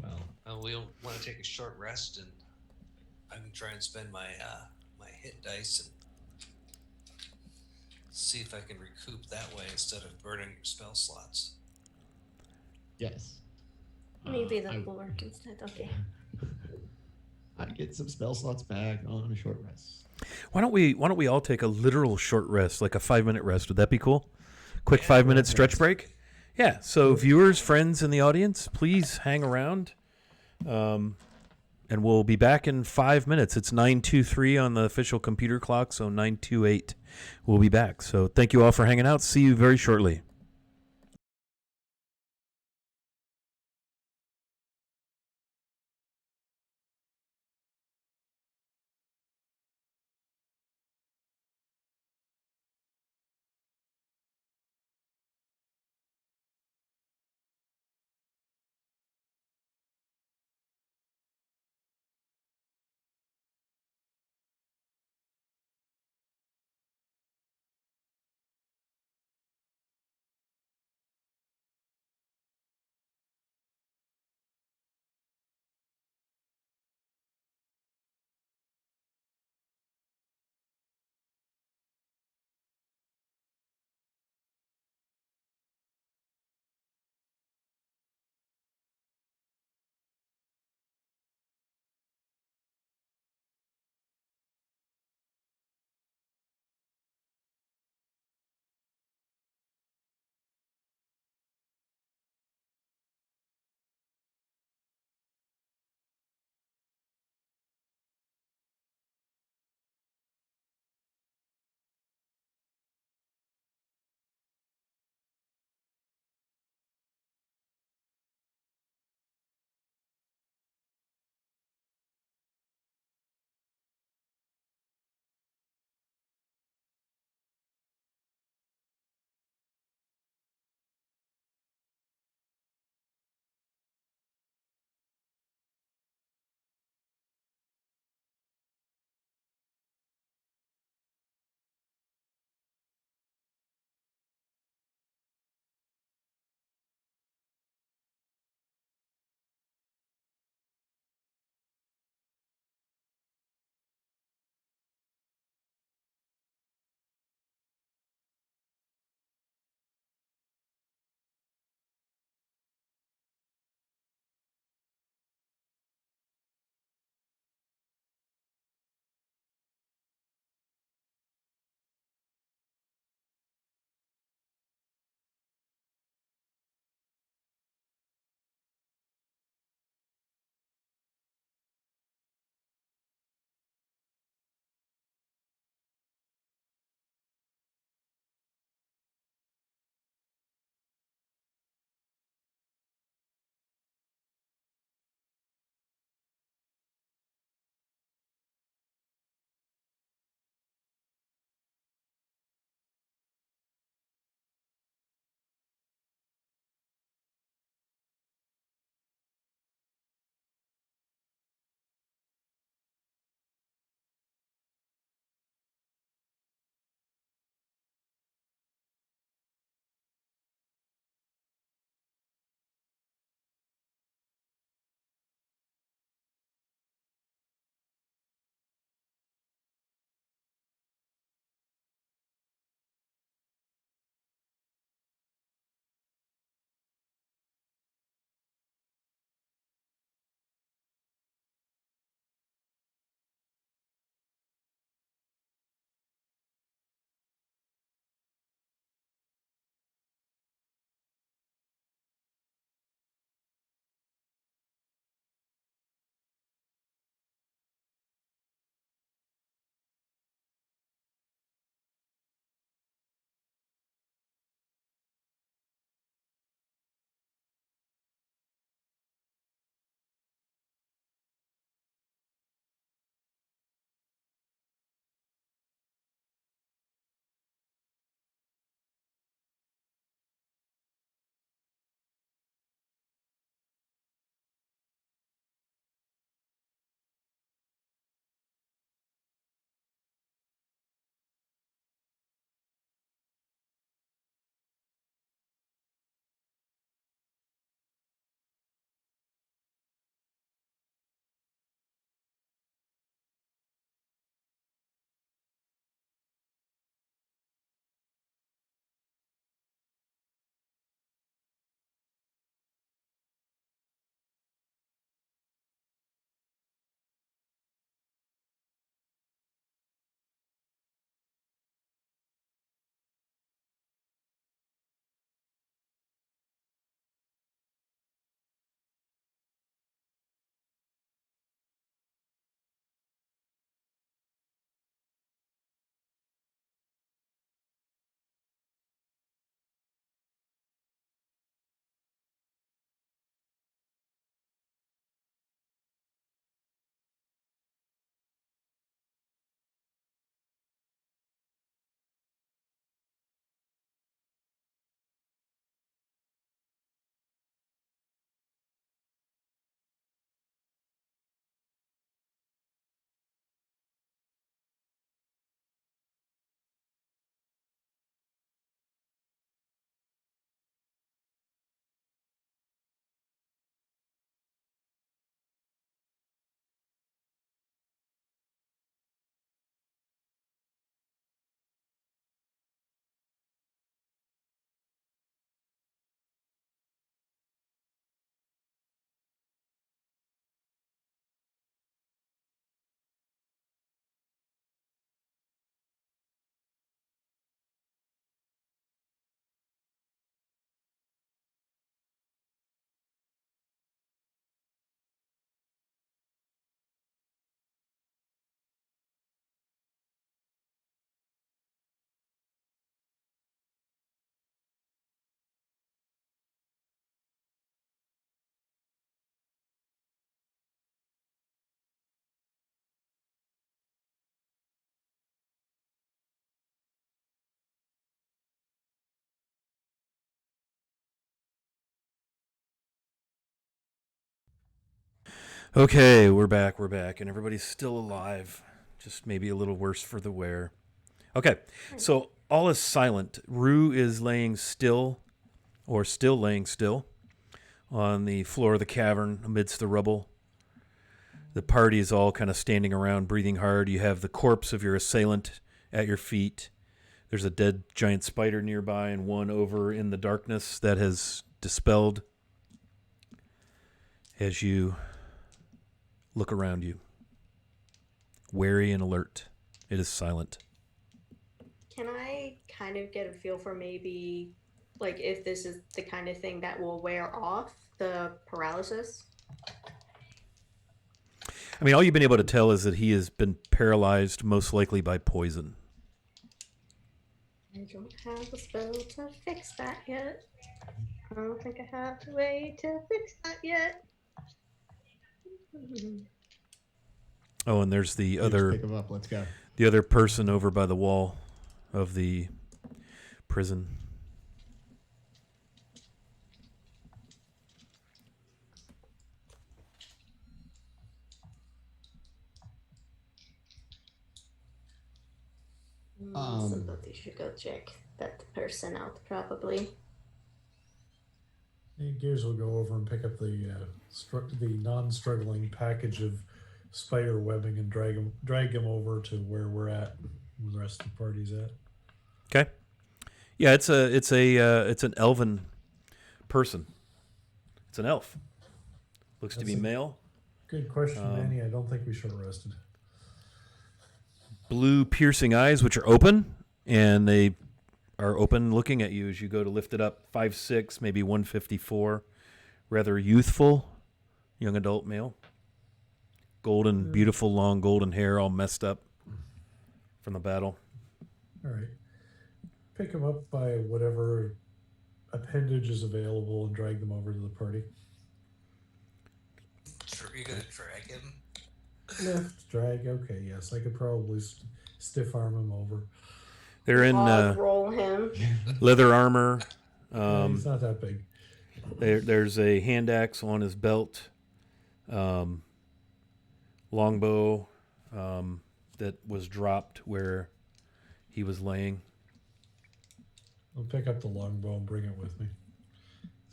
Speaker 1: Well,
Speaker 4: We'll want to take a short rest, and I can try and spend my my hit dice and see if I can recoup that way instead of burning your spell slots.
Speaker 6: Yes.
Speaker 3: Maybe that will work instead. Okay.
Speaker 6: I get some spell slots back on a short rest.
Speaker 2: Why don't we all take a literal short rest, like a 5-minute rest? Would that be cool? Quick 5-minute stretch break? Yeah. So viewers, friends in the audience, please hang around. And we'll be back in 5 minutes. It's 9:23 on the official computer clock, so 9:28 we'll be back. So thank you all for hanging out. See you very shortly. Okay, we're back. We're back, and everybody's still alive. Just maybe a little worse for the wear. Okay, so all is silent. Rue is laying still, or still laying still, on the floor of the cavern amidst the rubble. The party is all kind of standing around, breathing hard. You have the corpse of your assailant at your feet. There's a dead giant spider nearby, and one over in the darkness that has dispelled. As you look around you, wary and alert, it is silent.
Speaker 3: Can I kind of get a feel for maybe, like, if this is the kind of thing that will wear off the paralysis?
Speaker 2: I mean, all you've been able to tell is that he has been paralyzed, most likely by poison.
Speaker 3: I don't have a spell to fix that yet. I don't think I have a way to fix that yet.
Speaker 2: Oh, and there's the
Speaker 6: Just
Speaker 2: other
Speaker 6: pick him up. Let's go.
Speaker 2: the other person over by the wall of the prison.
Speaker 3: Somebody should go check that person out, probably.
Speaker 1: Hey, Gears will go over and pick up the non-struggling package of spider webbing and drag him over to where we're at, where the rest of the party's at.
Speaker 2: Okay. Yeah, it's an elven person. It's an elf. Looks to
Speaker 1: That's
Speaker 2: be
Speaker 1: a-
Speaker 2: male.
Speaker 1: Good question, Manny. I don't think we should arrest him.
Speaker 2: Blue piercing eyes, which are open, and they are open looking at you as you go to lift it up. 5'6", maybe 154. Rather youthful, young adult male. Golden, beautiful, long golden hair, all messed up from the battle.
Speaker 1: All right. Pick him up by whatever appendage is available and drag them over to the party.
Speaker 4: You're gonna drag him?
Speaker 1: Lift, drag. Okay, yes, I could probably stiff arm him over.
Speaker 2: They're in
Speaker 3: Roll him.
Speaker 2: leather armor.
Speaker 1: He's not that big.
Speaker 2: There's a hand axe on his belt, longbow that was dropped where he was laying.
Speaker 1: I'll pick up the longbow and bring it with me.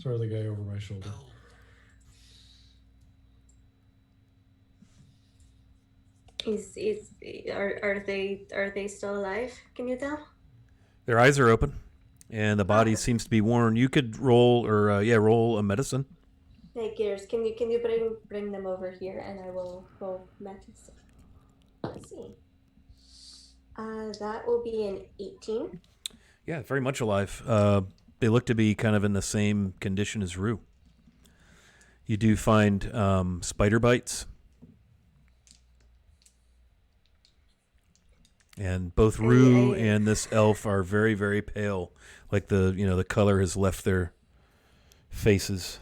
Speaker 1: Throw the guy over my shoulder.
Speaker 4: Oh,
Speaker 3: Are they still alive? Can you tell?
Speaker 2: Their eyes are open, and the body seems to be worn. You could roll roll a medicine.
Speaker 3: Hey, Gears, can you bring them over here, and I will roll medicine. Let's see. That will be an 18.
Speaker 2: Yeah, very much alive. They look to be kind of in the same condition as Rue. You do find spider bites. And both Rue and this elf are very, very pale. Like the color has left their faces.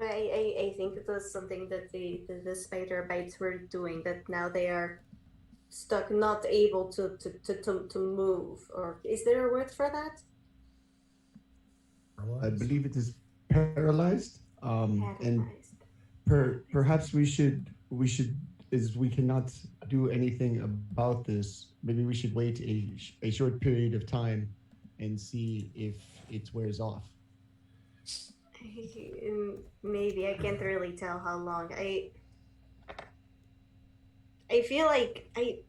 Speaker 3: I think it was something that the spider bites were doing, that now they are stuck, not able to move. Or is there a word for that?
Speaker 6: I believe it is paralyzed. And
Speaker 3: Paralyzed.
Speaker 6: perhaps we should, as we cannot do anything about this, maybe we should wait a short period of time and see if it wears off.
Speaker 3: Maybe. I can't really tell how long. I feel like I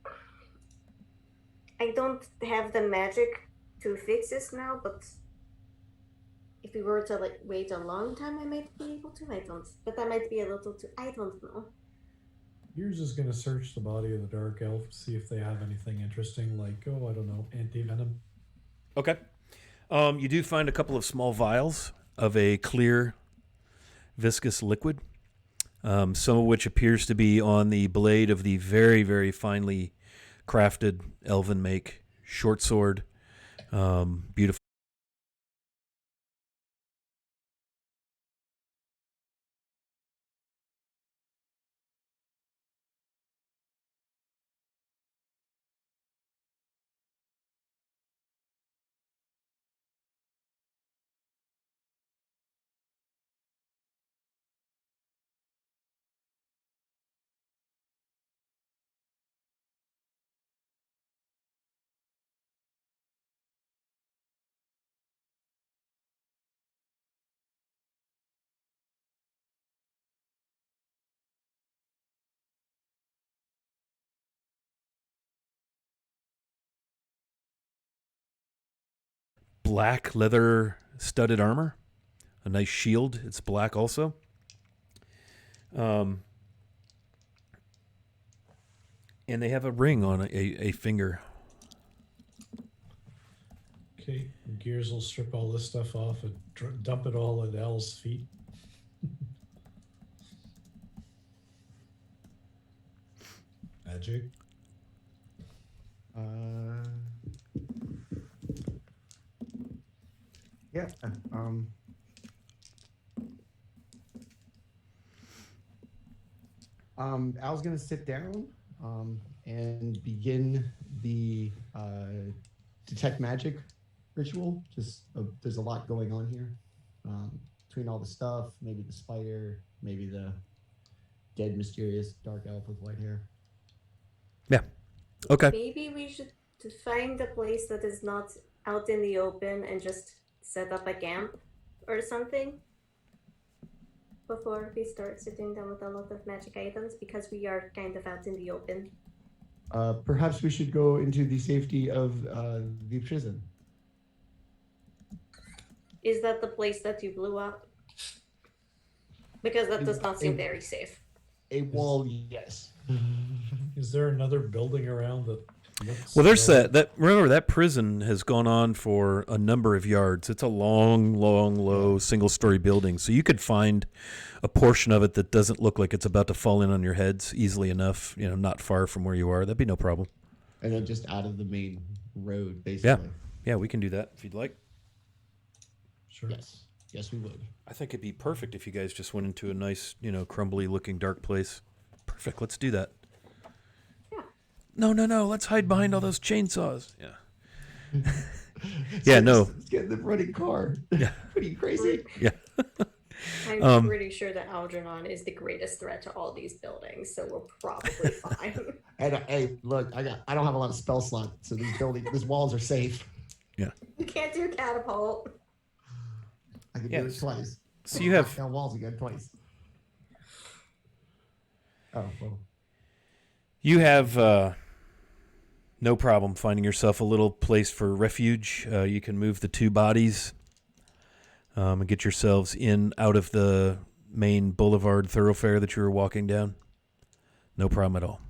Speaker 3: don't have the magic to fix this now, but if we were to wait a long time, I might be able to. But that might be a little too. I don't know.
Speaker 1: Yours is going to search the body of the dark elf, see if they have anything interesting, like I don't know, anti-venom.
Speaker 2: Okay. You do find a couple of small vials of a clear, viscous liquid, some of which appears to be on the blade of the very, very finely crafted elven make short sword. Beautiful. black leather studded armor, a nice shield. It's black also. And they have a ring on a finger.
Speaker 1: Okay, Gears will strip all this stuff off and dump it all at Al's feet. Magic.
Speaker 6: Yeah. Al's gonna sit down and begin the detect magic ritual. There's a lot going on here between all the stuff. Maybe the spider. Maybe the dead, mysterious dark elf with white hair.
Speaker 2: Yeah. Okay.
Speaker 3: Maybe we should find a place that is not out in the open and just set up a camp or something before we start sitting down with a lot of magic items, because we are kind of out in the open.
Speaker 6: Perhaps we should go into the safety of the prison.
Speaker 3: Is that the place that you blew up? Because that does not seem very safe.
Speaker 6: A wall, yes.
Speaker 1: Is there another building around that looks...
Speaker 2: Well, there's that. Remember, that prison has gone on for a number of yards. It's a long, low, single-story building. So you could find a portion of it that doesn't look like it's about to fall in on your heads easily enough, not far from where you are. That'd be no problem.
Speaker 6: And then just out of the main road, basically.
Speaker 2: Yeah, we can do that if you'd like.
Speaker 1: Sure.
Speaker 6: Yes, we would.
Speaker 2: I think it'd be perfect if you guys just went into a nice, crumbly-looking dark place. Perfect. Let's do that.
Speaker 3: Yeah.
Speaker 2: No. Let's hide behind all those chainsaws. Yeah. Yeah, no.
Speaker 6: Let's get in the running car.
Speaker 2: Yeah.
Speaker 6: What are you, crazy?
Speaker 2: Yeah.
Speaker 3: I'm pretty sure that Algernon is the greatest threat to all these buildings, so we're probably fine.
Speaker 6: And hey, look, I don't have a lot of spell slots, so these walls are safe.
Speaker 2: Yeah.
Speaker 3: You can't do catapult.
Speaker 6: I can do it twice.
Speaker 2: So you have...
Speaker 6: down walls again twice. Oh, well.
Speaker 2: You have no problem finding yourself a little place for refuge. You can move the two bodies and get yourselves out of the main boulevard thoroughfare that you were walking down. No problem at all.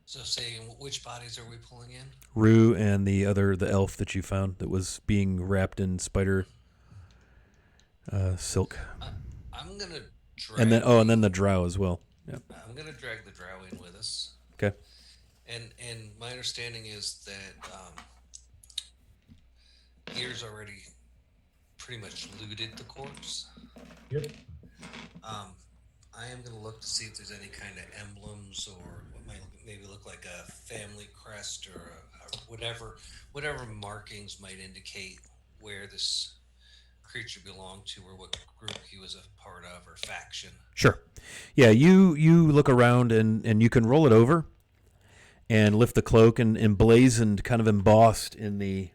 Speaker 4: So, saying which bodies are we pulling in?
Speaker 2: Rue and the elf that you found that was being wrapped in spider silk.
Speaker 4: I'm gonna drag.
Speaker 2: And then the drow as well. Yeah.
Speaker 4: I'm gonna drag the drow in with us.
Speaker 2: Okay.
Speaker 4: And my understanding is that Gears already pretty much looted the corpse.
Speaker 1: Yep.
Speaker 4: I am going to look to see if there's any kind of emblems or what might maybe look like a family crest or whatever markings might indicate where this creature belonged to or what group he was a part of or faction.
Speaker 2: Sure. Yeah, you look around and you can roll it over and lift the cloak, and emblazoned, kind of embossed in the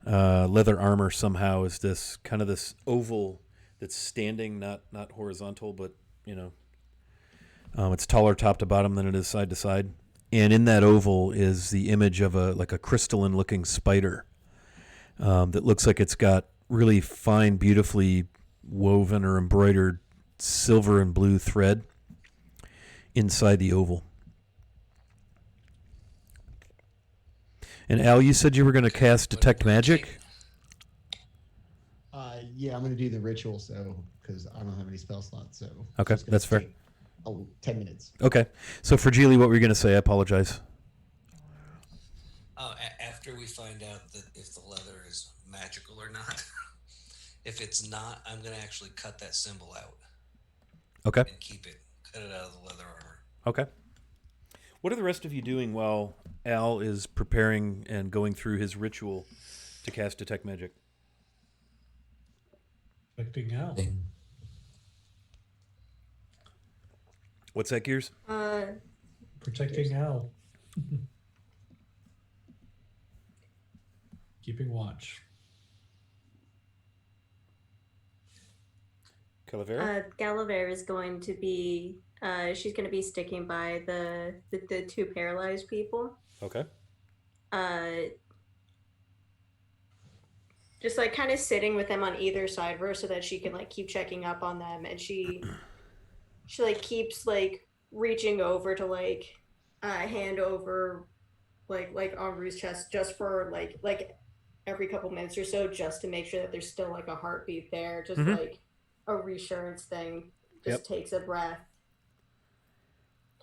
Speaker 2: leather armor somehow is this kind of this oval that's standing, not horizontal, but it's taller top to bottom than it is side to side. And in that oval is the image of a crystalline looking spider that looks like it's got really fine, beautifully woven or embroidered silver and blue thread inside the oval. And Al, you said you were going to cast Detect Magic?
Speaker 6: Yeah, I'm going to do the ritual, because I don't have any spell slots, so...
Speaker 2: Okay, that's fair.
Speaker 6: 10 minutes.
Speaker 2: Okay. So for Geely, what were you going to say? I apologize.
Speaker 4: After we find out that if the leather is magical or not. If it's not, I'm going to actually cut that symbol out.
Speaker 2: Okay.
Speaker 4: And keep it. Cut it out of the leather armor.
Speaker 2: Okay. What are the rest of you doing while Al is preparing and going through his ritual to cast Detect Magic?
Speaker 1: Protecting Al.
Speaker 2: What's that, Gears?
Speaker 1: Protecting Al. Keeping watch.
Speaker 2: Calavera?
Speaker 3: Calavera is going to be she's going to be sticking by the two paralyzed people.
Speaker 2: Okay.
Speaker 3: just like kind of sitting with them on either side of her so that she can like keep checking up on them, and she like keeps like reaching over to like hand over like on Rue's chest just for like every couple minutes or so, just to make sure that there's still like a heartbeat there, just
Speaker 2: Mm-hmm.
Speaker 3: like a reassurance thing.
Speaker 2: Yep.
Speaker 3: Just takes a breath,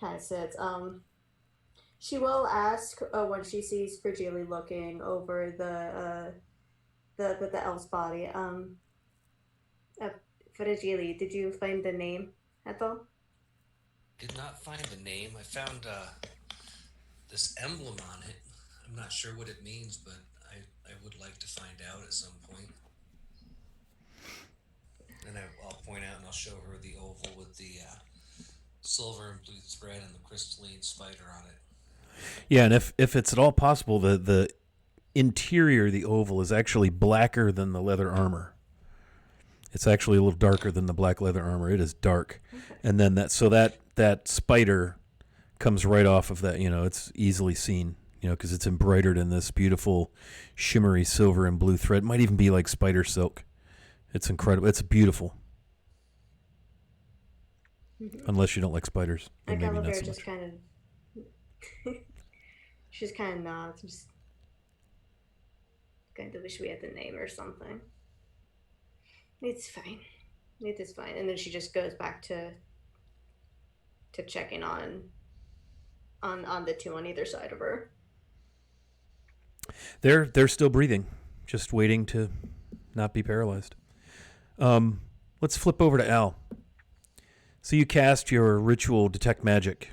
Speaker 3: kind of sits. She will ask when she sees Frigili looking over the elf's body. Uh, Frigili, did you find the name at all?
Speaker 4: Did not find the name. I found this emblem on it. I'm not sure what it means, but I would like to find out at some point. And I'll point out and I'll show her the oval with the silver and blue thread and the crystalline spider on it.
Speaker 2: Yeah, and if it's at all possible, the interior of the oval is actually blacker than the leather armor. It's actually a little darker than the black leather armor. It is dark, and then that spider comes right off of that. It's easily seen. Because it's embroidered in this beautiful, shimmery silver and blue thread. It might even be like spider silk. It's incredible. It's beautiful.
Speaker 3: Mm-hmm.
Speaker 2: Unless you don't like spiders, then
Speaker 3: Like
Speaker 2: maybe not
Speaker 3: Olivia
Speaker 2: so
Speaker 3: just
Speaker 2: much.
Speaker 3: kind of, she's kind of nods. Just kind of wish we had the name or something. It's fine. It is fine. And then she just goes back to checking on the two on either side of her.
Speaker 2: They're still breathing, just waiting to not be paralyzed. Let's flip over to Al. So you cast your ritual detect magic.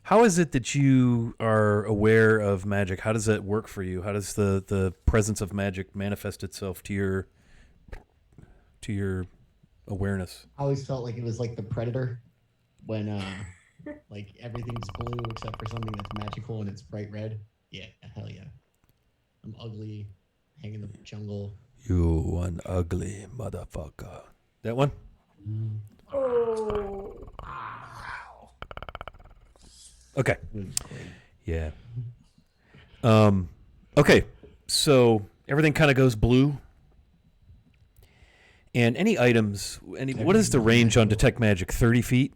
Speaker 2: How is it that you are aware of magic? How does that work for you? How does the presence of magic manifest itself to your awareness?
Speaker 6: I always felt like it was like the Predator when like everything's blue except for something that's magical and it's bright red. Yeah, hell yeah. I'm ugly, hang in the jungle.
Speaker 2: You one ugly motherfucker. That one?
Speaker 3: Oh.
Speaker 2: Okay.
Speaker 6: It was great.
Speaker 2: Yeah. Okay. So everything kind of goes blue. And any items, what is the range on detect magic? 30 feet?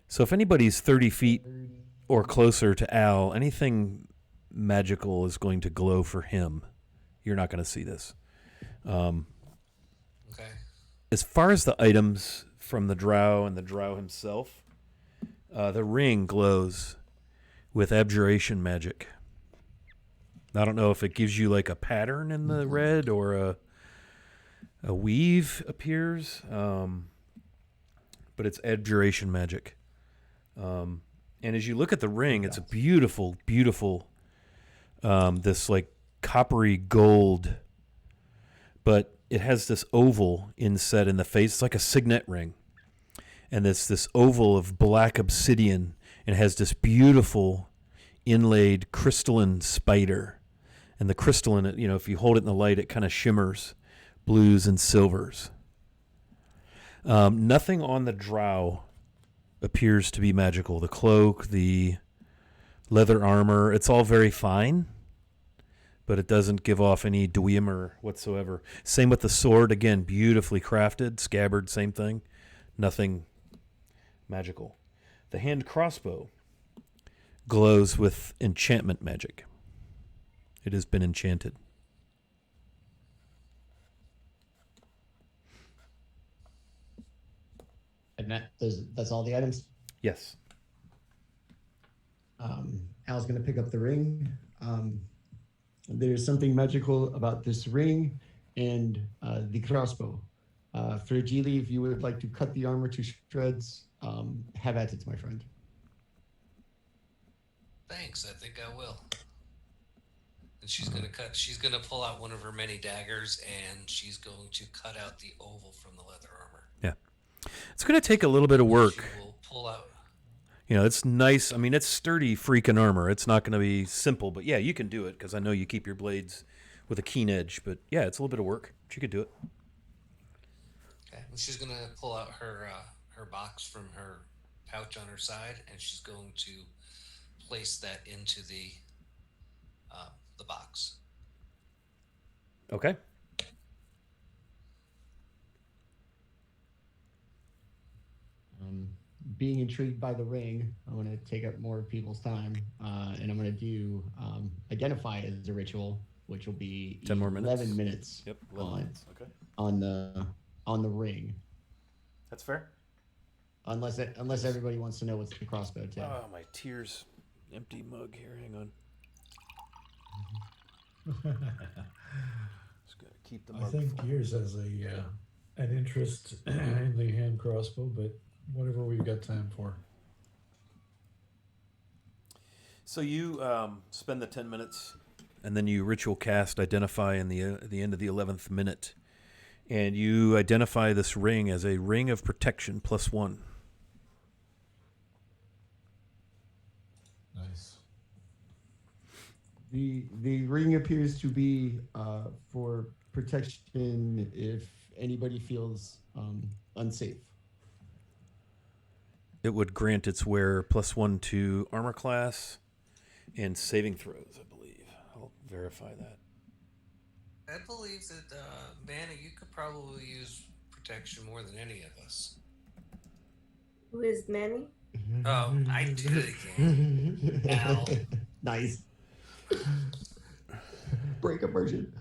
Speaker 2: So if anybody's 30 feet or closer to Al, anything magical is going to glow for him. You're not going to see this.
Speaker 4: Okay.
Speaker 2: As far as the items from the drow and the drow himself, the ring glows with abjuration magic. I don't know if it gives you like a pattern in the red or a weave appears, but it's abjuration magic. And as you look at the ring, it's a beautiful, beautiful, this like coppery gold, but it has this oval inset in the face. It's like a signet ring. And it's this oval of black obsidian, and it has this beautiful inlaid crystalline spider. And the crystalline, if you hold it in the light, it kind of shimmers blues and silvers. Nothing on the drow appears to be magical. The cloak, the leather armor, it's all very fine, but it doesn't give off any dwemer whatsoever. Same with the sword, again, beautifully crafted. Scabbard, same thing. Nothing magical. The hand crossbow glows with enchantment magic. It has been enchanted.
Speaker 6: And that's all the items.
Speaker 2: Yes.
Speaker 6: Al's gonna pick up the ring. There's something magical about this ring and the crossbow. Frigili, if you would like to cut the armor to shreds, have at it, my friend.
Speaker 4: Thanks. I think I will. And she's gonna pull out one of her many daggers, and she's going to cut out the oval from the leather armor.
Speaker 2: Yeah. It's going to take a little bit of work.
Speaker 4: She will pull out.
Speaker 2: It's nice. I mean, it's sturdy freaking armor. It's not going to be simple, but yeah, you can do it because I know you keep your blades with a keen edge. But yeah, it's a little bit of work. But you could do it.
Speaker 4: Okay. And she's gonna pull out her box from her pouch on her side, and she's going to place that into the box.
Speaker 2: Okay.
Speaker 6: Being intrigued by the ring, I'm going to take up more people's time, and I'm going to do identify as a ritual, which will be
Speaker 2: 10 more minutes.
Speaker 6: 11 minutes.
Speaker 2: Yep, 11 minutes. Okay.
Speaker 6: On the ring.
Speaker 2: That's fair.
Speaker 6: Unless everybody wants to know what's the crossbow too.
Speaker 2: Oh, my tears. Empty mug here. Hang on. Just got to keep the mug.
Speaker 1: I think
Speaker 2: full.
Speaker 1: Gears has an interest in the hand crossbow, but whatever we've got time for.
Speaker 2: So you spend the 10 minutes, and then you ritual cast identify in the end of the 11th minute, and you identify this ring as a ring of protection +1.
Speaker 1: Nice.
Speaker 6: The ring appears to be for protection if anybody feels unsafe.
Speaker 2: It would grant its wearer +1 to armor class and saving throws, I believe. I'll verify that.
Speaker 4: I believe that, Vanna, you could probably use protection more than any of us.
Speaker 3: Who is Manny?
Speaker 4: Oh, I did it again. Ow.
Speaker 6: Nice. Breakup version.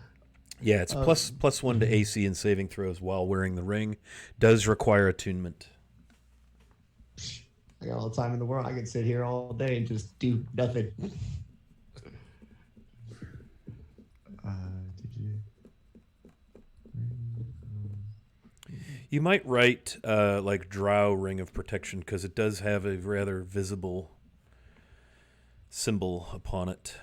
Speaker 2: Yeah, it's +1 to AC and saving throws while wearing the ring. Does require attunement.
Speaker 6: I got all the time in the world. I could sit here all day and just do nothing. Did you?
Speaker 2: You might write like Drow Ring of Protection because it does have a rather visible symbol upon it.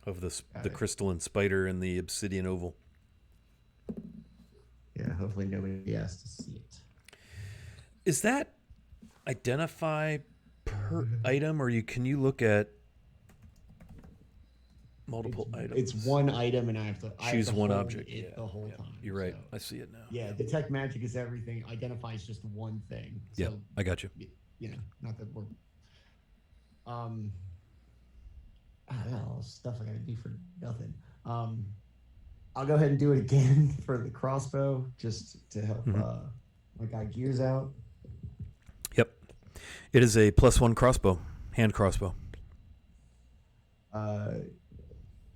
Speaker 2: Of the crystalline spider and the obsidian oval.
Speaker 6: Yeah, hopefully nobody has to see it.
Speaker 2: Is that identify per item, or can you look at multiple items?
Speaker 6: It's one item, and I have to
Speaker 2: choose one
Speaker 6: hold
Speaker 2: object.
Speaker 6: it the whole time.
Speaker 2: You're right.
Speaker 6: So.
Speaker 2: I see it now.
Speaker 6: Yeah, detect magic is everything. Identify is just one thing. So,
Speaker 2: Yeah, I got you.
Speaker 6: You know, not that we're. I don't know, stuff I gotta do for nothing. I'll go ahead and do it again for the crossbow, just to help my guy Gears out.
Speaker 2: Yep, it is a +1 crossbow, hand crossbow.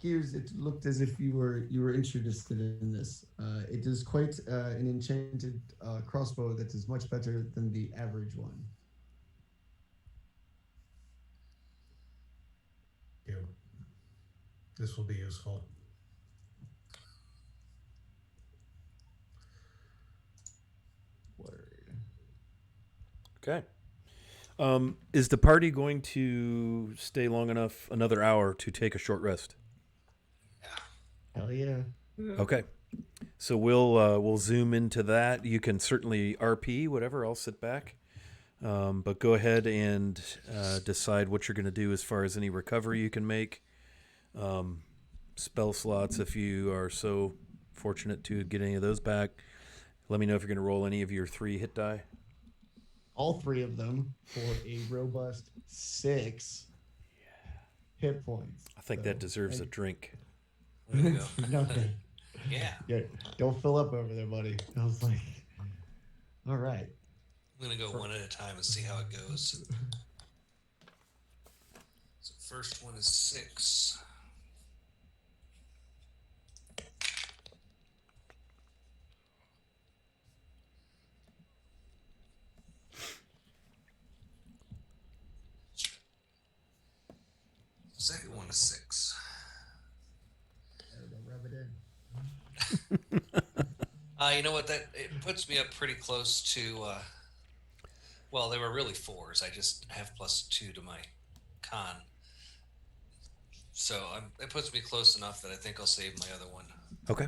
Speaker 6: Gears, it looked as if you were interested in this. It is quite an enchanted crossbow that is much better than the average one.
Speaker 1: This will be useful.
Speaker 6: Word.
Speaker 2: Okay. Is the party going to stay long enough, another hour, to take a short rest?
Speaker 6: Hell yeah.
Speaker 2: Okay. So we'll zoom into that. You can certainly RP, whatever. I'll sit back. But go ahead and decide what you're going to do as far as any recovery you can make. Spell slots, if you are so fortunate to get any of those back. Let me know if you're going to roll any of your 3 hit die.
Speaker 6: All 3 of them for a robust 6 hit points.
Speaker 2: I think that deserves a drink.
Speaker 4: There you go.
Speaker 6: Nothing.
Speaker 4: Yeah.
Speaker 6: Don't fill up over there, buddy. I was like, all right.
Speaker 4: I'm going to go one at a time and see how it goes. So first one is 6. Second one is 6.
Speaker 6: There we go, rub it in.
Speaker 4: You know what? It puts me up pretty close to. Well, they were really 4s. I just have +2 to my con, so it puts me close enough that I think I'll save my other one.
Speaker 2: Okay.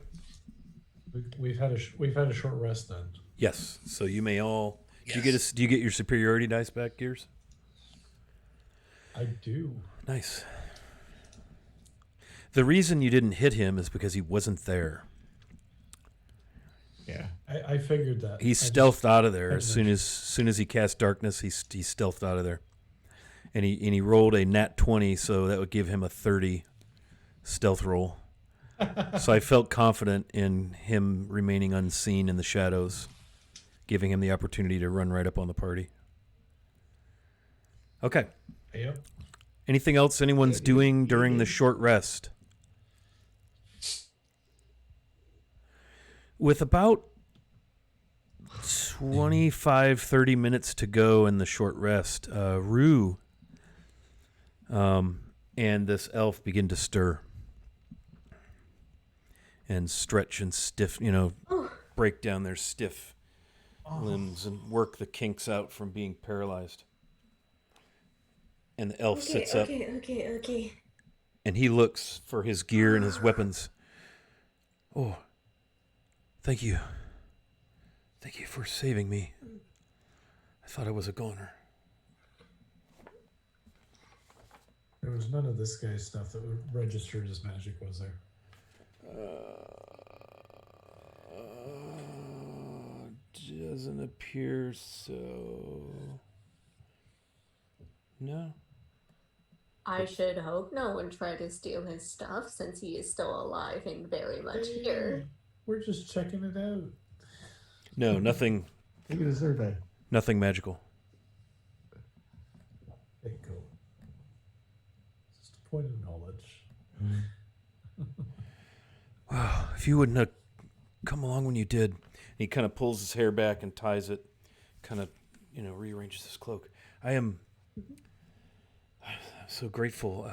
Speaker 1: We've had a short rest then.
Speaker 2: Yes. So you may all.
Speaker 4: Yes.
Speaker 2: Do you get your superiority dice back, Gears?
Speaker 1: I do.
Speaker 2: Nice. The reason you didn't hit him is because he wasn't there.
Speaker 6: Yeah.
Speaker 1: I figured that.
Speaker 2: He stealthed out of there as soon as he cast darkness. He stealthed out of there, And he rolled a nat 20, so that would give him a 30 stealth roll. So I felt confident in him remaining unseen in the shadows, giving him the opportunity to run right up on the party. Okay.
Speaker 1: Yep.
Speaker 2: Anything else anyone's doing during the short rest? With about 25, 30 minutes to go in the short rest, Rue and this elf begin to stir and stretch and stiff, break down their stiff limbs and work the kinks out from being paralyzed. And the elf sits up.
Speaker 3: Okay.
Speaker 2: And he looks for his gear and his weapons. Oh, thank you. Thank you for saving me. I thought I was a goner.
Speaker 1: There was none of this guy's stuff that registered as magic, was there?
Speaker 2: Doesn't appear so. No.
Speaker 3: I should hope no one tried to steal his stuff since he is still alive and very much here.
Speaker 1: We're just checking it out.
Speaker 2: No, nothing.
Speaker 6: Take a survey.
Speaker 2: Nothing magical.
Speaker 1: Echo. Just a point of knowledge.
Speaker 2: Wow, if you wouldn't have come along when you did. He kind of pulls his hair back and ties it, kind of, rearranges his cloak. I'm so grateful.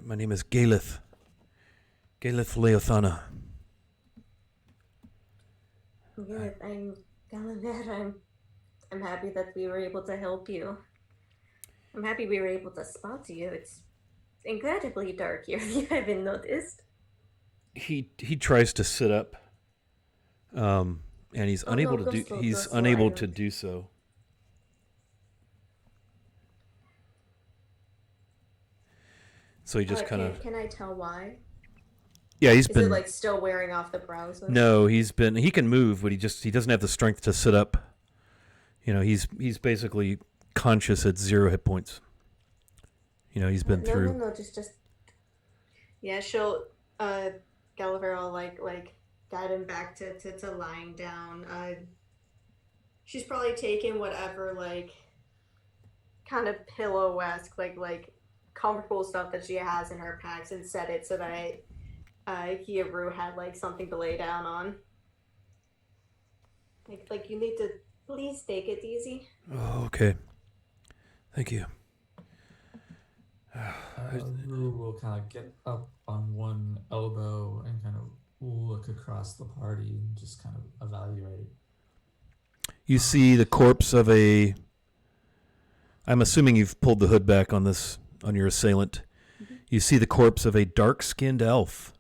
Speaker 2: My name is Galeth. Galeth Leothana.
Speaker 3: Good. I'm Galavet. I'm happy that we were able to help you. I'm happy we were able to spot you. It's incredibly dark here. You haven't noticed.
Speaker 2: He tries to sit up, and he's unable to do. He's unable to do so. So he just kind of.
Speaker 3: Can I tell why?
Speaker 2: Yeah,
Speaker 3: Is it still wearing off the brows?
Speaker 2: No, he can move, but he doesn't have the strength to sit up. He's basically conscious at 0 hit points. He's been through.
Speaker 3: No, just. Yeah, she'll. Gulliver will guide him back to lying down. She's probably taken whatever kind of pillow-esque like comfortable stuff that she has in her packs and set it so that he and Rue had something to lay down on. Like you need to please take it easy.
Speaker 2: Oh, okay. Thank you.
Speaker 5: Rue will kind of get up on one elbow and kind of look across the party and just kind of evaluate.
Speaker 2: You see the corpse of a. I'm assuming you've pulled the hood back on your assailant. Mm-hmm. You see the corpse of a dark-skinned elf.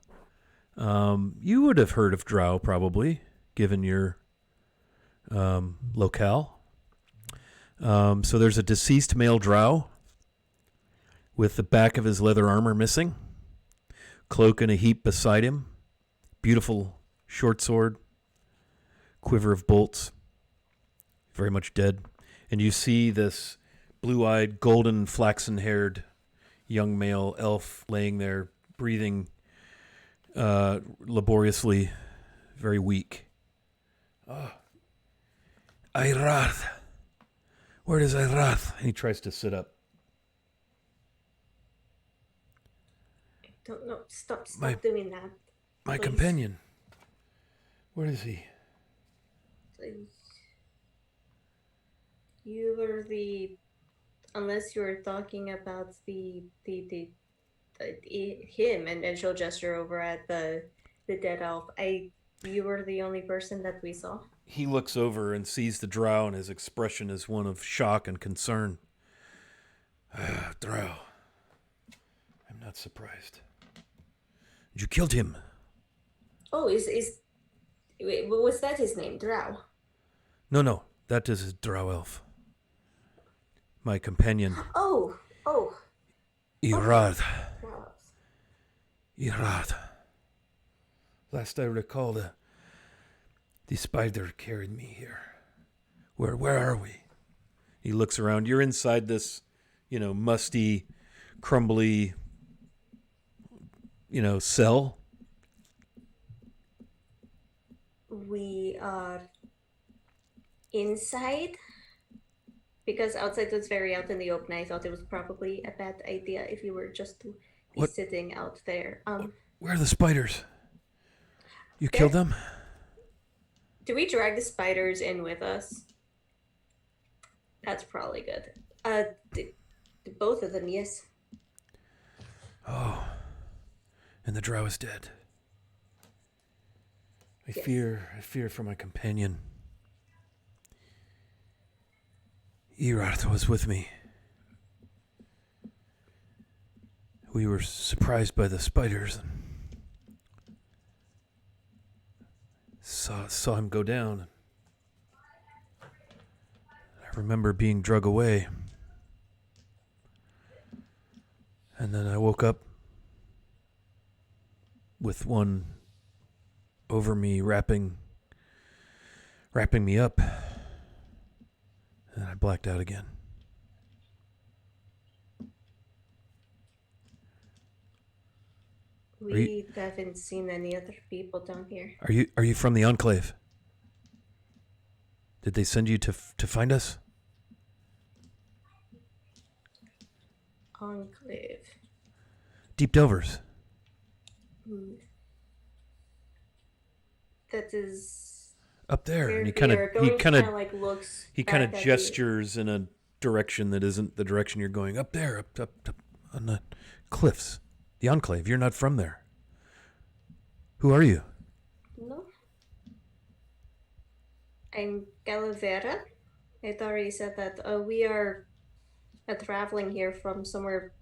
Speaker 2: You would have heard of Drow, probably, given your locale. So there's a deceased male Drow with the back of his leather armor missing, cloak in a heap beside him, beautiful short sword, quiver of bolts, very much dead. And you see this blue-eyed, golden, flaxen-haired young male elf laying there, breathing laboriously, very weak. Airath. Where is Airath? And he tries to sit up.
Speaker 3: Don't know. Stop doing that.
Speaker 2: My
Speaker 3: please.
Speaker 2: companion. Where is he?
Speaker 3: You were unless you're talking about him, and she'll gesture over at the dead elf. You were the only person that we saw.
Speaker 2: He looks over and sees the Drow, and his expression is one of shock and concern. Drow. I'm not surprised. You killed him.
Speaker 3: Oh, was that his name, Drow?
Speaker 2: No, that is his Drow elf. My companion.
Speaker 3: Oh.
Speaker 2: Irad.
Speaker 3: Drow.
Speaker 2: Irad. Last I recall, the spider carried me here. Where are we? He looks around. You're inside this, musty, crumbly, cell?
Speaker 3: We are inside because outside was very out in the open. I thought it was probably a bad idea if you were just to be
Speaker 2: What?
Speaker 3: sitting out there.
Speaker 2: Where are the spiders? You
Speaker 3: There-
Speaker 2: killed them?
Speaker 3: Do we drag the spiders in with us? That's probably good. Both of them, yes.
Speaker 2: Oh, and the drow is dead. I
Speaker 3: Yes.
Speaker 2: fear for my companion. Erath was with me. We were surprised by the spiders and saw him go down. I remember being drug away. And then I woke up with one over me wrapping me up. And I blacked out again.
Speaker 3: We haven't seen any other people down here.
Speaker 2: Are you from the Enclave? Did they send you to find us?
Speaker 3: Enclave.
Speaker 2: Deep Delvers.
Speaker 3: That is
Speaker 2: Up there.
Speaker 3: where
Speaker 2: And
Speaker 3: we are going. Like looks.
Speaker 2: he kind of
Speaker 3: back at
Speaker 2: gestures in a direction that isn't the direction you're going. Up there, up on the cliffs. The Enclave. You're not from there. Who are you?
Speaker 3: you. No. I'm Calavera. I already said that we are traveling here from somewhere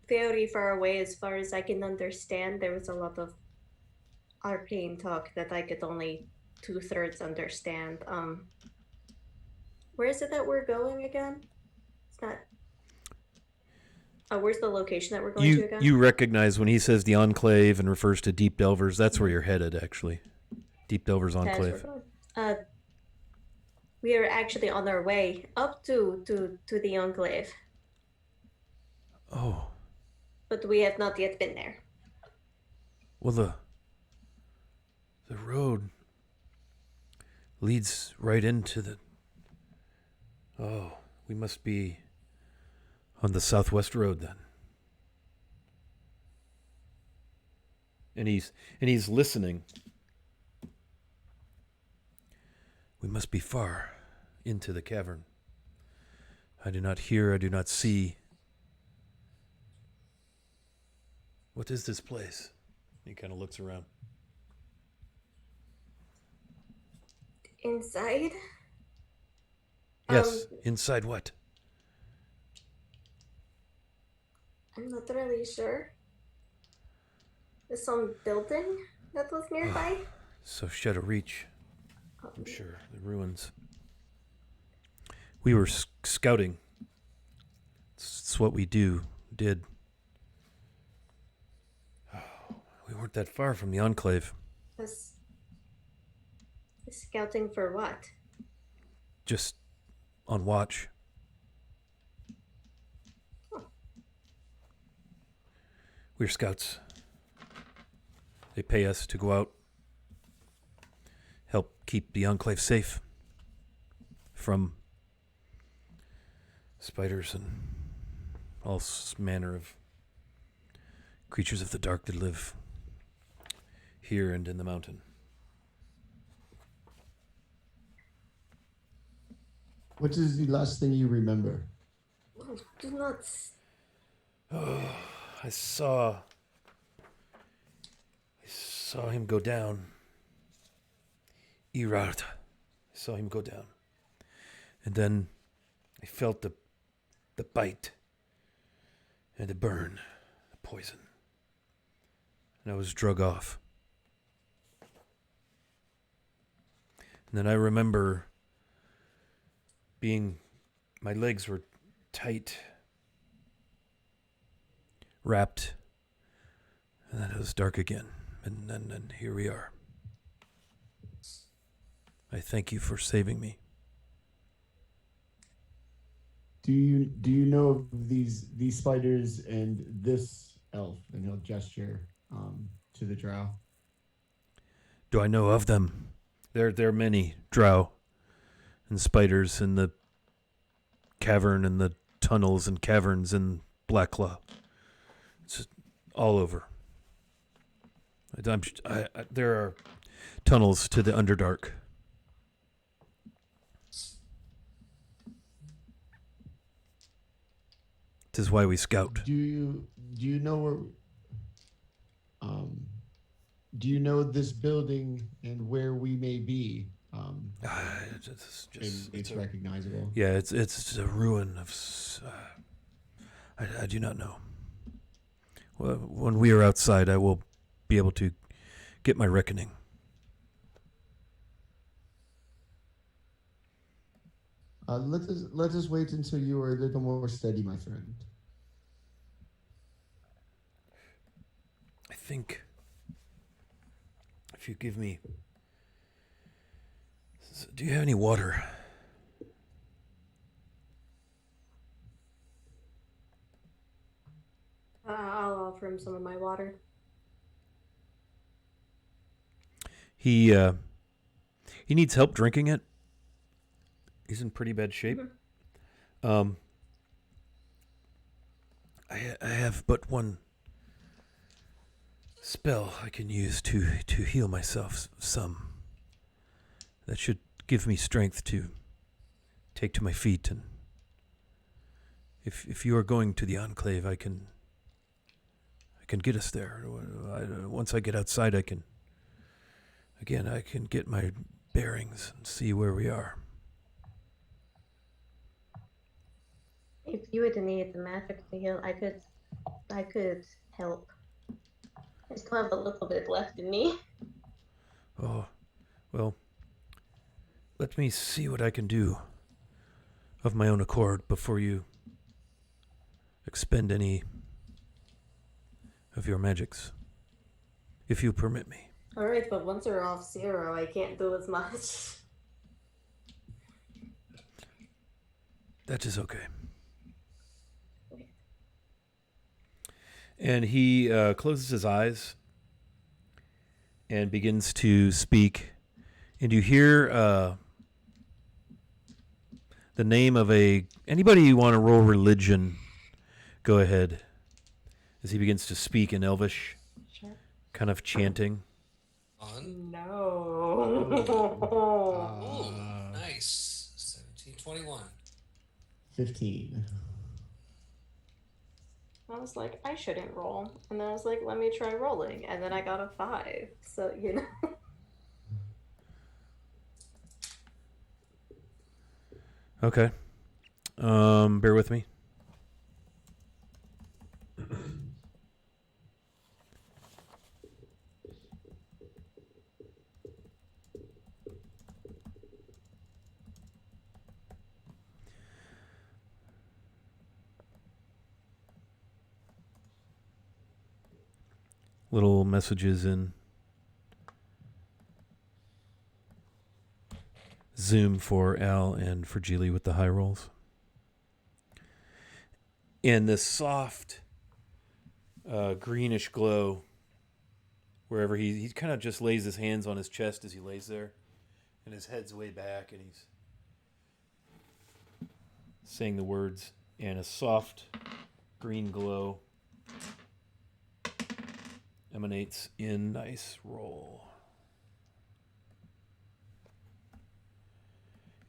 Speaker 3: very far away. As far as I can understand, there was a lot of arcane talk that I could only 2/3 understand. Where is it that we're going again? It's not. Where's the location that we're going to again?
Speaker 2: You recognize when he says the Enclave and refers to Deep Delvers, that's where you're headed, actually. Deep Delvers
Speaker 3: That's where
Speaker 2: Enclave.
Speaker 3: we're going. We are actually on our way up to the Enclave,
Speaker 2: Oh,
Speaker 3: but we have not yet been there.
Speaker 2: well, the road leads right into the... Oh, we must be on the Southwest Road then. And he's listening. We must be far into the cavern. I do not hear, I do not see. What is this place? He kind of looks around.
Speaker 3: Inside?
Speaker 2: Yes, inside what?
Speaker 3: I'm not really sure. There's some building that was nearby.
Speaker 2: So shed a reach. I'm sure. The ruins. We were scouting. It's what we did. We weren't that far from the Enclave.
Speaker 3: Scouting for what?
Speaker 2: Just on watch.
Speaker 3: Huh.
Speaker 2: We're scouts. They pay us to go out, help keep the Enclave safe from spiders and all manner of creatures of the dark that live here and in the mountain.
Speaker 6: What is the last thing you remember?
Speaker 3: Oh, do not.
Speaker 2: I saw him go down. Erard. I saw him go down. And then I felt the bite and the burn, the poison. And I was drug off. And then I remember my legs were tight, wrapped, and then it was dark again. And here we are. I thank you for saving me.
Speaker 6: do you know of these spiders and this elf? And he'll gesture to the drow.
Speaker 2: Do I know of them? There are many drow and spiders in the cavern and the tunnels and caverns in Blacklaw. It's all over. There are tunnels to the Underdark. This is why we scout.
Speaker 6: Do you know where um do you know this building and where we may be? It's recognizable.
Speaker 2: Yeah, it's a ruin of. I do not know. Well, when we are outside, I will be able to get my reckoning.
Speaker 6: Let us wait until you are a little more steady, my friend.
Speaker 2: I think if you give me. Do you have any water?
Speaker 3: I'll offer him some of my water.
Speaker 2: He needs help drinking it. He's in pretty bad shape. Mm-hmm. I have but one spell I can use to heal myself some. That should give me strength to take to my feet, and if you are going to the Enclave, I can get us there. Once I get outside, I can get my bearings and see where we are.
Speaker 3: If you would need the magic to heal, I could help. I still have a little bit left in me.
Speaker 2: Oh, well, let me see what I can do of my own accord before you expend any of your magics, if you permit me.
Speaker 3: Alright, but once we're off 0, I can't do as much.
Speaker 2: That is okay. And he closes his eyes and begins to speak. And you hear the name of anybody you want to roll religion, go ahead. As he begins to speak in Elvish,
Speaker 3: Sure.
Speaker 2: kind of chanting.
Speaker 3: No.
Speaker 4: Ooh, nice. 1721.
Speaker 6: 15.
Speaker 3: I was like, I shouldn't roll. And then I was like, let me try rolling. And then I got a 5. So, you know.
Speaker 2: Okay. Bear with me. Little messages in Zoom for Al and for Geely with the high rolls. And this soft greenish glow wherever he kind of just lays his hands on his chest as he lays there, and his head's way back, and he's saying the words, and a soft green glow emanates in. Nice roll.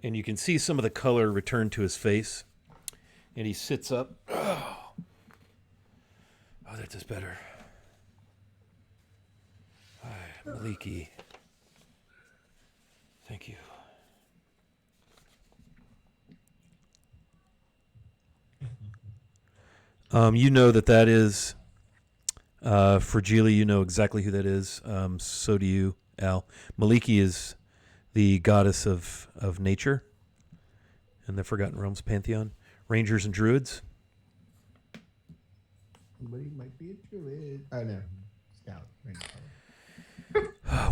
Speaker 2: And you can see some of the color return to his face. And he sits up. Oh, that is better. Hi, Maliki. Thank you. You know that is... for Geely, you know exactly who that is. So do you, Al. Maliki is the goddess of nature in the Forgotten Realms pantheon. Rangers and druids.
Speaker 6: Somebody might be a druid. Oh no, scout.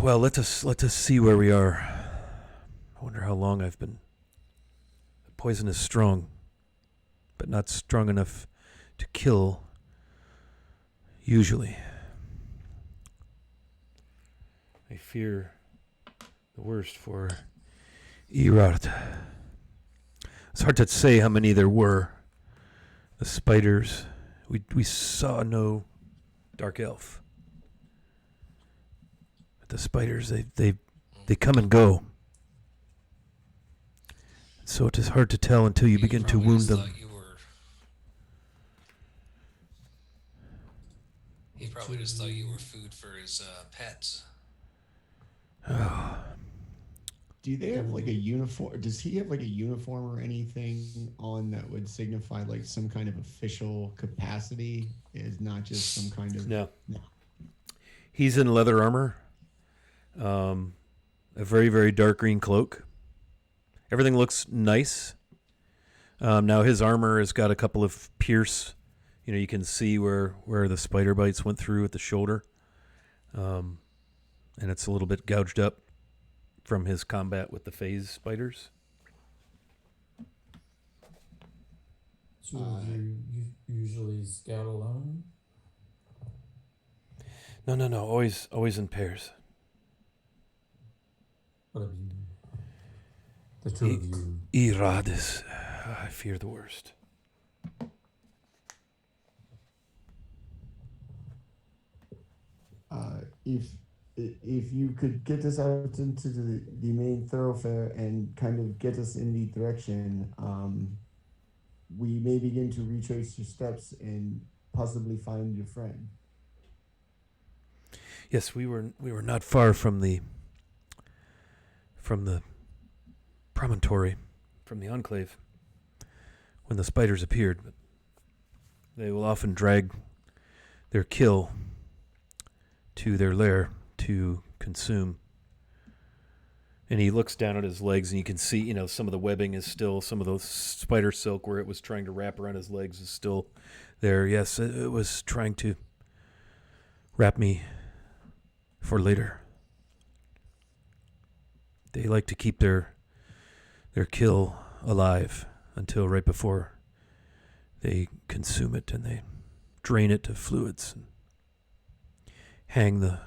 Speaker 2: Well, let us see where we are. I wonder how long I've been. The poison is strong. but not strong enough to kill, usually. I fear the worst for Erard. It's hard to say how many there were. The spiders, we saw no dark elf. But the spiders, they come and go. So it is hard to tell until you begin to wound them.
Speaker 4: He probably just thought you were food for his pets.
Speaker 2: Oh.
Speaker 6: Do they have like a uniform? Does he have like a uniform or anything on that would signify like some kind of official capacity? Is not just some kind of
Speaker 2: No. He's in leather armor, a very, very dark green cloak. Everything looks nice. Now his armor has got a couple of pierce. You know, you can see where the spider bites went through at the shoulder, and it's a little bit gouged up from his combat with the phase spiders.
Speaker 5: So you usually scout alone?
Speaker 2: No. Always in pairs.
Speaker 5: But I mean, the two of you.
Speaker 2: Erad is, I fear the worst.
Speaker 6: If you could get us out into the main thoroughfare and kind of get us in the direction, we may begin to retrace your steps and possibly find your friend.
Speaker 2: Yes, we were not far from the promontory, from the enclave, when the spiders appeared. But they will often drag their kill to their lair to consume. And he looks down at his legs, and you can see, you know, some of the webbing is still, some of those spider silk where it was trying to wrap around his legs is still there. Yes, it was trying to wrap me for later. They like to keep their kill alive until right before they consume it, and they drain it to fluids and and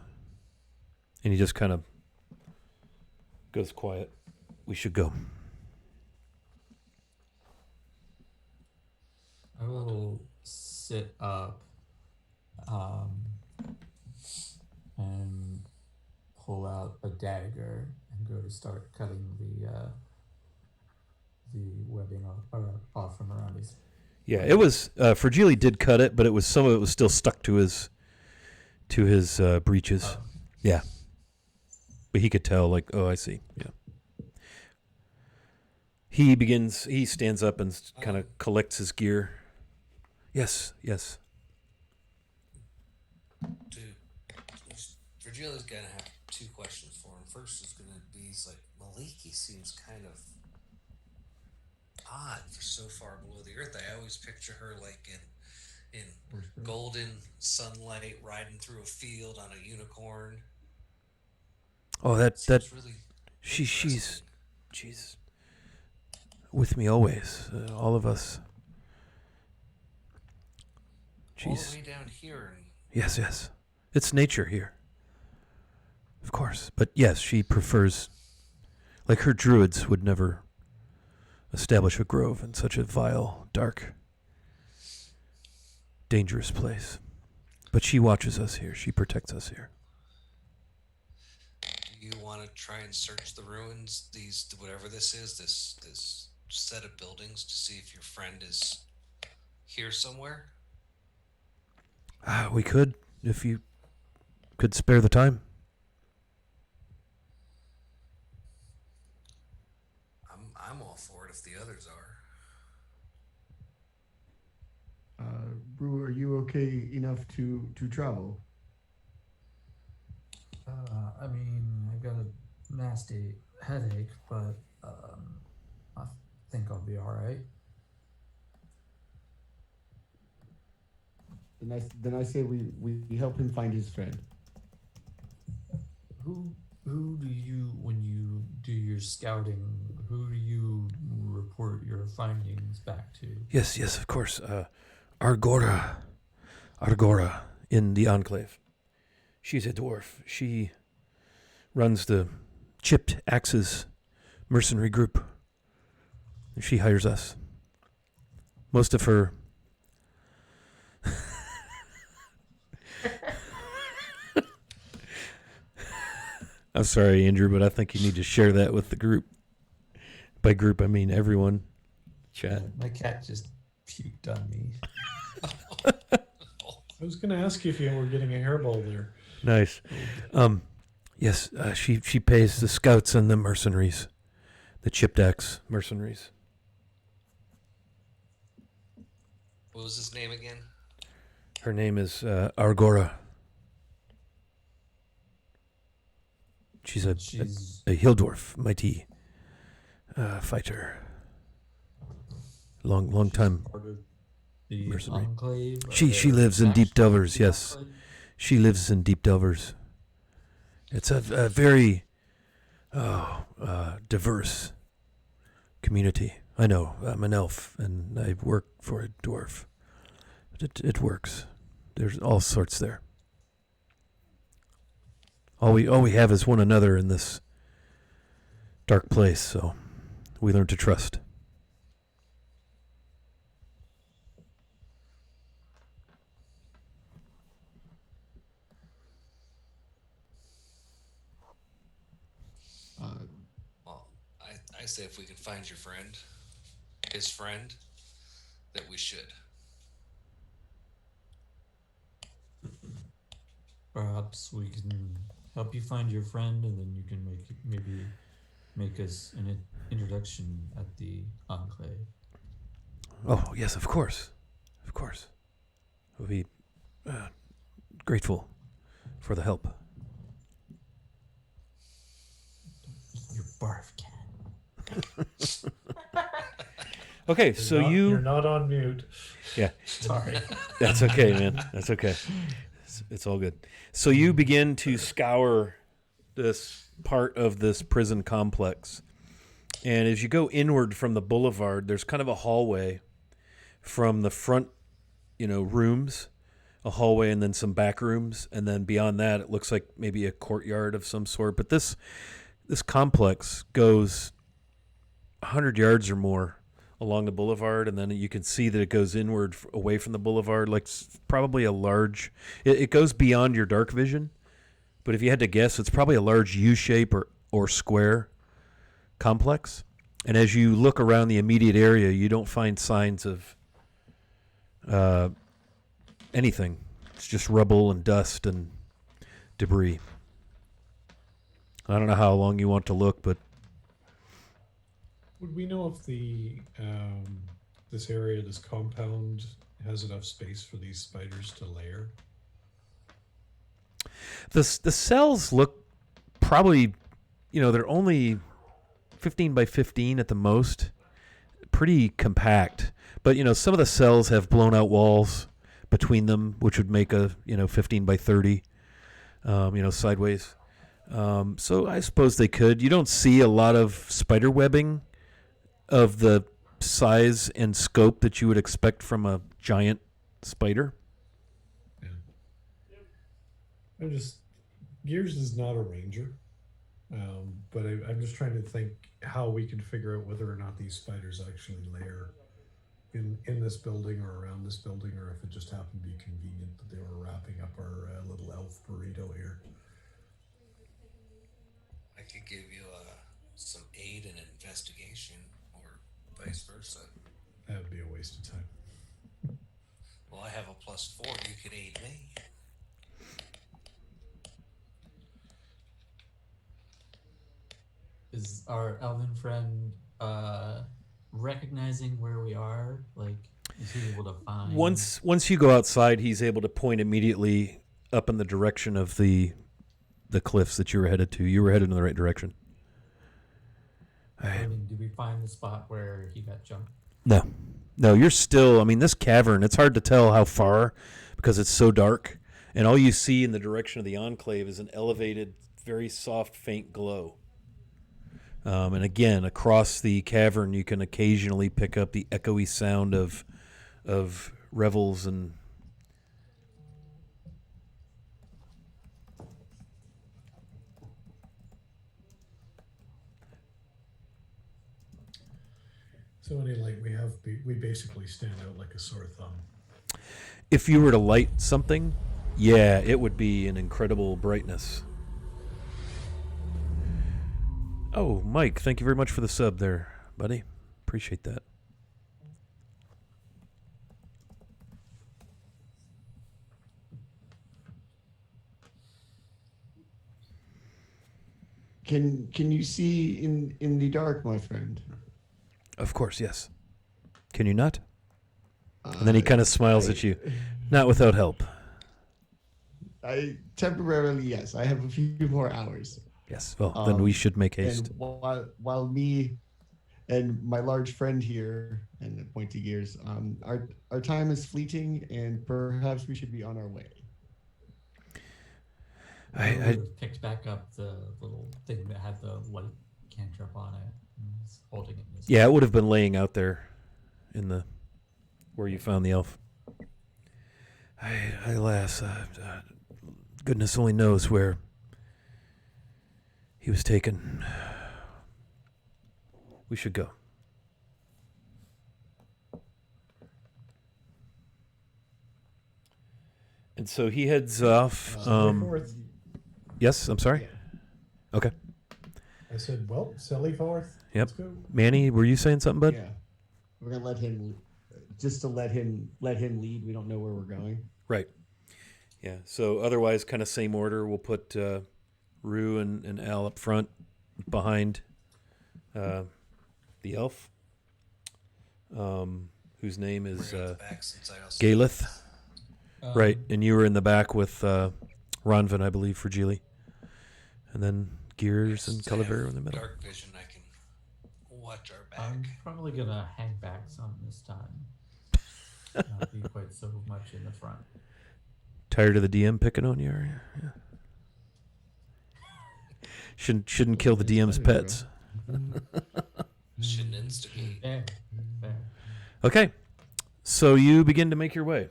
Speaker 2: he just kind of goes quiet. We should go.
Speaker 5: I will sit up and pull out a dagger and go to start cutting the webbing off from around his.
Speaker 2: Yeah, it was Fragile did cut it, but some of it was still stuck to his breeches. Yeah. But he could tell, like, oh, I see. Yeah. He stands up and kind of collects his gear. Yes.
Speaker 4: Dude, Virgilia's gonna have two questions for him. First is gonna be, he's like, Maliki seems kind of odd for so far below the earth. I always picture her like in golden sunlight riding through a field on a unicorn.
Speaker 2: Oh, that
Speaker 4: really
Speaker 2: she's with me always. All of us.
Speaker 4: All the way down here.
Speaker 2: Yes. It's nature here. Of course. But yes, she prefers, like her druids would never establish a grove in such a vile, dark, dangerous place. But she watches us here. She protects us here.
Speaker 4: Do you want to try and search the ruins, whatever this is, this set of buildings, to see if your friend is here somewhere?
Speaker 2: We could, if you could spare the time.
Speaker 4: I'm all for it if the others are.
Speaker 6: Brew, are you okay enough to travel?
Speaker 5: I mean, I've got a nasty headache, but I think I'll be all right.
Speaker 6: Then I say we help him find his friend.
Speaker 5: Who do you, when you do your scouting, who do you report your findings back to?
Speaker 2: Yes, of course. Argora in the Enclave. She's a dwarf. She runs the Chipped Axes mercenary group. She hires us. Most of her... I'm sorry, Andrew, but I think you need to share that with the group. By group, I mean everyone. Chat.
Speaker 5: My cat just puked on me.
Speaker 1: I was going to ask you if you were getting a hairball there.
Speaker 2: Nice. Yes, she pays the scouts and the mercenaries, the Chipped Axe mercenaries.
Speaker 4: What was his name again?
Speaker 2: Her name is Argora. She's a hill dwarf, mighty fighter. Long time.
Speaker 5: Part of the
Speaker 2: mercenary.
Speaker 5: Enclave.
Speaker 2: She lives in Deep
Speaker 5: faction
Speaker 2: Delvers.
Speaker 5: of the
Speaker 2: Yes,
Speaker 5: Enclave?
Speaker 2: she lives in Deep Delvers. It's a very diverse community. I know. I'm an elf, and I work for a dwarf. But it works. There's all sorts there. All we have is one another in this dark place, so we learn to trust.
Speaker 4: Well, I say if we can find your friend, his friend, that we should.
Speaker 5: Perhaps we can help you find your friend, and then you can make us an introduction at the Enclave.
Speaker 2: Oh, yes, of course. We'll be grateful for the help.
Speaker 5: Your barf cat.
Speaker 2: Okay, so
Speaker 1: You're not on mute.
Speaker 2: Yeah.
Speaker 5: Sorry.
Speaker 2: That's okay, man. That's okay. It's all good. So you begin to scour this part of this prison complex. And as you go inward from the boulevard, there's kind of a hallway from the front, rooms, a hallway and then some back rooms. And then beyond that, it looks like maybe a courtyard of some sort. But this complex goes 100 yards or more along the boulevard, and then you can see that it goes inward away from the boulevard, like probably a large... It goes beyond your dark vision, but if you had to guess, it's probably a large U-shape or square complex. And as you look around the immediate area, you don't find signs of anything. It's just rubble and dust and debris. I don't know how long you want to look, but
Speaker 1: Would we know if this area, this compound, has enough space for these spiders to lair?
Speaker 2: the cells look probably, they're only 15 by 15 at the most, pretty compact. But some of the cells have blown out walls between them, which would make a 15 by 30, sideways. So I suppose they could. You don't see a lot of spider webbing of the size and scope that you would expect from a giant spider.
Speaker 1: Yeah. Gears is not a ranger, but I'm just trying to think how we can figure out whether or not these spiders actually lair in this building or around this building, or if it just happened to be convenient that they were wrapping up our little elf burrito here.
Speaker 4: I could give you some aid in investigation, or vice versa.
Speaker 1: That would be a waste of time.
Speaker 4: Well, I have a +4. You could aid me.
Speaker 5: Is our elven friend recognizing where we are? Like, is he able to find?
Speaker 2: Once you go outside, he's able to point immediately up in the direction of the cliffs that you were headed to. You were headed in the right direction.
Speaker 5: I mean, did we find the spot where he got jumped?
Speaker 2: No, you're still... this cavern, it's hard to tell how far because it's so dark. And all you see in the direction of the Enclave is an elevated, very soft, faint glow. And again, across the cavern, you can occasionally pick up the echoey sound of revels and
Speaker 1: So any light we have, we basically stand out like a sore thumb.
Speaker 2: if you were to light something, yeah, it would be an incredible brightness. Oh, Mike, thank you very much for the sub there, buddy. Appreciate that.
Speaker 6: Can you see in the dark, my friend?
Speaker 2: Of course, yes. Can you not? And then he kind of smiles at you. Not without help.
Speaker 6: I temporarily, yes. I have a few more hours.
Speaker 2: Yes. Well, then we should make haste.
Speaker 6: And while me and my large friend here, and the pointy gears, our time is fleeting, and perhaps we should be on our way.
Speaker 5: I picked back up the little thing that had the light cantrip on it. And was holding it in his
Speaker 2: Yeah, it would have been laying out there in the where you found the elf. Alas, goodness only knows where he was taken. We should go. And so he heads off.
Speaker 1: Forth.
Speaker 2: Yes, I'm sorry.
Speaker 6: Yeah.
Speaker 2: Okay.
Speaker 1: I said, well, Sally forth.
Speaker 2: Yep.
Speaker 1: Let's go.
Speaker 2: Manny, were you saying something, bud?
Speaker 6: Yeah, we're gonna let him, just to let him lead. We don't know where we're going.
Speaker 2: Right. Yeah. So otherwise, kind of same order. We'll put Rue and Al up front, behind the elf, whose name is
Speaker 4: Bring it at the back since I also
Speaker 2: Galeth. Right. And you were in the back with Ronvin, I believe, for Geely. And then Gears and
Speaker 4: Yes, I have
Speaker 2: Calavera in the middle.
Speaker 4: Dark vision. I can watch our back.
Speaker 5: I'm probably gonna hang back some this time. Not be quite so much in the front.
Speaker 2: Tired of the DM picking on you? Are you? Yeah. Shouldn't kill the DM's pets.
Speaker 4: Shouldn't instigate.
Speaker 5: Fair.
Speaker 2: Okay. So you begin to make your way.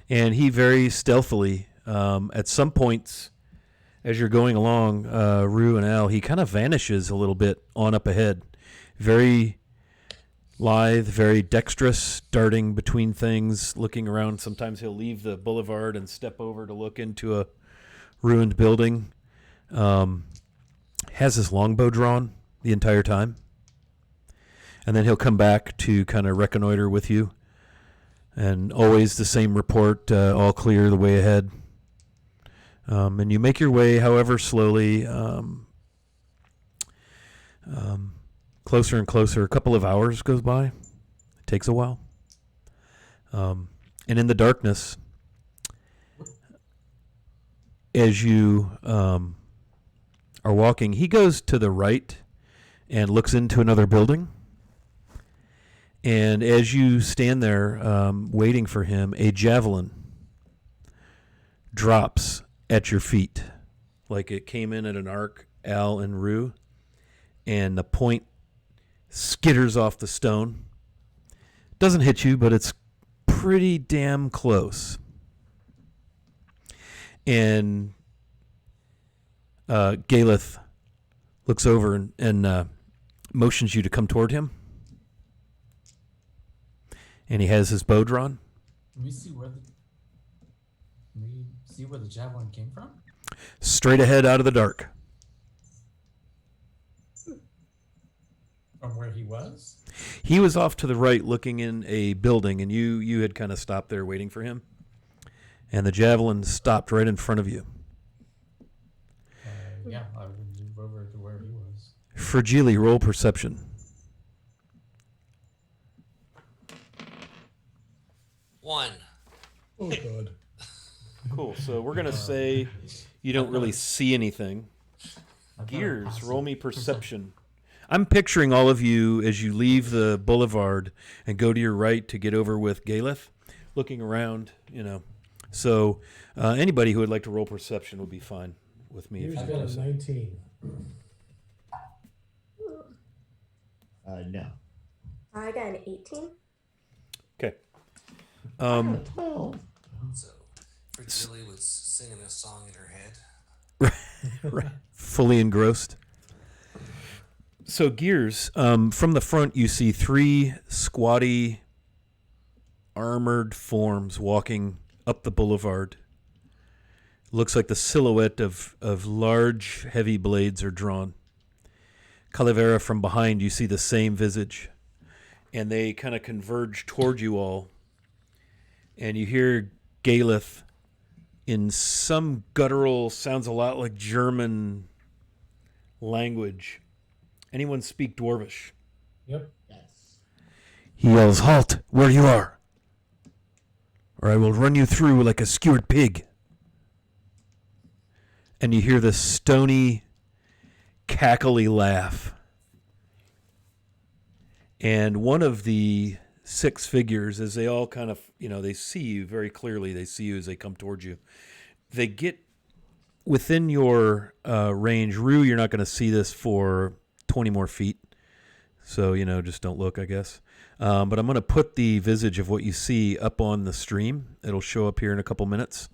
Speaker 2: And he very stealthily, at some points, as you're going along, Rue and Al, he kind of vanishes a little bit on up ahead. Very lithe, very dexterous, darting between things, looking around. Sometimes he'll leave the boulevard and step over to look into a ruined building. Has his longbow drawn the entire time. And then he'll come back to kind of reconnoiter with you. And always the same report, all clear the way ahead. And you make your way, however slowly, closer and closer. A couple of hours goes by. It takes a while. And in the darkness, as you are walking, he goes to the right and looks into another building. And as you stand there waiting for him, a javelin drops at your feet. Like it came in at an arc, Al and Rue. And the point skitters off the stone. Doesn't hit you, but it's pretty damn close. And Galeth looks over and motions you to come toward him. And he has his bow drawn.
Speaker 5: Can we see where the javelin came from?
Speaker 2: Straight ahead out of the dark.
Speaker 5: From where he was?
Speaker 2: He was off to the right looking in a building, and you had kind of stopped there waiting for him. And the javelin stopped right in front of you.
Speaker 5: Yeah, I would move over to where he was.
Speaker 2: Fragile, roll perception.
Speaker 4: One.
Speaker 1: Oh, God.
Speaker 2: Cool. So we're going to say you don't really see anything.
Speaker 5: I've got a
Speaker 2: Gears,
Speaker 5: passive
Speaker 2: roll me perception. I'm picturing all of you as you leave the boulevard and go to your right to get over with Galeth, looking around, So anybody who would like to roll perception would be fine with me.
Speaker 1: Here's
Speaker 2: If
Speaker 1: got
Speaker 2: you
Speaker 1: a 19.
Speaker 6: No.
Speaker 3: I got an 18.
Speaker 2: Okay.
Speaker 6: I got a 12.
Speaker 4: So, for Jilly was singing a song in her head.
Speaker 2: Right. Fully engrossed. So, Gears, from the front, you see 3 squatty, armored forms walking up the boulevard. Looks like the silhouette of large, heavy blades are drawn. Calavera, from behind, you see the same visage. And they kind of converge toward you all. And you hear Galeth in some guttural, sounds a lot like German language. Anyone speak Dwarvish?
Speaker 1: Yep.
Speaker 6: Yes.
Speaker 2: He yells, "Halt, where you are, or I will run you through like a skewered pig." And you hear this stony, cackly laugh. And one of the 6 figures, as they all kind of, they see you very clearly. They see you as they come towards you. They get within your range. Rue, you're not going to see this for 20 more feet. So, just don't look, I guess. But I'm going to put the visage of what you see up on the stream. It'll show up here in a couple minutes.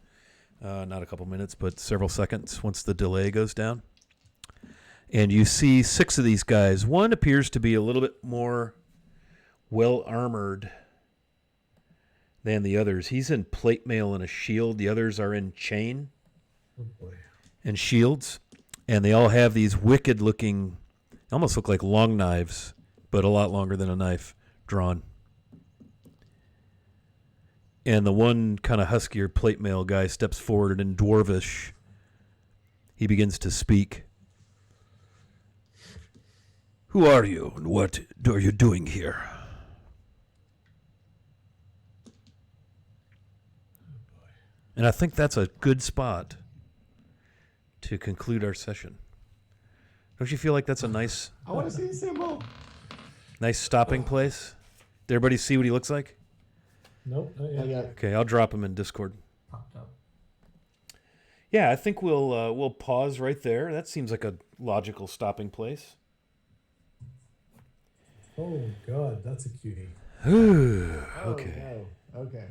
Speaker 2: Not a couple minutes, but several seconds once the delay goes down. And you see 6 of these guys. One appears to be a little bit more well-armored than the others. He's in plate mail and a shield. The others are in chain
Speaker 1: Oh boy.
Speaker 2: and shields. And they all have these wicked-looking, almost look like long knives, but a lot longer than a knife, drawn. And the one kind of huskier plate mail guy steps forward, and in Dwarvish, he begins to speak. "Who are you, and what are you doing here?" And I think that's a good spot to conclude our session. Don't you feel like that's a nice
Speaker 6: I want to see the symbol.
Speaker 2: stopping place? Did everybody see what he looks like?
Speaker 1: Nope, not
Speaker 6: Oh,
Speaker 1: yet.
Speaker 6: yeah.
Speaker 2: Okay, I'll drop him in Discord.
Speaker 5: Popped up.
Speaker 2: Yeah, I think we'll pause right there. That seems like a logical stopping place.
Speaker 1: Oh god, that's a cutie.
Speaker 2: Okay.
Speaker 6: Oh, no. Okay.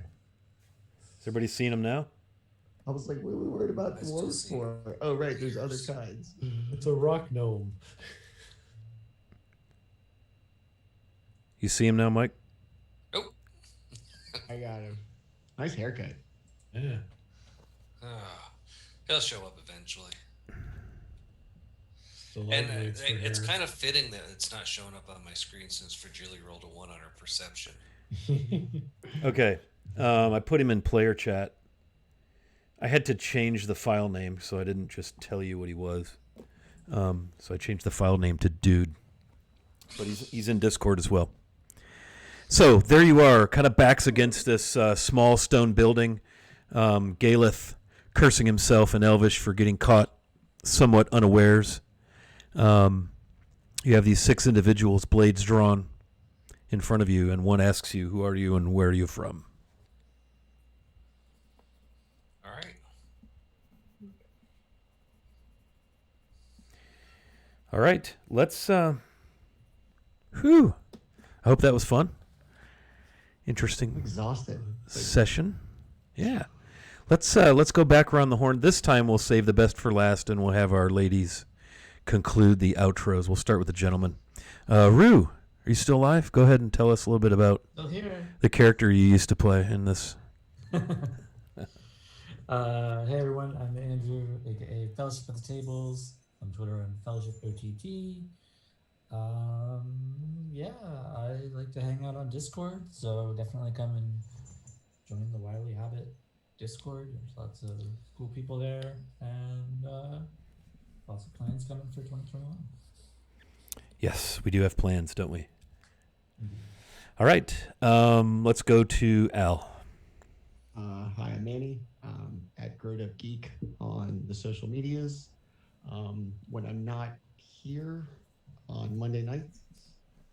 Speaker 2: Has everybody seen him now?
Speaker 6: I was like, what are we worried about
Speaker 4: I still
Speaker 6: dwarves
Speaker 4: see
Speaker 6: for? Oh, right. There's other kinds.
Speaker 1: It's a rock gnome.
Speaker 2: You see him now, Mike?
Speaker 4: Nope.
Speaker 6: I got him. Nice haircut.
Speaker 1: Yeah.
Speaker 4: He'll show up eventually.
Speaker 1: The
Speaker 4: And
Speaker 1: light waits for
Speaker 4: it's
Speaker 1: her.
Speaker 4: kind of fitting that it's not showing up on my screen since Fragili rolled a 1 on her perception.
Speaker 2: Okay. I put him in player chat. I had to change the file name, so I didn't just tell you what he was. So I changed the file name to Dude. But he's in Discord as well. So there you are, kind of backs against this small stone building. Galeth cursing himself in Elvish for getting caught somewhat unawares. You have these 6 individuals, blades drawn, in front of you, and one asks you, "Who are you and where are you from?"
Speaker 4: All right.
Speaker 2: All right, let's. Whew. I hope that was fun.
Speaker 6: I'm
Speaker 2: Interesting
Speaker 6: exhausted.
Speaker 2: session. Yeah. Let's go back around the horn. This time we'll save the best for last, and we'll have our ladies conclude the outros. We'll start with the gentleman. Rue, are you still alive? Go ahead and tell us a little bit about
Speaker 5: Still here.
Speaker 2: the character you used to play in this.
Speaker 5: Hey everyone, I'm Andrew, aka Fellowship at the Tables. On Twitter, I'm Fellowship OTT. Yeah, I like to hang out on Discord, so definitely come and join the Wily Hobbit Discord. There's lots of cool people there, and lots of plans coming for 2021.
Speaker 2: Yes, we do have plans, don't we? All right. Let's go to Al.
Speaker 6: Hi, I'm Manny at Growed Up Geek on the social medias. When I'm not here on Monday nights,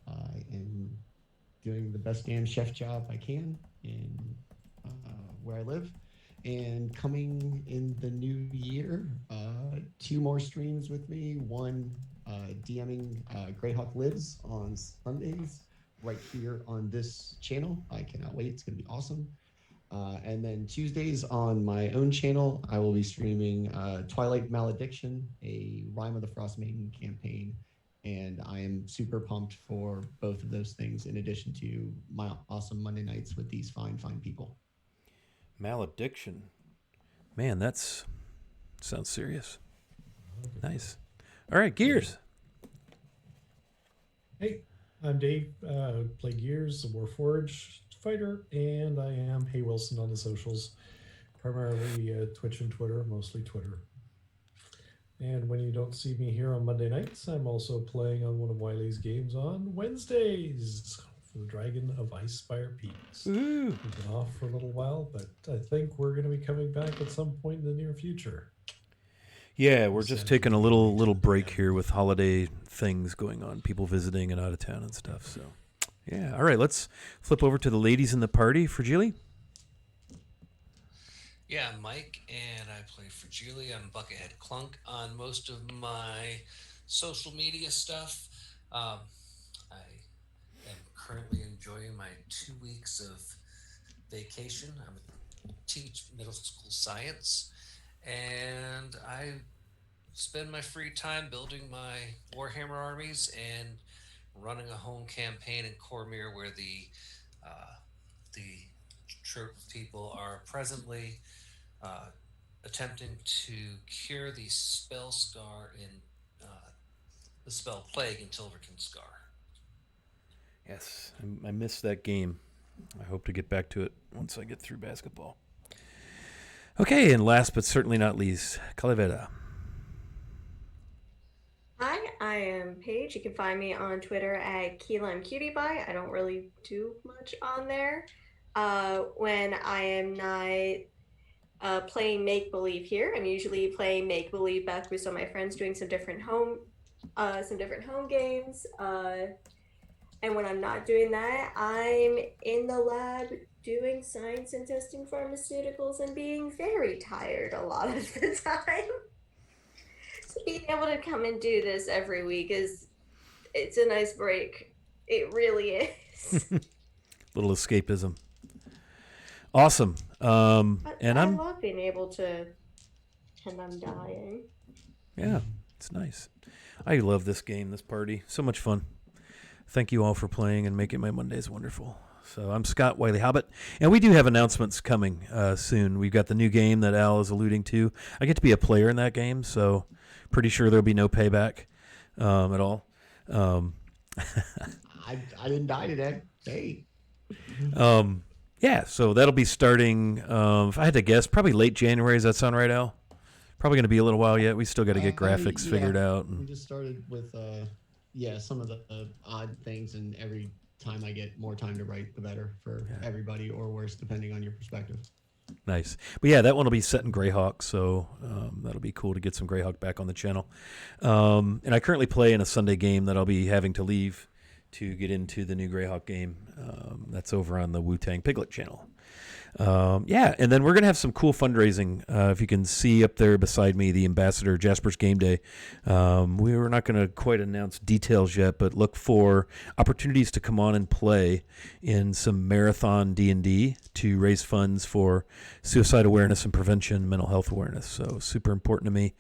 Speaker 6: I am doing the best damn chef job I can in where I live. And coming in the new year, 2 more streams with me. One DMing Greyhawk Lives on Sundays right here on this channel. I cannot wait. It's going to be awesome. And then Tuesdays on my own channel, I will be streaming Twilight Malediction, a Rime of the Frost Maiden campaign. And I am super pumped for both of those things, in addition to my awesome Monday nights with these fine, fine people.
Speaker 2: Malediction. Man, sounds serious. Nice. All right, Gears.
Speaker 1: Hey, I'm Dave. Play Gears, a Warforged fighter, and I am Hey Wilson on the socials, primarily Twitch and Twitter, mostly Twitter. And when you don't see me here on Monday nights, I'm also playing on one of Wiley's games on Wednesdays for the Dragon of Icespire Peaks.
Speaker 2: Ooh.
Speaker 1: We've been off for a little while, but I think we're going to be coming back at some point in the near future.
Speaker 2: Yeah, we're just taking a little break here with holiday things going on, people visiting and out of town and stuff. So, yeah. All right, let's flip over to the ladies in the party. For Julie?
Speaker 4: Yeah, I'm Mike, and I play for Julie. I'm Buckethead Clunk on most of my social media stuff. I am currently enjoying my 2 weeks of vacation. I teach middle school science, and I spend my free time building my Warhammer armies and running a home campaign in Cormyr, where the troop of people are presently attempting to cure the spell scar in the spell Plague in Tilverton Scar.
Speaker 2: Yes, I missed that game. I hope to get back to it once I get through basketball. Okay, and last but certainly not least, Calavera.
Speaker 3: Hi, I am Paige. You can find me on Twitter at KeyLimeCutiePie. I don't really do much on there. When I am not playing make-believe here, I'm usually playing make-believe back with some of my friends, doing some different home games. And when I'm not doing that, I'm in the lab doing science and testing pharmaceuticals and being very tired a lot of the time. So being able to come and do this every week it's a nice break. It really is.
Speaker 2: Little escapism. Awesome. And
Speaker 3: I love being able to pretend I'm dying.
Speaker 2: Yeah, it's nice. I love this game, this party. So much fun. Thank you all for playing and making my Mondays wonderful. So I'm Scott Wiley Hobbit, and we do have announcements coming soon. We've got the new game that Al is alluding to. I get to be a player in that game, so pretty sure there'll be no payback at all.
Speaker 6: I didn't die today. Hey.
Speaker 2: Yeah, so that'll be starting, if I had to guess, probably late January. Does that sound right, Al? Probably going to be a little while yet. We still got to get graphics figured out.
Speaker 6: We just started with, some of the odd things, and every time I get more time to write, the better for everybody, or worse, depending on your perspective.
Speaker 2: Nice. But yeah, that one will be set in Greyhawk, so that'll be cool to get some Greyhawk back on the channel. And I currently play in a Sunday game that I'll be having to leave to get into the new Greyhawk game. That's over on the Wu-Tang Piglet channel. And then we're going to have some cool fundraising. If you can see up there beside me, the Ambassador Jasper's Game Day. We were not going to quite announce details yet, but look for opportunities to come on and play in some marathon D&D to raise funds for suicide awareness and prevention, mental health awareness. So super important to me.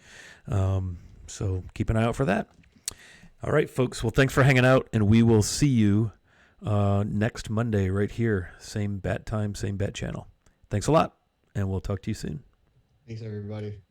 Speaker 2: So keep an eye out for that. All right, folks. Well, thanks for hanging out, and we will see you next Monday right here. Same bat time, same bat channel. Thanks a lot, and we'll talk to you soon.
Speaker 6: Thanks, everybody.